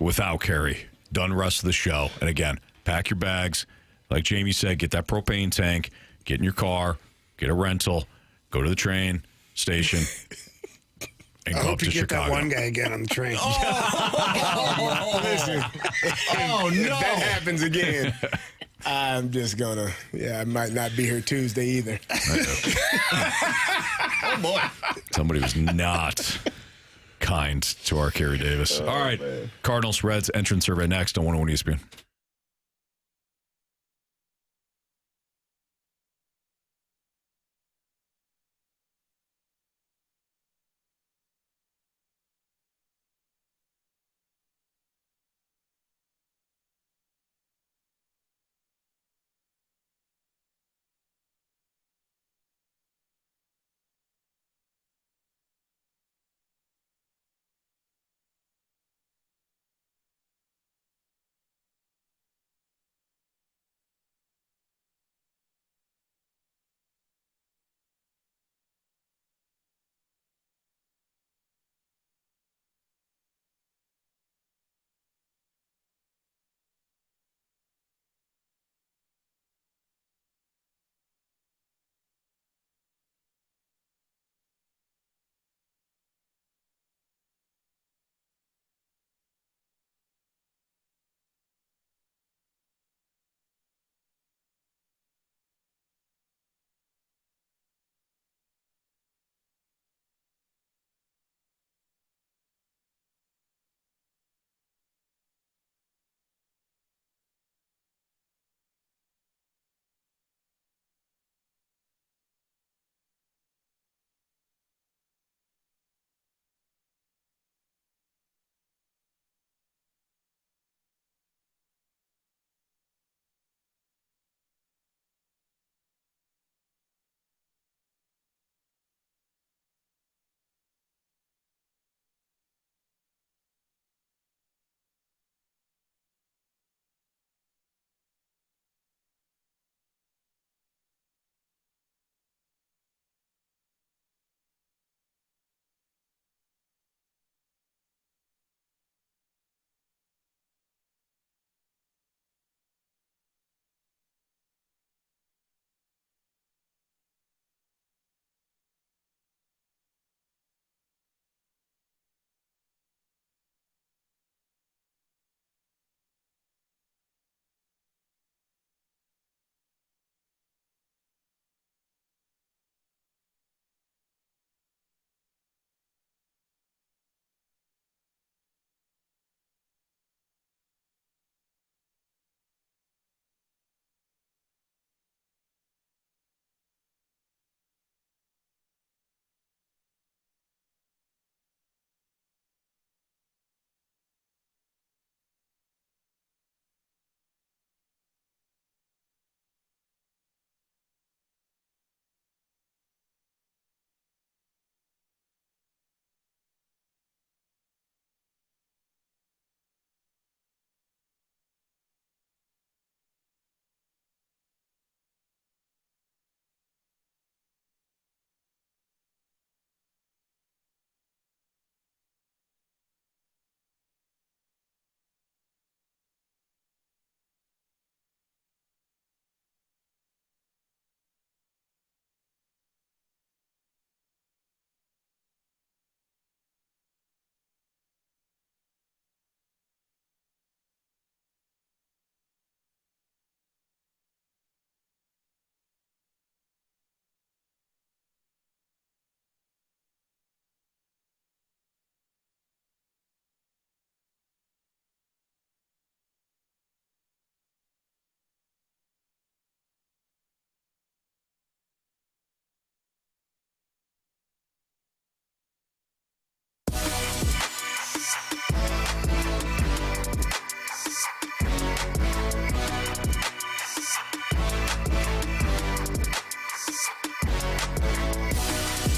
Speaker 1: without Carey. Done rest of the show. And again, pack your bags. Like Jamie said, get that propane tank, get in your car, get a rental, go to the train station, and
Speaker 2: I
Speaker 1: go up
Speaker 2: hope
Speaker 1: to
Speaker 2: you get
Speaker 1: Chicago.
Speaker 2: that one guy again on the train.
Speaker 3: Listen,
Speaker 4: Oh,
Speaker 3: if
Speaker 4: no.
Speaker 3: that happens again, I'm just gonna. I might not be here Tuesday either.
Speaker 4: Oh, boy.
Speaker 1: Somebody was not kind to our Carey Davis. All right, man. Cardinals, Reds, entrance survey next on 101 ESPN.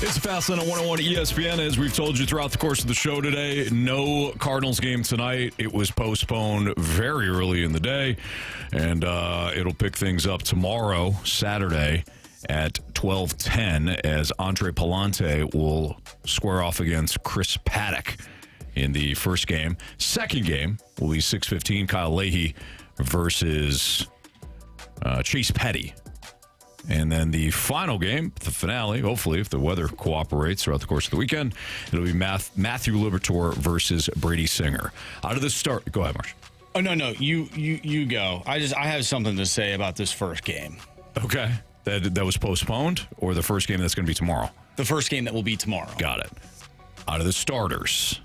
Speaker 1: It's a Fast Lane on 101 ESPN. As we've told you throughout the course of the show today, no Cardinals game tonight. It was postponed very early in the day, and it'll pick things up tomorrow, Saturday, at 12:10, as Andre Palante will square off against Chris Paddock in the first game. Second game will be 6:15, Kyle Leahy versus Chase Petty. And then the final game, the finale, hopefully, if the weather cooperates throughout the course of the weekend, it'll be Matthew Liberatore versus Brady Singer. Out of the start, go ahead, Marsh.
Speaker 4: Oh, no, you go. I have something to say about this first game.
Speaker 1: Okay. That was postponed, or the first game that's going to be tomorrow?
Speaker 4: The first game that will be tomorrow.
Speaker 1: Got it. Out of the starters,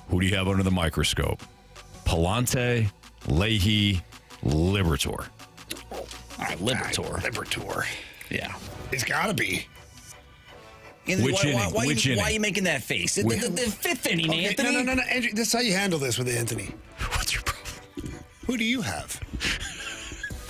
Speaker 1: who do you have under the microscope? Palante, Leahy, Liberatore.
Speaker 4: All right, Liberatore.
Speaker 2: Liberatore.
Speaker 4: Yeah.
Speaker 2: It's got to be.
Speaker 4: Anthony,
Speaker 1: Which inning?
Speaker 4: Why are you making that face? The fifth inning,
Speaker 2: Okay,
Speaker 4: Anthony.
Speaker 2: No, Andrew, this is how you handle this with Anthony.
Speaker 1: What's your problem?
Speaker 2: Who do you have?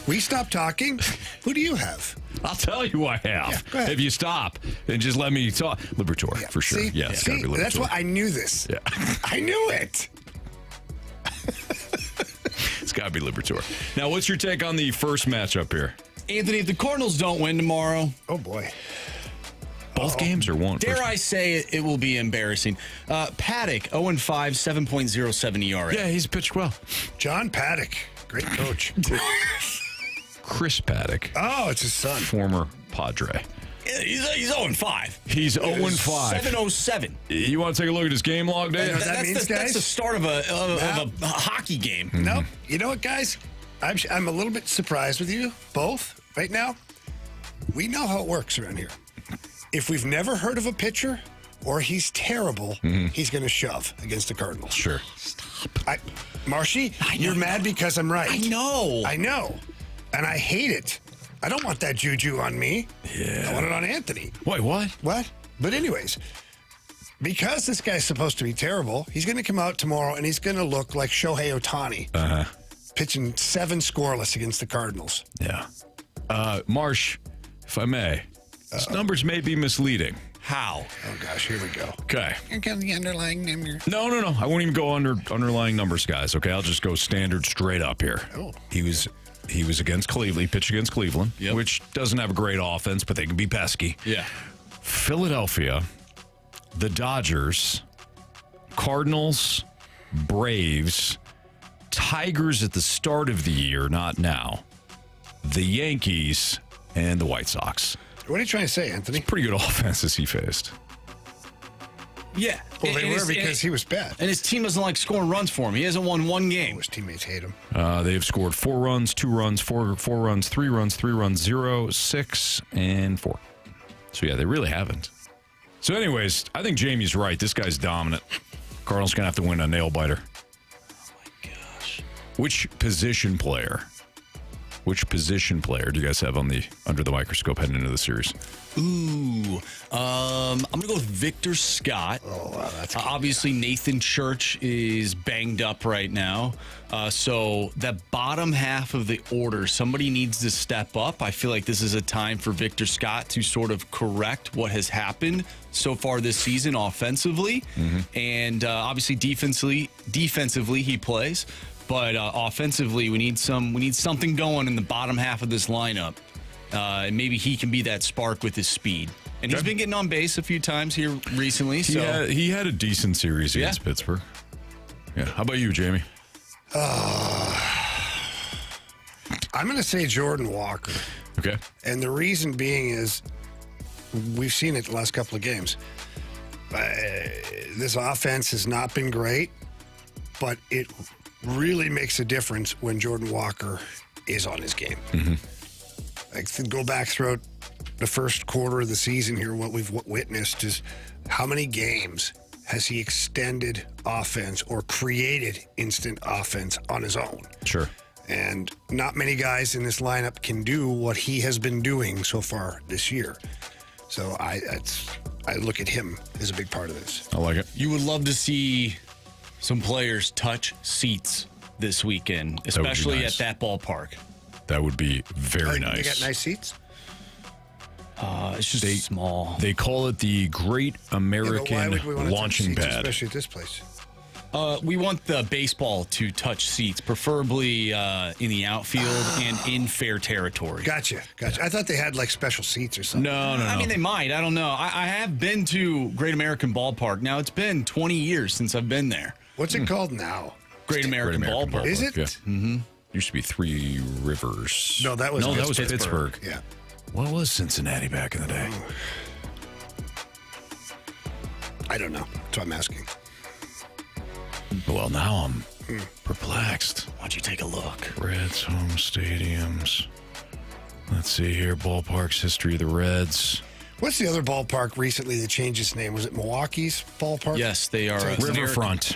Speaker 2: We stop talking. Who do you have?
Speaker 1: I'll tell you who I have.
Speaker 2: Yeah, go ahead.
Speaker 1: If you stop and just let me talk. Liberatore, for sure.
Speaker 2: See?
Speaker 1: Yeah, it's got to be Liberatore.
Speaker 2: That's why I knew this.
Speaker 1: Yeah.
Speaker 2: I knew it.
Speaker 1: It's got to be Liberatore. Now, what's your take on the first matchup here?
Speaker 4: Anthony, if the Cardinals don't win tomorrow,
Speaker 2: oh boy,
Speaker 1: both games or one?
Speaker 4: Dare I say it will be embarrassing. Paddock, 0-5, 7.07 ERA.
Speaker 1: Yeah, he's pitched well.
Speaker 2: John Paddock, great coach.
Speaker 1: Chris Paddock.
Speaker 2: Oh, it's his son.
Speaker 1: Former Padre.
Speaker 4: Yeah, he's 0-5.
Speaker 1: He's 0-5.
Speaker 4: 7.07.
Speaker 1: You want to take a look at his game log, Dave?
Speaker 2: You know what that means, guys?
Speaker 4: That's the start of a hockey game.
Speaker 2: No, you know what, guys? I'm a little bit surprised with you both right now. We know how it works around here. If we've never heard of a pitcher or he's terrible, he's going to shove against the Cardinals.
Speaker 1: Sure.
Speaker 2: Stop. Marshy, you're mad because I'm right.
Speaker 4: I know.
Speaker 2: And I hate it. I don't want that juju on me.
Speaker 1: Yeah.
Speaker 2: I want it on Anthony.
Speaker 1: Wait, what?
Speaker 2: What? But anyways, because this guy's supposed to be terrible, he's going to come out tomorrow and he's going to look like Shohei Ohtani. Pitching 7 scoreless against the Cardinals.
Speaker 1: Yeah. Marsh, if I may, these numbers may be misleading.
Speaker 4: How?
Speaker 2: Oh, gosh, here we go.
Speaker 1: Okay.
Speaker 2: Here comes the underlying number.
Speaker 1: No. I won't even go underlying numbers, guys. Okay, I'll just go standard straight up here.
Speaker 2: Oh.
Speaker 1: He was against Cleveland. He pitched against Cleveland, which doesn't have a great offense, but they can be pesky.
Speaker 4: Yeah.
Speaker 1: Philadelphia, the Dodgers, Cardinals, Braves, Tigers at the start of the year, not now, the Yankees, and the White Sox.
Speaker 2: What are you trying to say, Anthony?
Speaker 1: Pretty good offenses he faced.
Speaker 4: Yeah.
Speaker 2: Well, they were because he was bad.
Speaker 4: And his team doesn't like scoring runs for him. He hasn't won one game.
Speaker 2: His teammates hate him.
Speaker 1: They have scored 4 runs, 2 runs, 4 runs, 3 runs, 3 runs, 0, 6, and 4. So, yeah, they really haven't. So, anyways, I think Jamie's right. This guy's dominant. Cardinals going to have to win a nail-biter.
Speaker 4: Oh, my gosh.
Speaker 1: Which position player do you guys have under the microscope heading into the series?
Speaker 4: Ooh, I'm going to go with Victor Scott.
Speaker 2: Oh, wow, that's
Speaker 4: obviously Nathan Church is banged up right now. So that bottom half of the order, somebody needs to step up. I feel like this is a time for Victor Scott to sort of correct what has happened so far this season offensively. And obviously defensively he plays. But offensively, we need something going in the bottom half of this lineup. And maybe he can be that spark with his speed. And he's been getting on base a few times here recently. So
Speaker 1: He had a decent series against Pittsburgh. Yeah. How about you, Jamie?
Speaker 2: I'm going to say Jordan Walker.
Speaker 1: Okay.
Speaker 2: And the reason being is we've seen it the last couple of games. This offense has not been great, but it really makes a difference when Jordan Walker is on his game. Like, go back throughout the first quarter of the season here, what we've witnessed is how many games has he extended offense or created instant offense on his own?
Speaker 1: Sure.
Speaker 2: And not many guys in this lineup can do what he has been doing so far this year. So I look at him as a big part of this.
Speaker 1: I like it.
Speaker 4: you would love to see some players touch seats this weekend, especially
Speaker 1: nice.
Speaker 4: at that ballpark.
Speaker 1: That would be very nice.
Speaker 2: They got nice seats?
Speaker 4: It's just small.
Speaker 1: They call it the Great American
Speaker 2: why would we want to touch
Speaker 1: Launching
Speaker 2: seats,
Speaker 1: Pad.
Speaker 2: especially at this place?
Speaker 4: We want the baseball to touch seats, preferably in the outfield and in fair territory.
Speaker 2: Gotcha. I thought they had like special seats or something.
Speaker 1: No.
Speaker 4: I mean, they might. I don't know. I have been to Great American Ballpark. Now, it's been 20 years since I've been there.
Speaker 2: What's it called now?
Speaker 4: Great American Ballpark.
Speaker 2: Is it?
Speaker 1: Yeah. Used to be Three Rivers.
Speaker 2: No, that was
Speaker 1: Pittsburgh.
Speaker 2: Yeah.
Speaker 1: What was Cincinnati back in the day?
Speaker 2: I don't know. That's what I'm asking.
Speaker 1: Well, now I'm perplexed.
Speaker 4: Why don't you take a look?
Speaker 1: Reds home stadiums. Let's see here. Ballparks, history of the Reds.
Speaker 2: What's the other ballpark recently that changed its name? Was it Milwaukee's ballpark?
Speaker 4: Yes, they are.
Speaker 1: Riverfront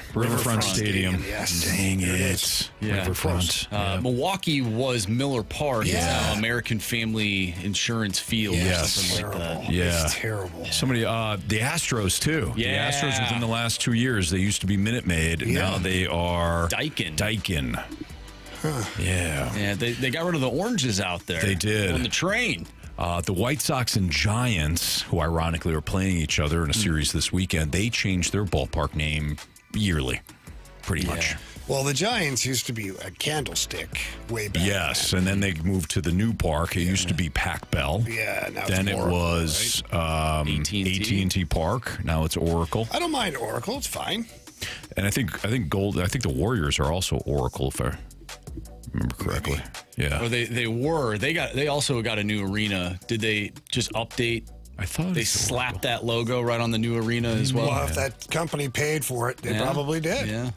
Speaker 1: Stadium.
Speaker 2: Yes.
Speaker 1: Dang it.
Speaker 4: Yeah.
Speaker 1: Riverfront.
Speaker 4: Milwaukee was Miller Park.
Speaker 2: Yeah.
Speaker 4: It's now American Family Insurance Field.
Speaker 1: Yes.
Speaker 4: Or something like that.
Speaker 1: Yeah.
Speaker 2: It's terrible.
Speaker 1: Somebody, the Astros, too.
Speaker 4: Yeah.
Speaker 1: The Astros within the last 2 years, they used to be Minute Maid.
Speaker 2: Yeah.
Speaker 1: Now they are
Speaker 4: Daikin.
Speaker 2: Huh.
Speaker 1: Yeah.
Speaker 4: Yeah, they got rid of the oranges out there.
Speaker 1: They did.
Speaker 4: On the train.
Speaker 1: The White Sox and Giants, who ironically are playing each other in a series this weekend, they changed their ballpark name yearly, pretty much.
Speaker 2: Well, the Giants used to be a Candlestick way back.
Speaker 1: Yes, and then they moved to the new park. It used to be Pac Bell.
Speaker 2: Yeah, now
Speaker 1: then
Speaker 2: it's
Speaker 1: it
Speaker 2: Oracle,
Speaker 1: was
Speaker 4: AT&T.
Speaker 1: AT&T Park. Now it's Oracle.
Speaker 2: I don't mind Oracle. It's fine.
Speaker 1: And I think the Warriors are also Oracle, if I remember correctly. Yeah.
Speaker 4: Or they also got a new arena. Did they just update?
Speaker 1: I thought
Speaker 4: they slapped that logo right on the new arena as well.
Speaker 2: Well, if that company paid for it, they probably did.
Speaker 4: Yeah.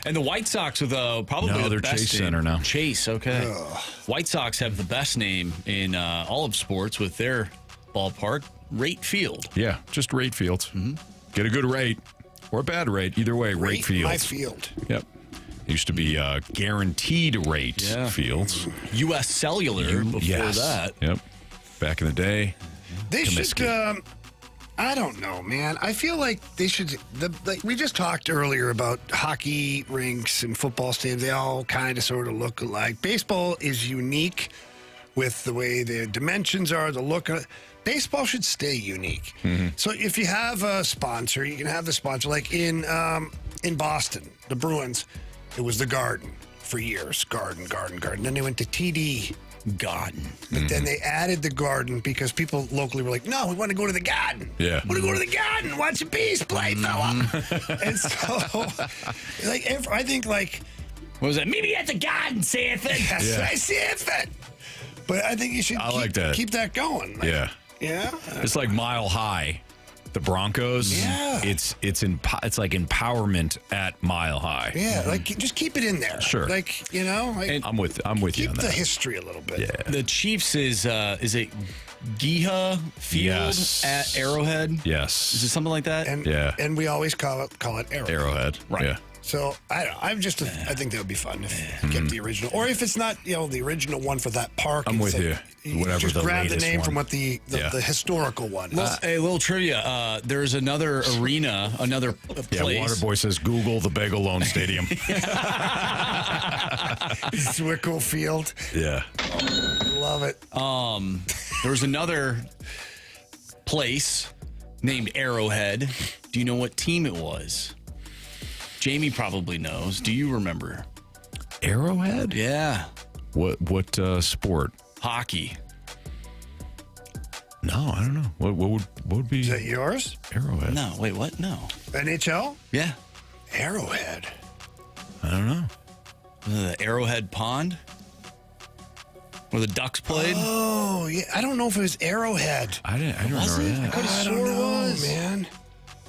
Speaker 4: And the White Sox with probably the best
Speaker 1: Chase
Speaker 4: name.
Speaker 1: Center now.
Speaker 4: Chase, okay.
Speaker 2: Ugh.
Speaker 4: White Sox have the best name in all of sports with their ballpark, Rate Field.
Speaker 1: Yeah, just rate fields. Mm-hmm. Get a good rate or a bad rate. Either way, rate fields.
Speaker 2: My field.
Speaker 1: Yep. It used to be guaranteed rate fields.
Speaker 4: U.S. Cellular before that.
Speaker 1: Yep. Back in the day.
Speaker 2: They should. I don't know, man. I feel like they should. We just talked earlier about hockey rinks and football stadiums. They all kind of sort of look alike. Baseball is unique with the way the dimensions are, the look of it. Baseball should stay unique. Mm-hmm. So if you have a sponsor, you can have the sponsor. Like in Boston, the Bruins, it was the Garden for years. Garden. Then they went to TD Garden. But then they added the Garden because people locally were like, no, we want to go to the Garden.
Speaker 1: Yeah.
Speaker 2: We want to go to the Garden. Watch the Bees play, fella. And so, I think, like...
Speaker 4: What was that? Meet me at the Garden, Sanford.
Speaker 2: Yes, I Sanford. But I think you should keep that going. Like,
Speaker 1: yeah.
Speaker 2: Yeah.
Speaker 1: It's like Mile High. The Broncos,
Speaker 2: yeah.
Speaker 1: It's like empowerment at Mile High.
Speaker 2: Yeah, like just keep it in there.
Speaker 1: Sure.
Speaker 2: Like, you know,
Speaker 1: I'm with you on that.
Speaker 2: Keep the history a little bit.
Speaker 1: Yeah.
Speaker 4: The Chiefs is it Geha Field at Arrowhead?
Speaker 1: Yes.
Speaker 4: Is it something like that?
Speaker 2: And we always call it Arrowhead.
Speaker 1: Arrowhead.
Speaker 4: Right.
Speaker 1: Yeah.
Speaker 2: So I think that would be fun if you get the original, or if it's not, the original one for that park.
Speaker 1: I'm with you. Whatever
Speaker 2: just
Speaker 1: the
Speaker 2: grab the
Speaker 1: latest
Speaker 2: name
Speaker 1: one.
Speaker 2: from what the historical one.
Speaker 4: Hey, little trivia. There's another arena, another place.
Speaker 1: Yeah, Waterboy says Google the Bagel Loan Stadium.
Speaker 2: Zwickle Field.
Speaker 1: Yeah.
Speaker 2: Love it.
Speaker 4: There's another place named Arrowhead. Do you know what team it was? Jamie probably knows. Do you remember?
Speaker 1: Arrowhead?
Speaker 4: Yeah.
Speaker 1: What sport?
Speaker 4: Hockey.
Speaker 1: No, I don't know. What would be?
Speaker 2: Is that yours?
Speaker 1: Arrowhead.
Speaker 4: No, wait, what? No.
Speaker 2: NHL?
Speaker 4: Yeah.
Speaker 2: Arrowhead.
Speaker 1: I don't know.
Speaker 4: The Arrowhead Pond? Where the Ducks played?
Speaker 2: Oh, yeah. I don't know if it was Arrowhead.
Speaker 1: I don't remember that.
Speaker 2: I don't know, man.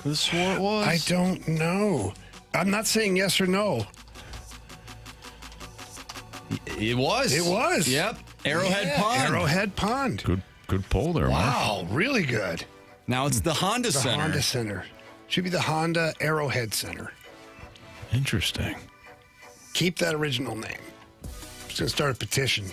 Speaker 4: Could have swore it was.
Speaker 2: I don't know. I'm not saying yes or no.
Speaker 4: It was.
Speaker 2: It was.
Speaker 4: Yep. Arrowhead Pond.
Speaker 2: Arrowhead Pond.
Speaker 1: Good poll there, Mark.
Speaker 2: Wow, really good.
Speaker 4: Now it's the Honda Center.
Speaker 2: The Honda Center. Should be the Honda Arrowhead Center.
Speaker 1: Interesting.
Speaker 2: Keep that original name. I'm just going to start a petition.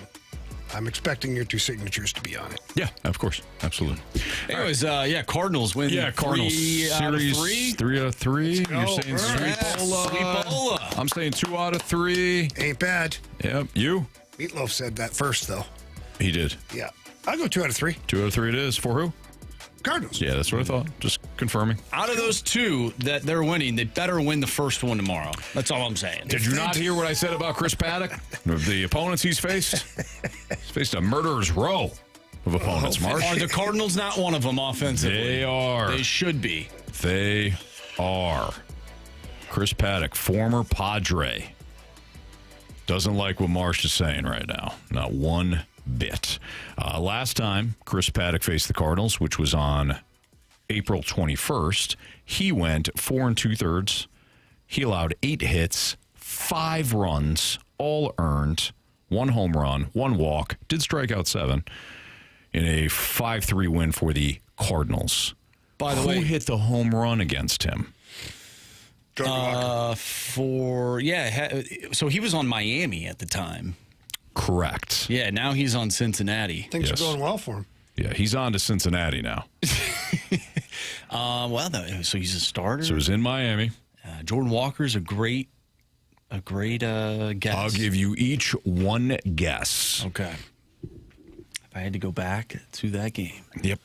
Speaker 2: I'm expecting your 2 signatures to be on it.
Speaker 1: Yeah, of course. Absolutely.
Speaker 4: Anyways, Cardinals win.
Speaker 1: Yeah, Cardinals
Speaker 4: 3 out of 3.
Speaker 1: 3 out of 3. You're saying
Speaker 4: Sweepola.
Speaker 1: Sweepola. I'm saying 2 out of 3.
Speaker 2: Ain't bad.
Speaker 1: Yep. You?
Speaker 2: Meatloaf said that first, though.
Speaker 1: He did.
Speaker 2: Yeah. I'll go 2 out of 3.
Speaker 1: 2 out of 3 it is. For who?
Speaker 2: Cardinals.
Speaker 1: Yeah, that's what I thought. Just confirming.
Speaker 4: Out of those 2 that they're winning, they better win the first one tomorrow. That's all I'm saying.
Speaker 1: Did you not hear what I said about Chris Paddock? The opponents he's faced? He's faced a murderer's row of opponents, Mark.
Speaker 4: Are the Cardinals not one of them offensively?
Speaker 1: They are.
Speaker 4: They should be.
Speaker 1: They are. Chris Paddock, former Padre, doesn't like what Marsh is saying right now. Not one bit. Last time Chris Paddock faced the Cardinals, which was on April 21st, he went 4 2/3. He allowed 8 hits, 5 runs, all earned, 1 home run, 1 walk, did strike out 7 in a 5-3 win for the Cardinals.
Speaker 4: By the way,
Speaker 1: who hit the home run against him?
Speaker 4: So he was on Miami at the time.
Speaker 1: Correct.
Speaker 4: Yeah, now he's on Cincinnati.
Speaker 2: Things are going well for him.
Speaker 1: Yeah, he's on to Cincinnati now.
Speaker 4: So he's a starter.
Speaker 1: So he's in Miami.
Speaker 4: Jordan Walker's a great guess.
Speaker 1: I'll give you each one guess.
Speaker 4: Okay. If I had to go back to that game.
Speaker 1: Yep.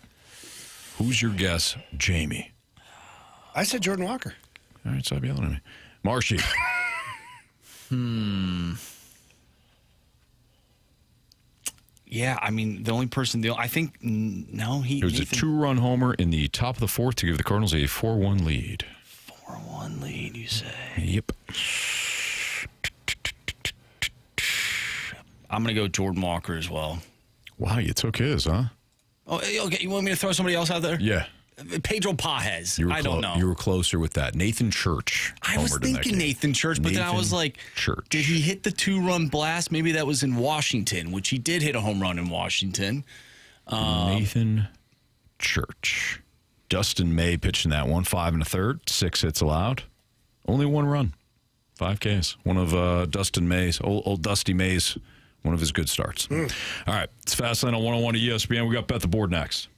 Speaker 1: Who's your guess, Jamie?
Speaker 2: I said Jordan Walker.
Speaker 1: All right, stop yelling at me. Marshy.
Speaker 4: Yeah, I mean, the only person, I think, no,
Speaker 1: It was a 2-run homer in the top of the 4th to give the Cardinals a 4-1 lead.
Speaker 4: 4-1 lead, you say?
Speaker 1: Yep.
Speaker 4: I'm going to go Jordan Walker as well.
Speaker 1: Wow, you took his, huh?
Speaker 4: Oh, okay. You want me to throw somebody else out there?
Speaker 1: Yeah.
Speaker 4: Pedro Pajes. I don't know.
Speaker 1: You were closer with that. Nathan Church.
Speaker 4: I was thinking Nathan Church, but then I was like,
Speaker 1: Church.
Speaker 4: Did he hit the 2-run blast? Maybe that was in Washington, which he did hit a home run in Washington.
Speaker 1: Nathan Church. Dustin May pitching that one, 5 1/3, 6 hits allowed. Only 1 run, 5 Ks. One of Dustin May's, old Dusty May's, one of his good starts. All right, it's Fastlane on 101 at ESPN. We got Bet the Board next.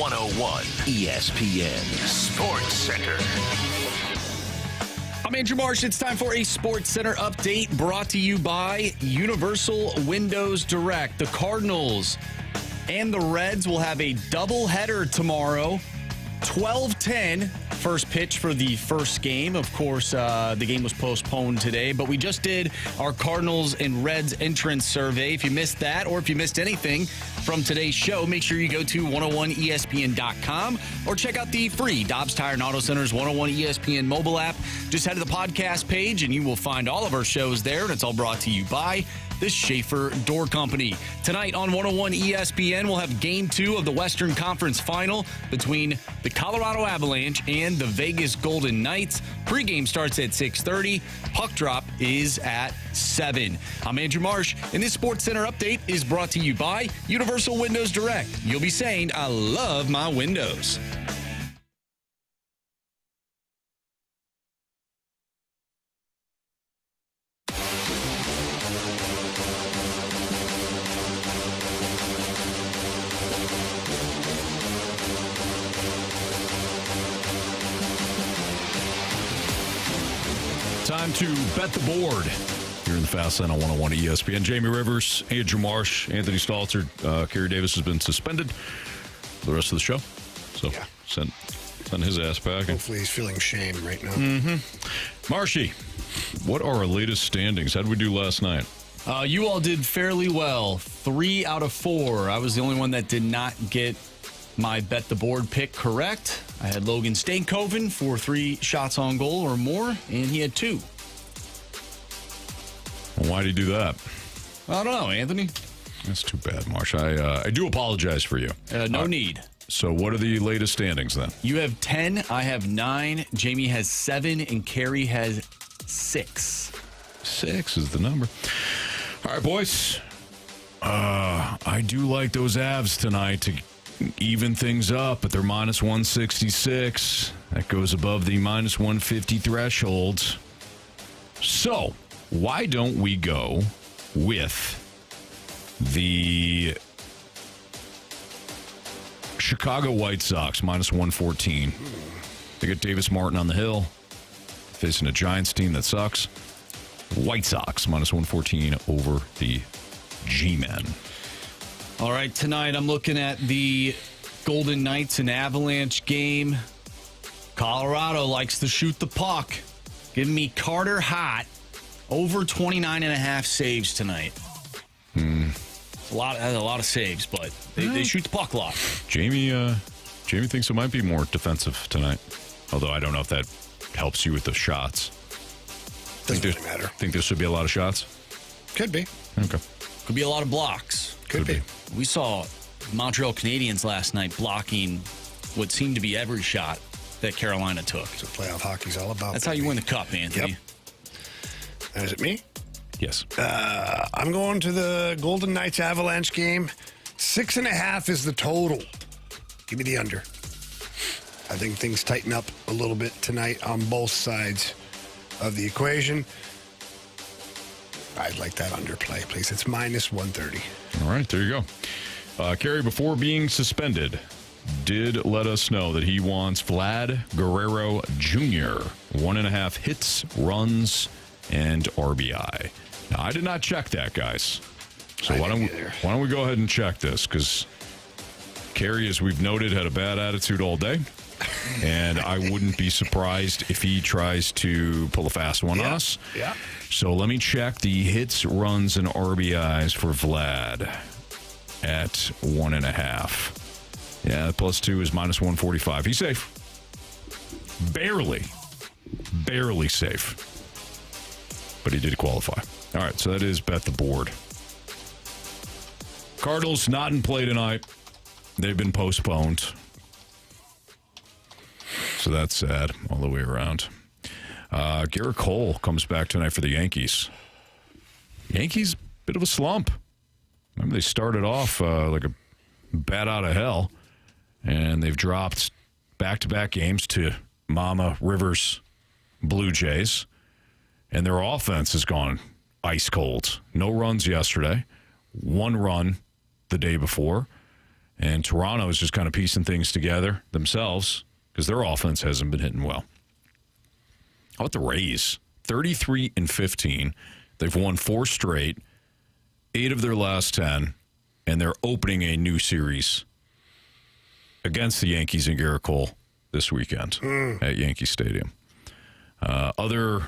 Speaker 7: 101 ESPN Sports Center.
Speaker 4: I'm Andrew Marsh. It's time for a Sports Center update brought to you by Universal Windows Direct. The Cardinals and the Reds will have a doubleheader tomorrow. 12:10 first pitch for the first game. Of course, the game was postponed today, but we just did our Cardinals and Reds entrance survey. If you missed that or if you missed anything from today's show, make sure you go to 101ESPN.com or check out the free Dobbs Tire and Auto Center's 101 ESPN mobile app. Just head to the podcast page and you will find all of our shows there, and it's all brought to you by the Schaefer Door Company. Tonight on 101 ESPN, we'll have Game 2 of the Western Conference Final between the Colorado Avalanche and the Vegas Golden Knights. Pre-game starts at 6:30. Puck drop is at 7. I'm Andrew Marsh, and this Sports Center update is brought to you by Universal Windows Direct. You'll be saying, I love my windows.
Speaker 1: Time to bet the board here in the Fast Lane on 101 ESPN. Jamie Rivers, Andrew Marsh, Anthony Stalter, Carey Davis has been suspended for the rest of the show. So send his ass back.
Speaker 2: Hopefully he's feeling shame right now.
Speaker 1: Marshy, what are our latest standings? How did we do last night?
Speaker 4: You all did fairly well. 3 out of 4. I was the only one that did not get my bet the board pick correct. I had Logan Stankoven for 3 shots on goal or more, and he had 2.
Speaker 1: Well, why did he do that?
Speaker 4: I don't know, Anthony.
Speaker 1: That's too bad, Marsh. I do apologize for you.
Speaker 4: No need.
Speaker 1: So what are the latest standings then?
Speaker 4: You have 10. I have 9. Jamie has 7, and Carey has 6.
Speaker 1: 6 is the number. All right, boys. I do like those Avs tonight to even things up, but they're minus 166. That goes above the minus 150 threshold. So, why don't we go with the Chicago White Sox, minus 114. They got Davis Martin on the hill, facing a Giants team that sucks. White Sox, minus 114 over the G-Men.
Speaker 4: All right, tonight I'm looking at the Golden Knights and Avalanche game. Colorado likes to shoot the puck. Give me Carter Hott over 29.5 saves tonight. That's a lot of saves, but they shoot the puck a lot.
Speaker 1: Jamie thinks it might be more defensive tonight. Although I don't know if that helps you with the shots.
Speaker 2: Doesn't really matter.
Speaker 1: Think there should be a lot of shots?
Speaker 2: Could be.
Speaker 1: Okay.
Speaker 4: Could be a lot of blocks.
Speaker 2: Could be.
Speaker 4: We saw Montreal Canadiens last night blocking what seemed to be every shot that Carolina took.
Speaker 2: That's what playoff hockey's all about.
Speaker 4: That's how you win the cup, Anthony.
Speaker 2: Yep. And is it me?
Speaker 1: Yes.
Speaker 2: I'm going to the Golden Knights Avalanche game. 6.5 is the total. Give me the under. I think things tighten up a little bit tonight on both sides of the equation. I'd like that underplay, please. It's minus 130.
Speaker 1: All right, there you go. Carey, before being suspended, did let us know that he wants Vlad Guerrero Jr. 1.5 hits, runs, and RBI. Now, I did not check that, guys. So why don't we go ahead and check this? Because Carey, as we've noted, had a bad attitude all day. And I wouldn't be surprised if he tries to pull a fast one on us.
Speaker 2: Yeah.
Speaker 1: So let me check the hits, runs, and RBIs for Vlad at 1.5. Yeah, the +2 is minus 145. He's safe. Barely safe. But he did qualify. All right, so that is bet the board. Cardinals not in play tonight. They've been postponed. So that's sad all the way around. Garrett Cole comes back tonight for the Yankees. Yankees, bit of a slump. Remember, they started off like a bat out of hell, and they've dropped back-to-back games to Mama Rivers Blue Jays, and their offense has gone ice cold. No runs yesterday, 1 run the day before, And Toronto is just kind of piecing things together themselves because their offense hasn't been hitting well. How about the Rays? 33-15. They've won 4 straight, 8 of their last 10, and they're opening a new series against the Yankees and Garrett Cole this weekend at Yankee Stadium. Other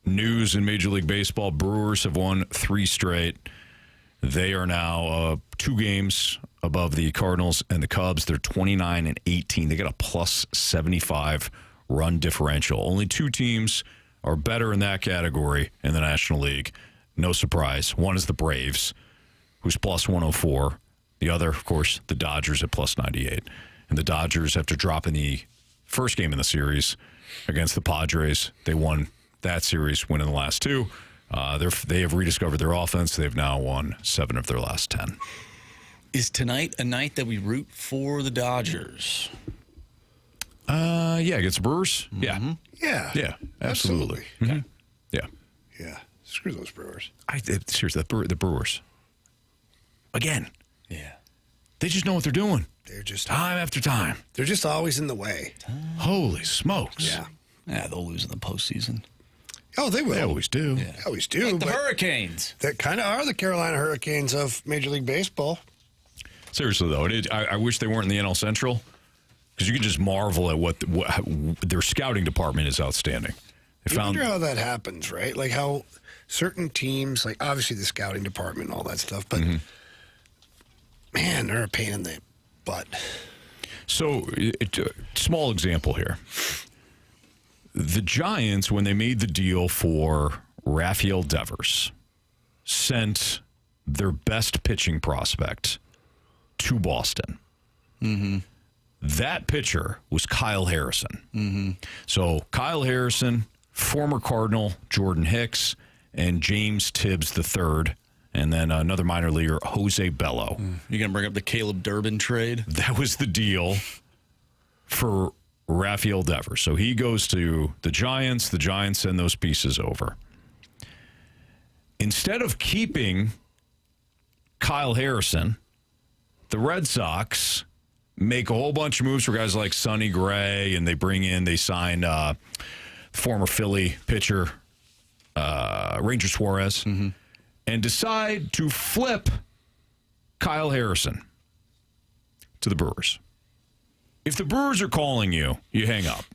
Speaker 1: news in Major League Baseball, Brewers have won 3 straight. They are now 2 games above the Cardinals and the Cubs. They're 29-18. They got a plus 75 run differential. Only 2 teams are better in that category in the National League. No surprise. One is the Braves, who's plus 104. The other, of course, the Dodgers at plus 98. And the Dodgers, after dropping the first game in the series against the Padres, they won that series, winning the last 2. They have rediscovered their offense. They've now won 7 of their last 10.
Speaker 4: Is tonight a night that we root for the Dodgers?
Speaker 1: Yeah, against the Brewers?
Speaker 4: Mm-hmm.
Speaker 1: Yeah, absolutely. Mm-hmm.
Speaker 2: Yeah. Screw those Brewers.
Speaker 1: Seriously, the Brewers. Again.
Speaker 4: Yeah.
Speaker 1: They just know what they're doing.
Speaker 2: They're just
Speaker 1: time after time.
Speaker 2: They're just always in the way.
Speaker 1: Holy smokes.
Speaker 4: Yeah, they'll lose in the postseason.
Speaker 2: Oh, they will.
Speaker 1: They always do.
Speaker 2: Yeah. They always do.
Speaker 4: Like the Hurricanes.
Speaker 2: That kind of are the Carolina Hurricanes of Major League Baseball.
Speaker 1: Seriously, though, I wish they weren't in the NL Central because you can just marvel at what their scouting department is outstanding.
Speaker 2: You wonder how that happens, right? Like how certain teams, like obviously the scouting department and all that stuff, but man, they're a pain in the butt.
Speaker 1: So, small example here. The Giants, when they made the deal for Rafael Devers, sent their best pitching prospect to Boston. Mm-hmm. That pitcher was Kyle Harrison. Mm-hmm. So Kyle Harrison, former Cardinal Jordan Hicks, and James Tibbs III, and then another minor leaguer, Jose Bello.
Speaker 4: You going to bring up the Caleb Durbin trade?
Speaker 1: That was the deal for Rafael Devers. So he goes to the Giants. The Giants send those pieces over. Instead of keeping Kyle Harrison, the Red Sox make a whole bunch of moves for guys like Sonny Gray, and they sign former Philly pitcher Ranger Suarez, and decide to flip Kyle Harrison to the Brewers. If the Brewers are calling you, you hang up.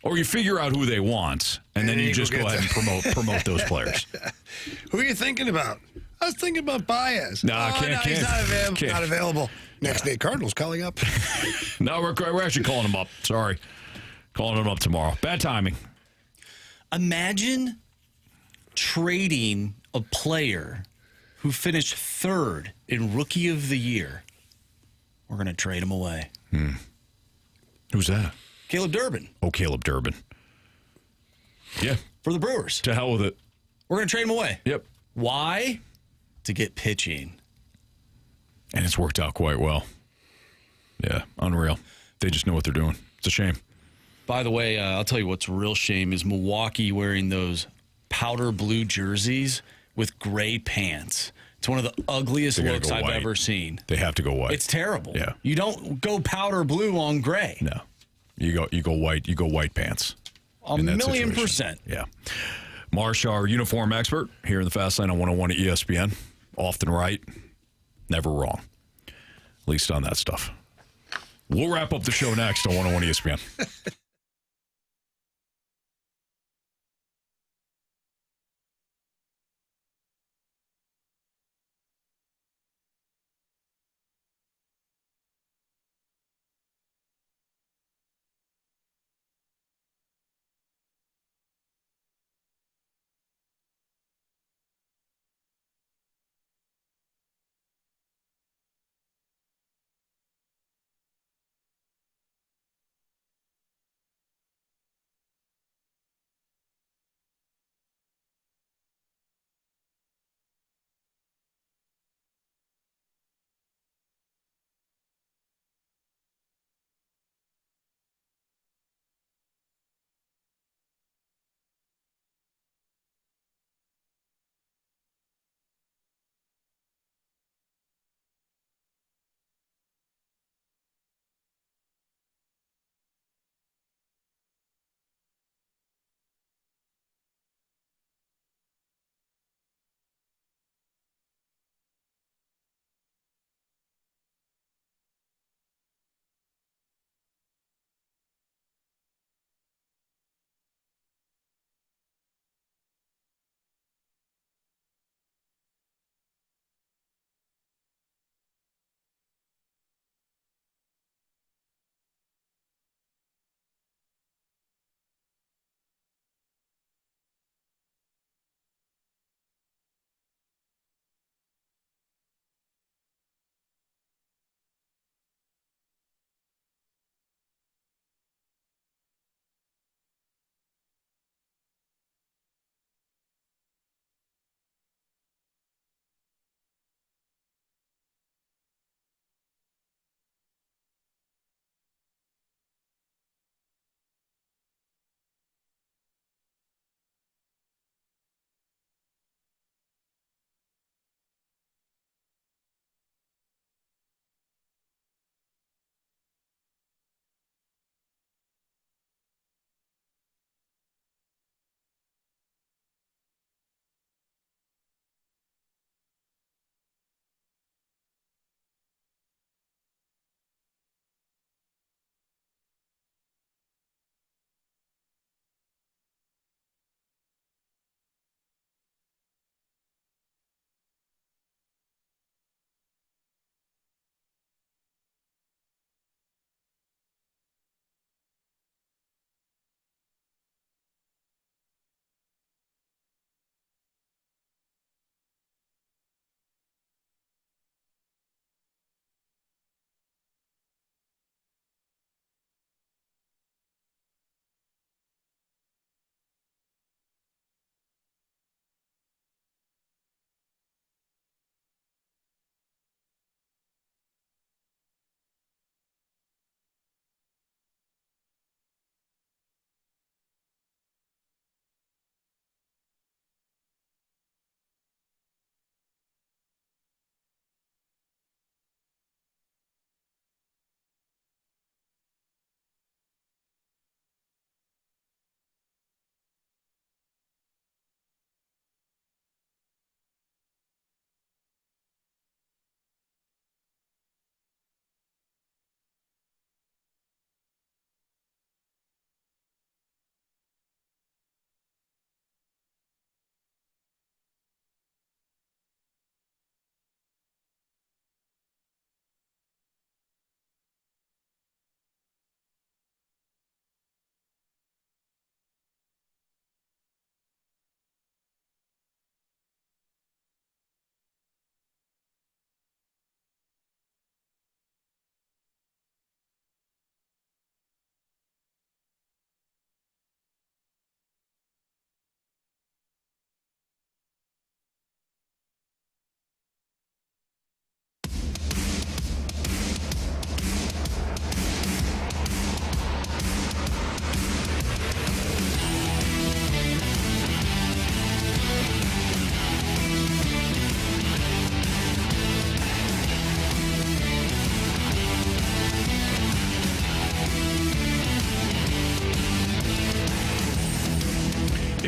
Speaker 1: Or you figure out who they want, and then you just go ahead and promote those players.
Speaker 2: Who are you thinking about? I was thinking about Baez.
Speaker 1: He's
Speaker 2: not available. Next day, Cardinals calling up.
Speaker 1: No, we're actually calling him up. Sorry. Calling him up tomorrow. Bad timing.
Speaker 4: Imagine trading a player who finished 3rd in Rookie of the Year. We're going to trade him away.
Speaker 1: Who's that?
Speaker 4: Caleb Durbin.
Speaker 1: Oh, Caleb Durbin. Yeah.
Speaker 4: For the Brewers.
Speaker 1: To hell with it.
Speaker 4: We're going to trade him away.
Speaker 1: Yep.
Speaker 4: Why? To get pitching.
Speaker 1: And it's worked out quite well. Yeah, unreal. They just know what they're doing. It's a shame.
Speaker 4: By the way, I'll tell you what's a real shame is Milwaukee wearing those powder blue jerseys with gray pants. It's one of the ugliest looks I've ever seen.
Speaker 1: They have to go white.
Speaker 4: It's terrible.
Speaker 1: Yeah.
Speaker 4: You don't go powder blue on gray.
Speaker 1: No. You go white. You go white pants.
Speaker 4: A million %.
Speaker 1: Yeah. Marsh, our uniform expert here in the Fast Lane on 101 at ESPN. Often right, never wrong. At least on that stuff. We'll wrap up the show next on 101 ESPN.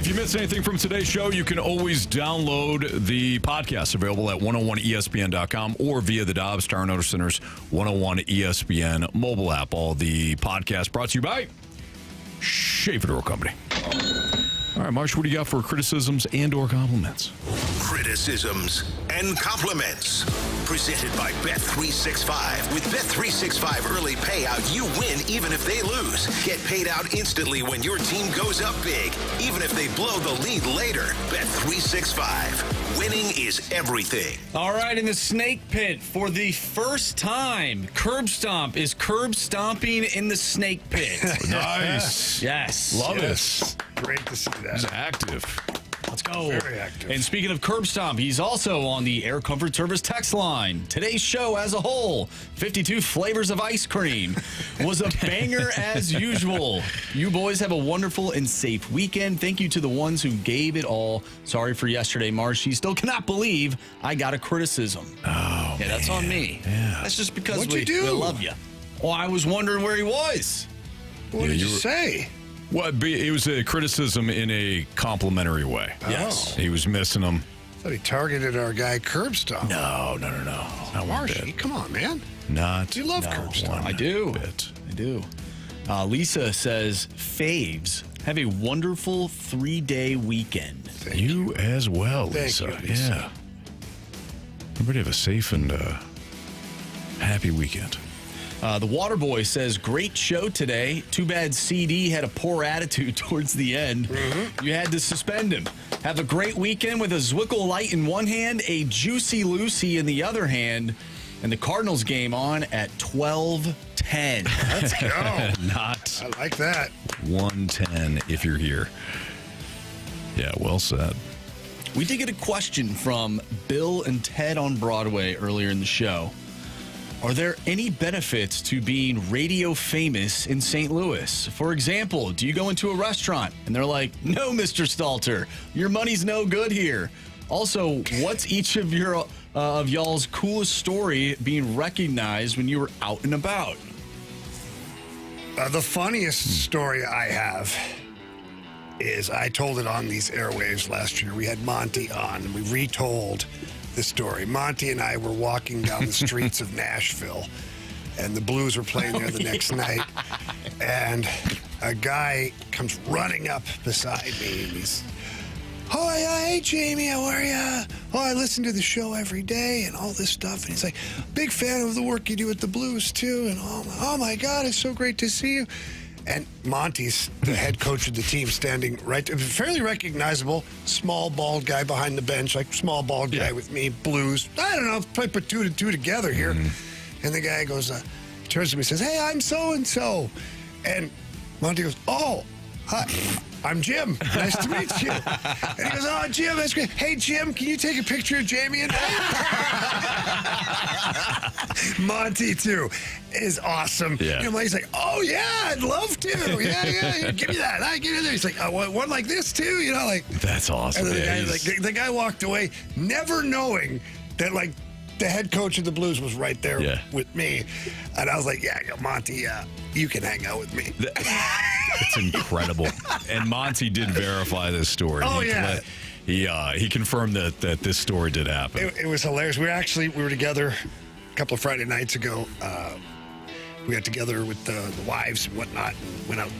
Speaker 1: you missed anything from today's show, you can always download the podcast available at 101ESPN.com or via the Dobbs Star Notice Center's 101 ESPN mobile app. All the podcasts brought to you by Schaefer Door Company. All right, Marsh, what do you got for criticisms and or compliments?
Speaker 9: Criticisms and compliments. Presented by Bet365. With Bet365 early payout, you win even if they lose. Get paid out instantly when your team goes up big, even if they blow the lead later. Bet365. Winning is everything.
Speaker 4: All right, in the snake pit, for the first time, Curb Stomp is curb stomping in the snake pit.
Speaker 1: Nice.
Speaker 4: Yes.
Speaker 1: Love
Speaker 4: yes.
Speaker 1: it.
Speaker 2: Great to see that.
Speaker 1: He's active.
Speaker 4: Let's go.
Speaker 2: Very active.
Speaker 4: And speaking of Curb Stomp, he's also on the Air Comfort Service text line. Today's show as a whole, 52 flavors of ice cream, was a banger as usual. You boys have a wonderful and safe weekend. Thank you to the ones who gave it all. Sorry for yesterday, Marsh. He still cannot believe I got a criticism.
Speaker 1: Oh,
Speaker 4: yeah, that's on me.
Speaker 1: Yeah.
Speaker 4: That's just because
Speaker 2: What'd
Speaker 4: we
Speaker 2: you do?
Speaker 4: love you. Well, I was wondering where he was.
Speaker 2: What did you say?
Speaker 1: Well, it was a criticism in a complimentary way.
Speaker 4: Yes.
Speaker 1: He was missing them.
Speaker 2: I thought he targeted our guy Curb Stomp.
Speaker 1: No. Not one
Speaker 2: Marshy,
Speaker 1: bit.
Speaker 2: come on, man.
Speaker 1: Not
Speaker 2: You love Curb Stomp.
Speaker 4: I do.
Speaker 1: bit.
Speaker 4: I do. Lisa says, faves, have a wonderful 3-day weekend.
Speaker 1: You as well,
Speaker 2: Thank
Speaker 1: Lisa.
Speaker 2: you, Lisa.
Speaker 1: Yeah. Everybody have a safe and happy weekend.
Speaker 4: The Water Boy says, great show today. Too bad CD had a poor attitude towards the end.
Speaker 2: Mm-hmm.
Speaker 4: You had to suspend him. Have a great weekend with a Zwickle Light in one hand, a Juicy Lucy in the other hand, and the Cardinals game on at 12:10.
Speaker 2: Let's go.
Speaker 1: Not
Speaker 2: I like that.
Speaker 1: 110 if you're here. Yeah, well said.
Speaker 4: We did get a question from Bill and Ted on Broadway earlier in the show. Are there any benefits to being radio famous in St. Louis? For example, do you go into a restaurant and they're like, no, Mr. Stalter, your money's no good here. Also, what's each of your of y'all's coolest story being recognized when you were out and about?
Speaker 2: The funniest story I have is I told it on these airwaves last year. We had Monty on, and we retold the story. Monty and I were walking down the streets of Nashville, and the Blues were playing there the next night. And a guy comes running up beside me, and he's, "Oh, hey, Jamie, how are you? Oh, I listen to the show every day and all this stuff." And he's like, "Big fan of the work you do with the Blues, too. And oh my God, it's so great to see you." And Monty's the head coach of the team, standing right, fairly recognizable, small, bald guy behind the bench, like small, bald guy with me, Blues. I don't know, probably put two and two together here. And the guy goes, turns to me and says, "Hey, I'm so-and-so." And Monty goes, "Oh, hi, I'm Jim. Nice to meet you." And he goes, "Oh, Jim, that's great. Hey, Jim, can you take a picture of Jamie and I?" Monty, too, is awesome.
Speaker 1: Yeah.
Speaker 2: And he's like, "Oh, yeah, I'd love to. Yeah, give me that. I give you that." He's like, "I want one like this, too." You know, like.
Speaker 1: That's awesome.
Speaker 2: And then
Speaker 1: Yeah,
Speaker 2: the guy walked away, never knowing that, like, the head coach of the Blues was right there with me. And I was like, "Yeah, Monty, you can hang out with me."
Speaker 1: It's incredible. And Monty did verify this story.
Speaker 2: Oh, yeah.
Speaker 1: He confirmed that this story did happen.
Speaker 2: It was hilarious. We were together a couple of Friday nights ago. We got together with the wives and whatnot and went out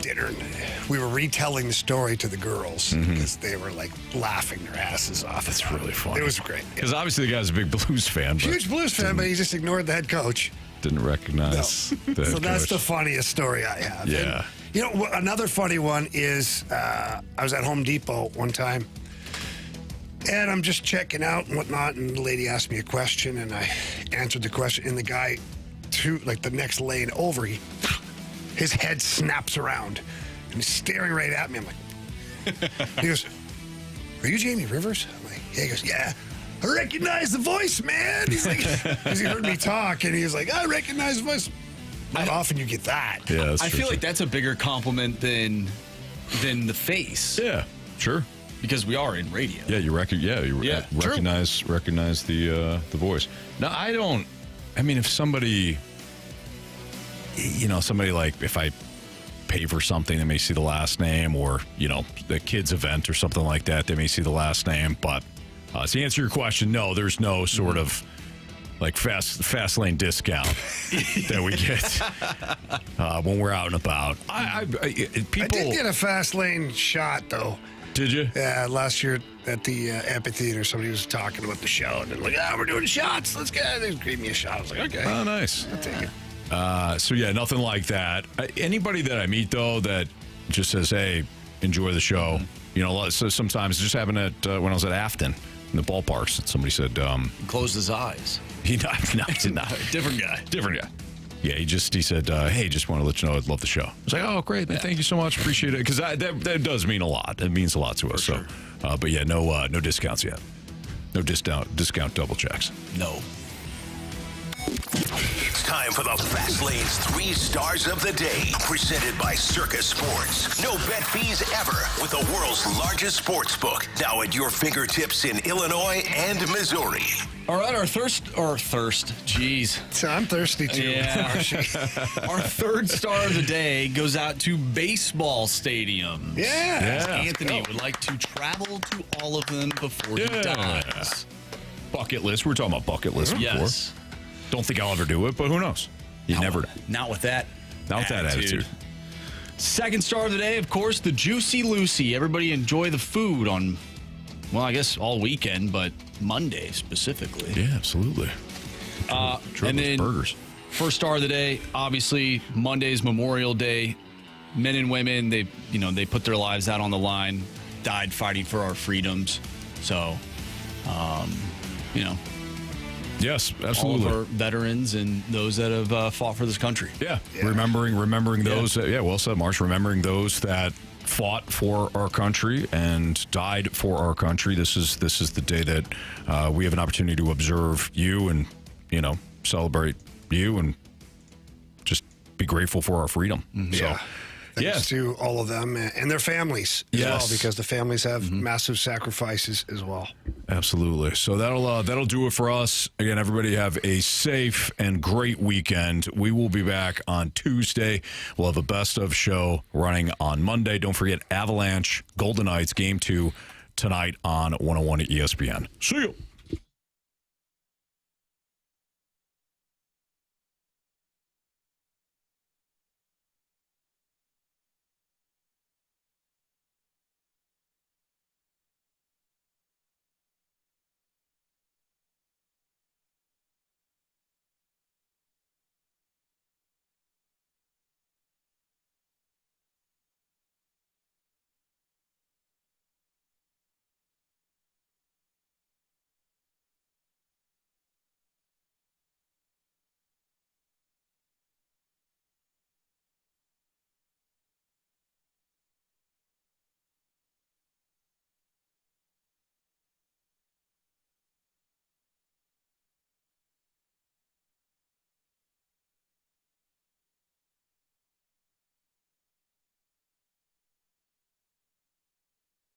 Speaker 2: dinner. And we were retelling the story to the girls because they were like laughing their asses off.
Speaker 1: That's really funny.
Speaker 2: It was great.
Speaker 1: Because obviously the guy's a big Blues fan.
Speaker 2: Huge Blues fan, but he just ignored the head coach.
Speaker 1: Didn't recognize the head
Speaker 2: So that's
Speaker 1: coach.
Speaker 2: the funniest story I have.
Speaker 1: Yeah.
Speaker 2: And, you know, another funny one is I was at Home Depot one time, and I'm just checking out and whatnot, and the lady asked me a question, and I answered the question, and the guy, the next lane over, his head snaps around, and he's staring right at me. I'm like, he goes, "Are you Jamie Rivers?" I'm like, "Yeah." He goes, "Yeah. I recognize the voice, man." He's like, because he heard me talk, and he was like, "I recognize the voice." Not often you get that.
Speaker 1: Yeah,
Speaker 4: I feel like that's a bigger compliment than the face.
Speaker 1: Yeah, sure.
Speaker 4: Because we are in radio.
Speaker 1: Yeah, you recognize the voice. No, I don't. I mean, if somebody like if I pay for something, they may see the last name, or, the kids' event or something like that, they may see the last name. But to answer your question, no, there's no sort of like fast lane discount that we get when we're out and about. People,
Speaker 2: I did get a fast lane shot, though.
Speaker 1: Did you?
Speaker 2: Yeah, last year at the amphitheater, somebody was talking about the show, and they're like, we're doing shots. Let's get it. They gave me a shot. I was like, okay.
Speaker 1: Oh, nice.
Speaker 2: I'll take it.
Speaker 1: So, yeah, nothing like that. Anybody that I meet, though, that just says, hey, enjoy the show. So sometimes just having it when I was at Afton in the ballparks, somebody said...
Speaker 4: Closed his eyes.
Speaker 1: No, he did not.
Speaker 4: Different guy.
Speaker 1: Yeah, he said, hey, just want to let you know I love the show. I was like, oh, great, man. Thank you so much. Appreciate it. Because that does mean a lot. It means a lot to us.
Speaker 4: Sure.
Speaker 1: So, but yeah, no discounts yet. No discount double checks.
Speaker 4: No.
Speaker 9: It's time for the Fast Lane's 3 Stars of the Day, presented by Circus Sports. No bet fees ever with the world's largest sports book, now at your fingertips in Illinois and Missouri.
Speaker 4: All right, our thirst. Jeez.
Speaker 2: So I'm thirsty, too.
Speaker 4: Yeah. Our 3rd star of the day goes out to baseball stadiums.
Speaker 2: Yeah.
Speaker 4: Anthony would like to travel to all of them before he dies.
Speaker 1: Bucket list. We were talking about bucket list before.
Speaker 4: Yes.
Speaker 1: Don't think I'll ever do it, but who knows? You never know.
Speaker 4: Not with that.
Speaker 1: Not with that attitude.
Speaker 4: 2nd star of the day, of course, the Juicy Lucy. Everybody enjoy the food on, well, I guess all weekend, but Monday specifically.
Speaker 1: Yeah, absolutely.
Speaker 4: And then
Speaker 1: burgers.
Speaker 4: 1st star of the day, obviously, Monday's Memorial Day. Men and women, they put their lives out on the line, died fighting for our freedoms. So,
Speaker 1: Yes, absolutely.
Speaker 4: All of our veterans and those that have fought for this country.
Speaker 1: Yeah. Remembering those. Well said, Marsh. Remembering those that fought for our country and died for our country. This is the day that we have an opportunity to observe you and celebrate you and just be grateful for our freedom.
Speaker 2: Mm-hmm. So, thanks to all of them and their families as well, because the families have massive sacrifices as well.
Speaker 1: Absolutely. So that'll do it for us. Again, everybody have a safe and great weekend. We will be back on Tuesday. We'll have a best of show running on Monday. Don't forget Avalanche Golden Knights Game 2 tonight on 101 at ESPN. See you.